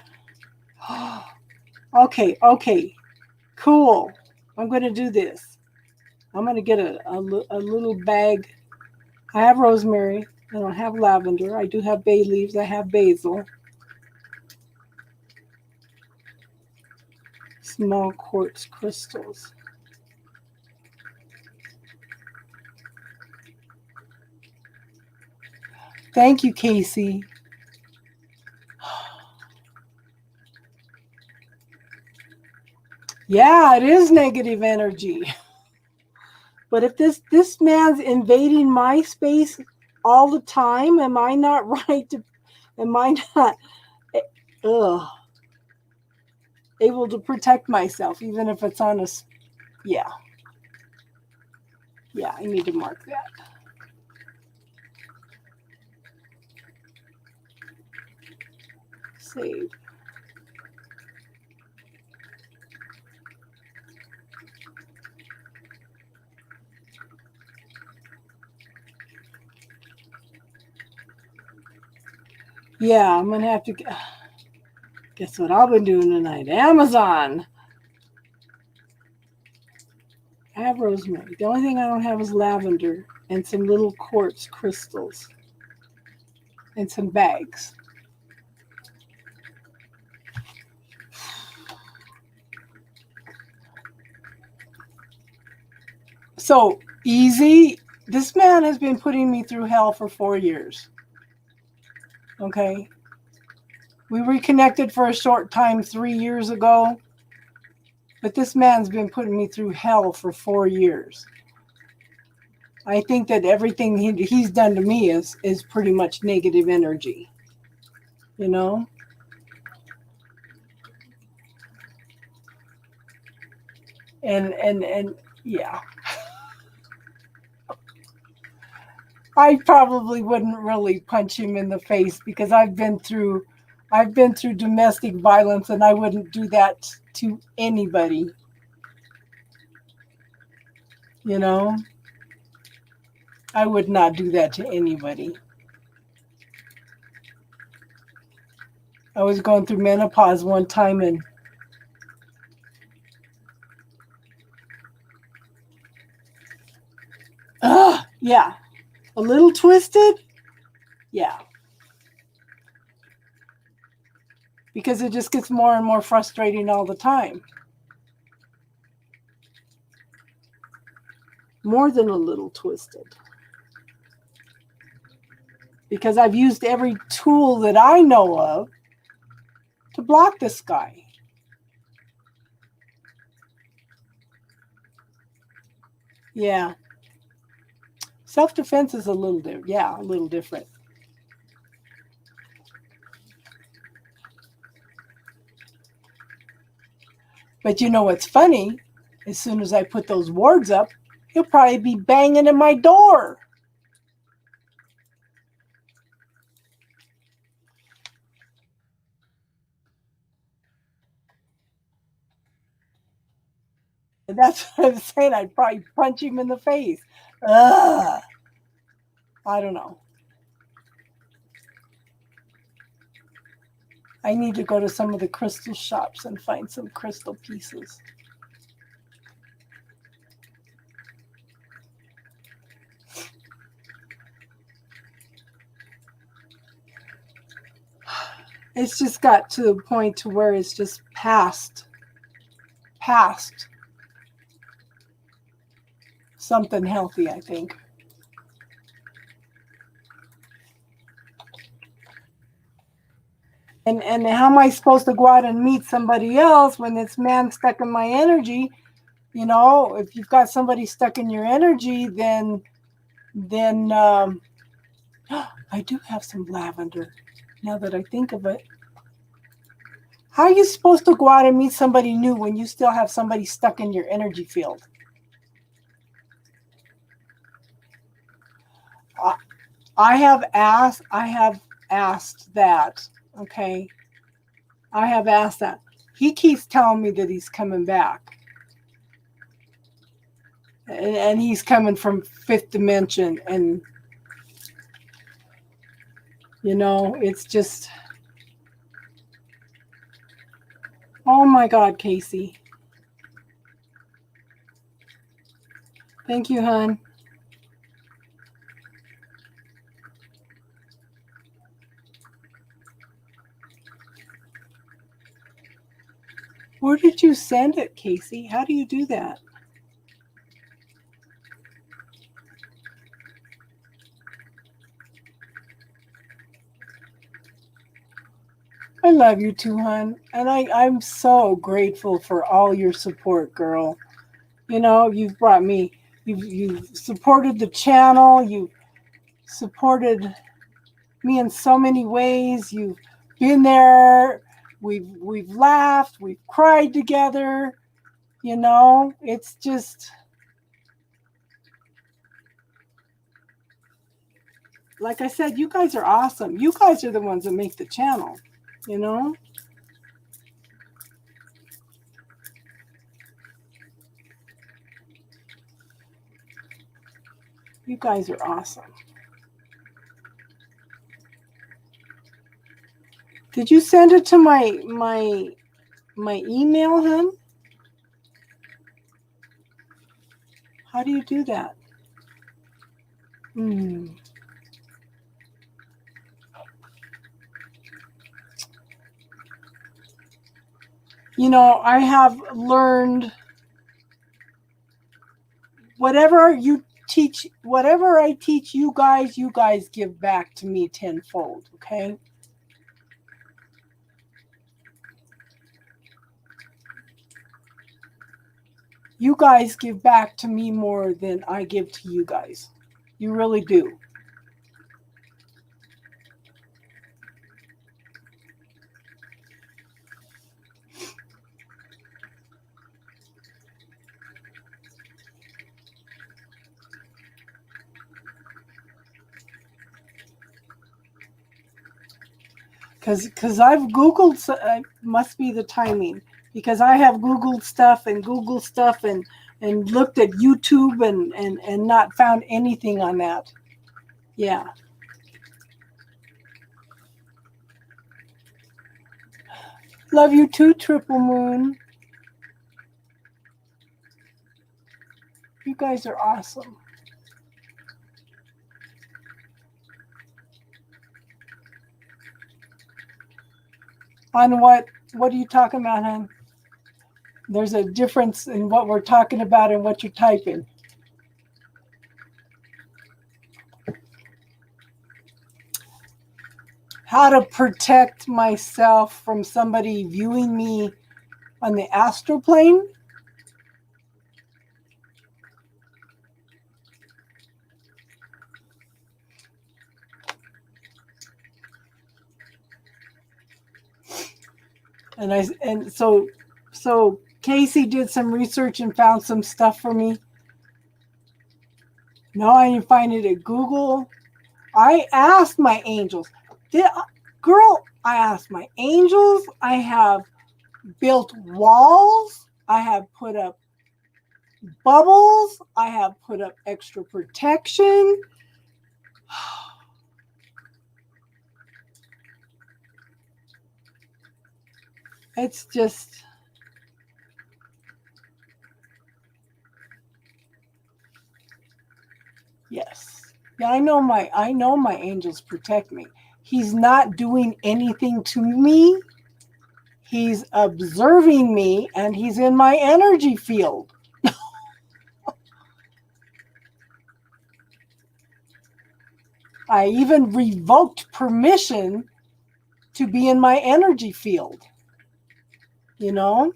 Okay, cool. I'm going to do this. I'm going to get a little bag. I have rosemary. I don't have lavender. I do have bay leaves. I have basil. Small quartz crystals. Thank you, Casey. Yeah, it is negative energy. But if this man's invading my space all the time, am I not right to, am I not able to protect myself, even if it's on a, yeah. Yeah, I need to mark that. Save. Yeah, I'm gonna have to guess what I've been doing tonight. Amazon. I have rosemary. The only thing I don't have is lavender and some little quartz crystals and some bags. So easy. This man has been putting me through hell for 4 years. Okay. We reconnected for a short time 3 years ago. But this man's been putting me through hell for 4 years. I think that everything he's done to me is pretty much negative energy. You know? And yeah. I probably wouldn't really punch him in the face because I've been through domestic violence and I wouldn't do that to anybody. You know? I would not do that to anybody. I was going through menopause one time and yeah. A little twisted? Yeah. Because it just gets more and more frustrating all the time. More than a little twisted. Because I've used every tool that I know of to block this guy. Yeah. Self-defense is a little different. Yeah, a little different. But you know what's funny? As soon as I put those wards up, he'll probably be banging at my door. And that's what I'm saying. I'd probably punch him in the face. Ugh. I don't know. I need to go to some of the crystal shops and find some crystal pieces. It's just got to the point to where it's just past something healthy, I think. And how am I supposed to go out and meet somebody else when this man's stuck in my energy You know, if you've got somebody stuck in your energy, then I do have some lavender, now that I think of it. How are you supposed to go out and meet somebody new when you still have somebody stuck in your energy field? I have asked that, okay? I have asked that. He keeps telling me that he's coming back. And he's coming from fifth dimension. And, you know, it's just... Oh my God, Casey. Thank you, hon. Where did you send it, Casey? How do you do that? I love you too, hon. And I'm so grateful for all your support, girl. You know, you've brought me, you've supported the channel, you've supported me in so many ways. You've been there. We've laughed, we've cried together. You know, it's just... Like I said, you guys are awesome. You guys are the ones that make the channel, you know? You guys are awesome. Did you send it to my email, hon? How do you do that? You know, I have learned whatever I teach you guys give back to me tenfold, okay? You guys give back to me more than I give to you guys. You really do. Because I've Googled, must be the timing, because I have Googled stuff and looked at YouTube and not found anything on that. Yeah. Love you too, Triple Moon. You guys are awesome. On what are you talking about, hon? There's a difference in what we're talking about and what you're typing. How to protect myself from somebody viewing me on the astral plane? And so Casey did some research and found some stuff for me. No, I didn't find it at Google. I asked my angels. I asked my angels. I have built walls. I have put up bubbles. I have put up extra protection. It's just... Yes. Yeah, I know my angels protect me. He's not doing anything to me. He's observing me, and he's in my energy field. I even revoked permission to be in my energy field. You know?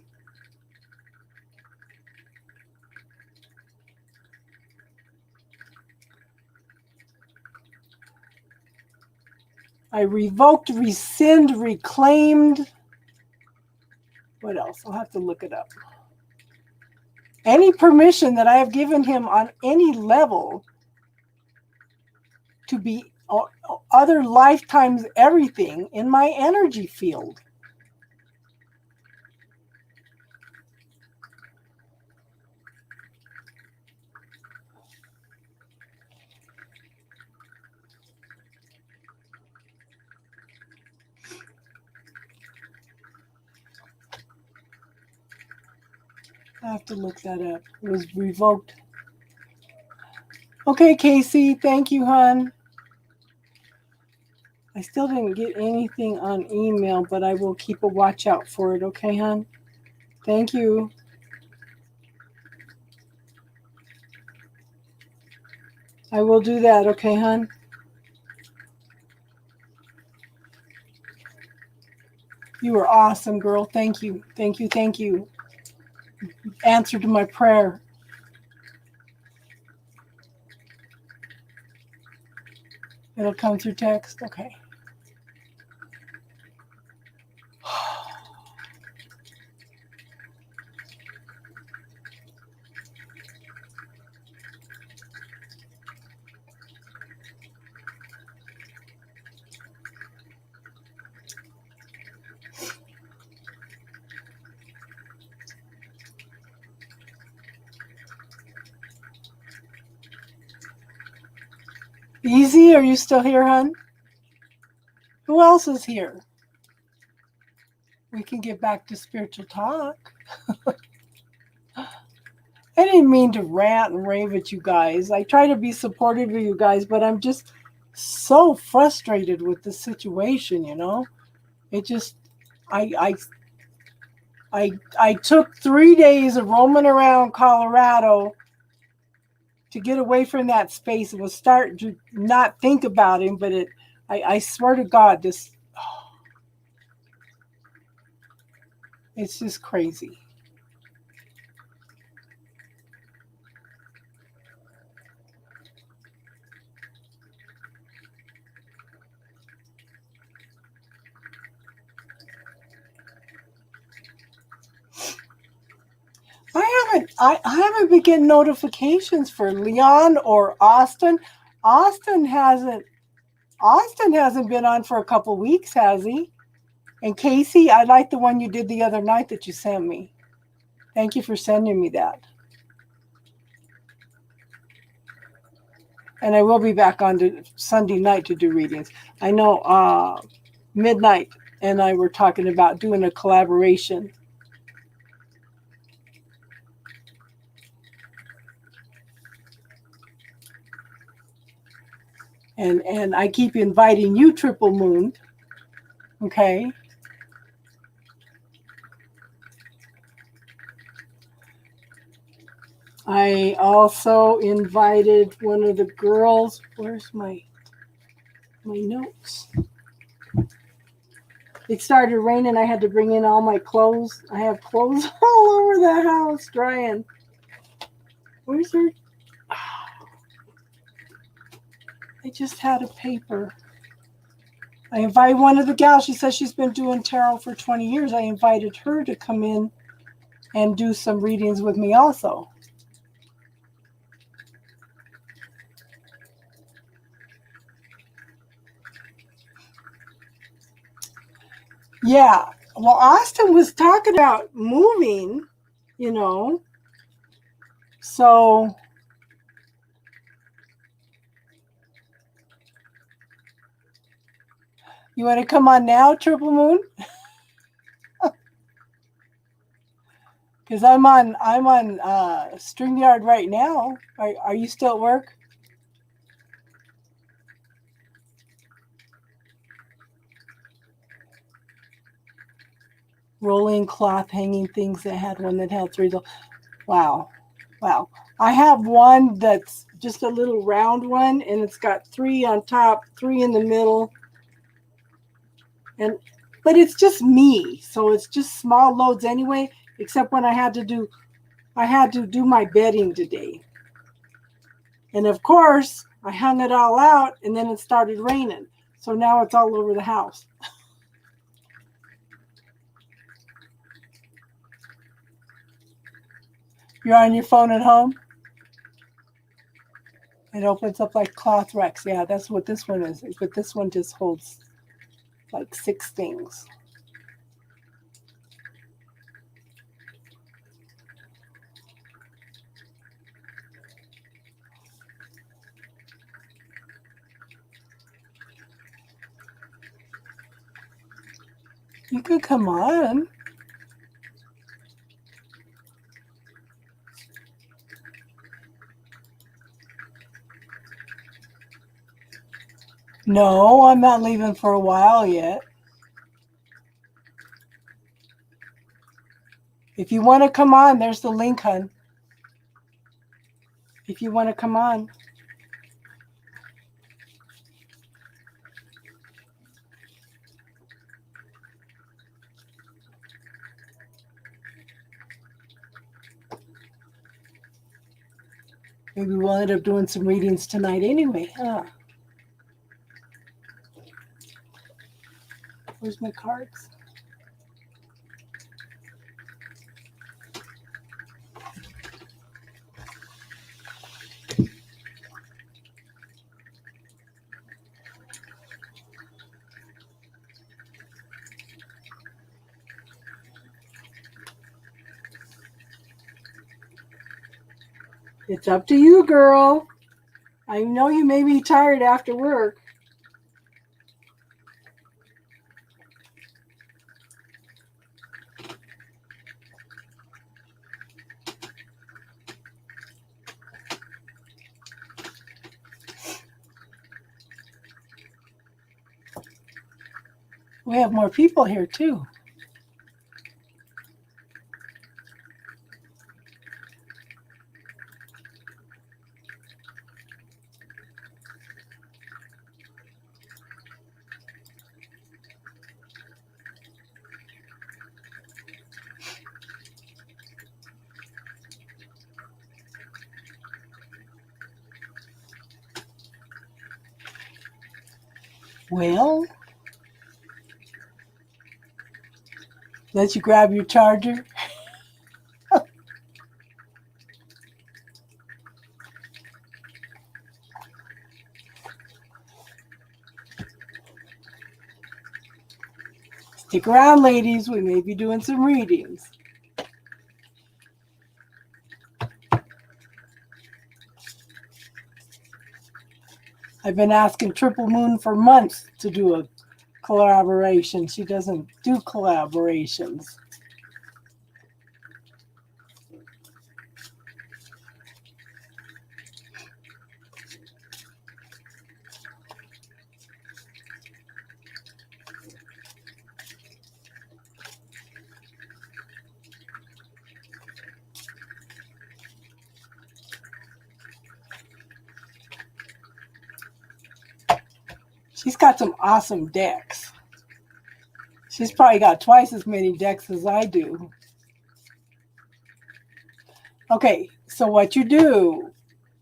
I revoked, rescind, reclaimed. What else? I'll have to look it up. Any permission that I have given him on any level to be other lifetimes everything in my energy field. I have to look that up. It was revoked. Okay, Casey, thank you, hon. I still didn't get anything on email, but I will keep a watch out for it, okay, hon? Thank you. I will do that, okay, hon? You were awesome, girl. Thank you. Thank you. Thank you. Answer to my prayer. It'll come through text. Okay. Easy, are you still here, hon? Who else is here? We can get back to spiritual talk. I didn't mean to rant and rave at you guys. I try to be supportive of you guys, but I'm just so frustrated with the situation, you know? It just, I took 3 days of roaming around Colorado to get away from that space. It was starting to not think about him, but I swear to God, it's just crazy. I haven't been getting notifications for Leon or Austin. Austin hasn't been on for a couple weeks, has he? And Casey, I like the one you did the other night that you sent me. Thank you for sending me that. And I will be back on Sunday night to do readings. I know Midnight and I were talking about doing a collaboration. And I keep inviting you, Triple Moon. Okay. I also invited one of the girls. Where's my notes? It started raining. I had to bring in all my clothes. I have clothes all over the house drying. Where's her? I just had a paper. I invited one of the gals. She says she's been doing tarot for 20 years. I invited her to come in and do some readings with me also. Yeah. Well, Austin was talking about moving, you know. So you want to come on now, Triple Moon? Because I'm on StreamYard right now. Are you still at work? Rolling cloth hanging things that had one that held 3. Wow. I have one that's just a little round one, and it's got 3 on top, 3 in the middle. But it's just me, so it's just small loads anyway, except when I had to do my bedding today. And of course, I hung it all out, and then it started raining. So now it's all over the house. You're on your phone at home? It opens up like cloth racks. Yeah, that's what this one is. But this one just holds like 6 things. You could come on. No, I'm not leaving for a while yet. If you want to come on, there's the link, hun. If you want to come on. Maybe we'll end up doing some readings tonight anyway, huh? Where's my cards? It's up to you, girl. I know you may be tired after work. We have more people here, too. Well, let you grab your charger. Stick around, ladies. We may be doing some readings. I've been asking Triple Moon for months to do a collaboration. She doesn't do collaborations. She's got some awesome decks. She's probably got twice as many decks as I do. Okay, so what you do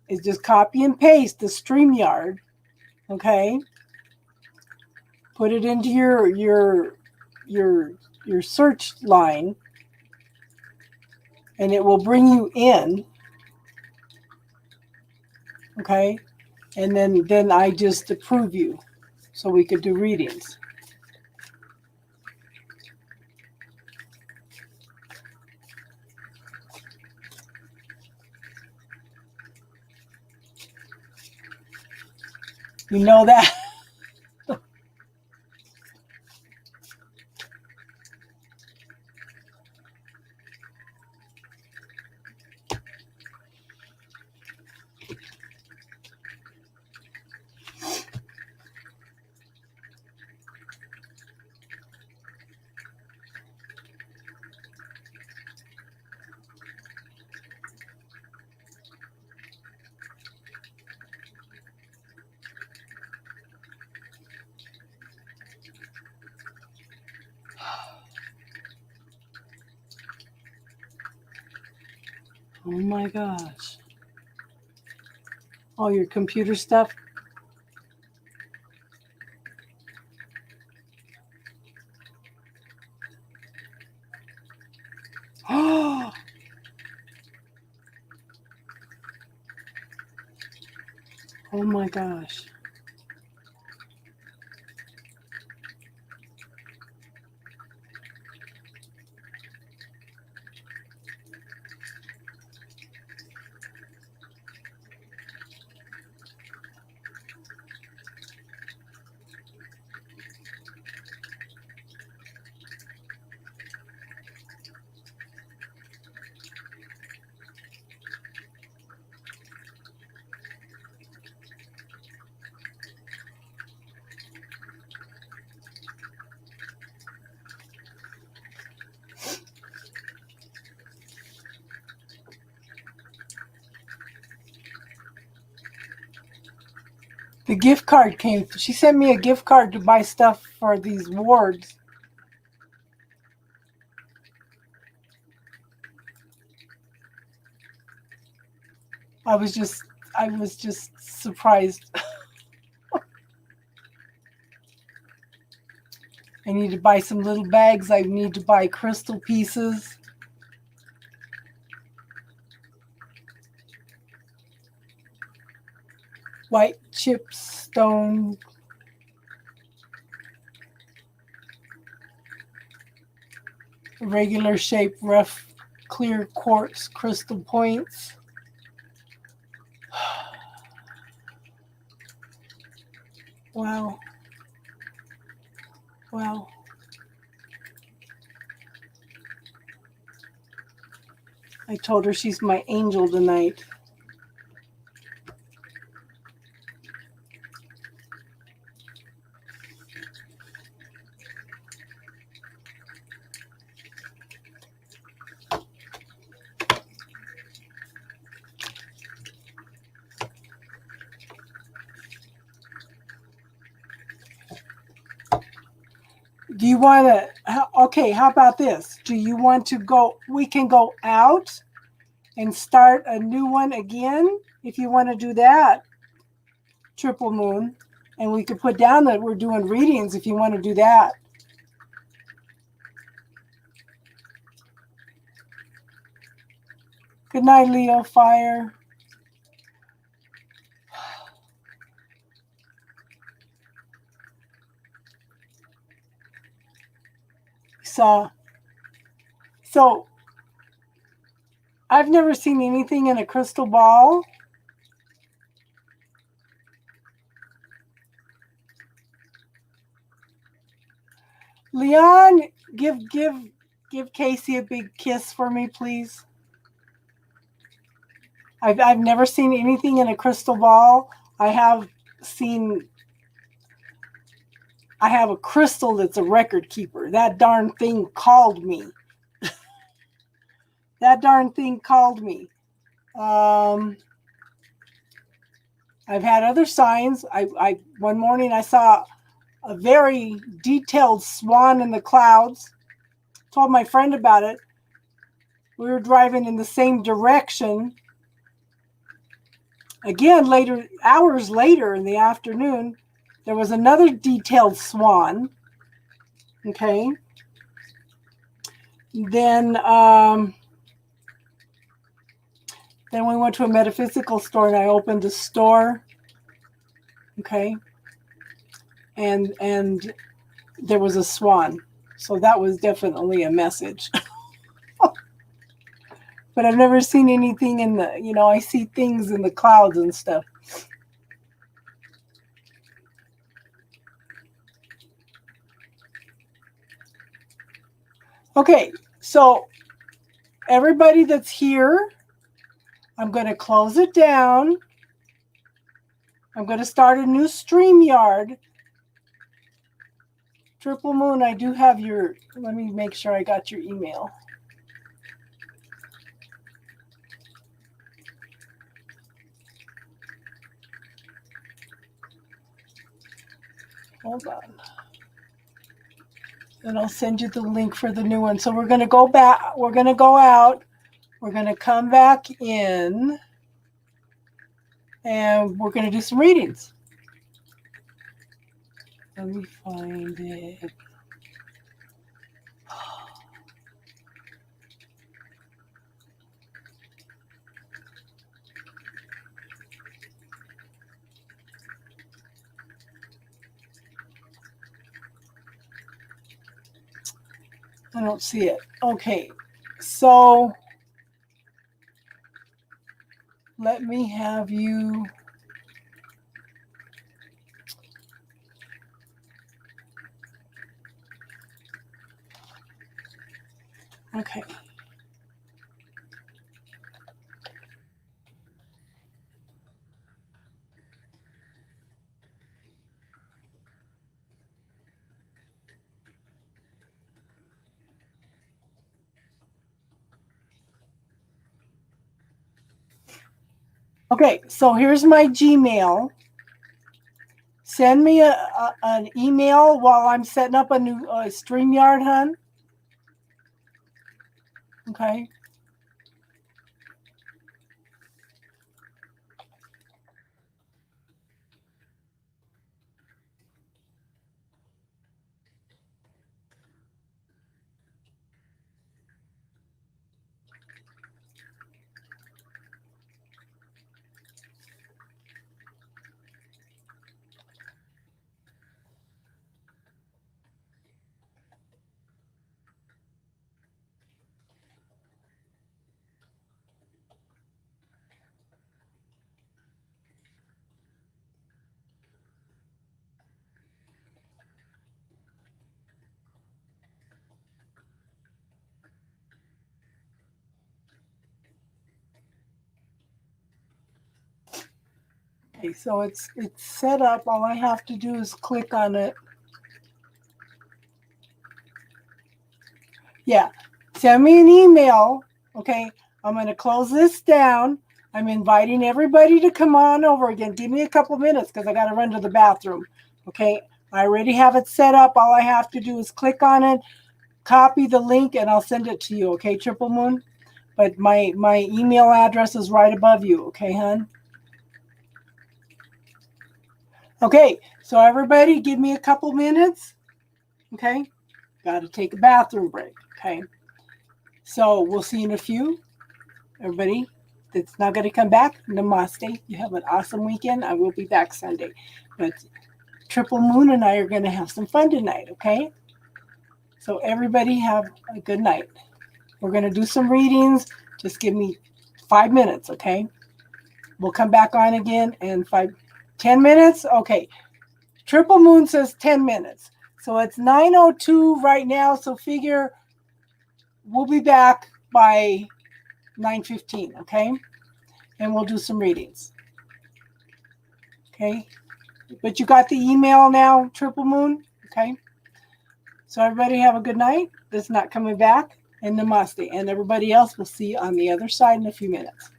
is just copy and paste the StreamYard, okay? Put it into your search line, and it will bring you in, okay? And then I just approve you so we could do readings. You know that? Oh my gosh. All your computer stuff? Oh my gosh. The gift card came. She sent me a gift card to buy stuff for these wards. I was just surprised. I need to buy some little bags. I need to buy crystal pieces. White chip stone. Regular shape, rough, clear quartz crystal points. Wow. Wow. I told her she's my angel tonight. Do you want to, okay, how about this? Do you want to go, we can go out and start a new one again if you want to do that, triple moon. And we could put down that we're doing readings if you want to do that. Good night, Leo Fire. So I've never seen anything in a crystal ball. Leon, give Casey a big kiss for me, please. I've never seen anything in a crystal ball. I have a crystal that's a record keeper. That darn thing called me. That darn thing called me. I've had other signs. I one morning I saw a very detailed swan in the clouds. Told my friend about it. We were driving in the same direction. Again, hours later in the afternoon, there was another detailed swan. Okay. Then we went to a metaphysical store and I opened a store. Okay. And there was a swan. So that was definitely a message. But I've never seen anything in the, I see things in the clouds and stuff. Okay, so everybody that's here, I'm going to close it down. I'm going to start a new StreamYard. Triple Moon, I do have let me make sure I got your email. Hold on. And I'll send you the link for the new one. So we're going to go back. We're going to go out. We're going to come back in. And we're going to do some readings. Let me find it. I don't see it. Okay. So let me have you. Okay. Okay, so here's my Gmail. Send me an email while I'm setting up a new StreamYard, hon. Okay. Okay, so it's set up. All I have to do is click on it. Yeah, send me an email. Okay, I'm going to close this down. I'm inviting everybody to come on over again. Give me a couple minutes because I got to run to the bathroom. Okay, I already have it set up. All I have to do is click on it, copy the link, and I'll send it to you. Okay, Triple Moon? But my email address is right above you. Okay, hon? Okay, so everybody give me a couple minutes. Okay, got to take a bathroom break. Okay, so we'll see you in a few. Everybody that's not going to come back, namaste. You have an awesome weekend. I will be back Sunday. But Triple Moon and I are going to have some fun tonight, okay? So everybody have a good night. We're going to do some readings. Just give me 5 minutes, okay? We'll come back on again in 10 minutes. Okay. Triple Moon says 10 minutes. So it's 9:02 right now. So figure we'll be back by 9:15, okay? And we'll do some readings. Okay? But you got the email now, Triple Moon? Okay? So everybody have a good night. That's not coming back. And namaste. And everybody else, we'll see you on the other side in a few minutes.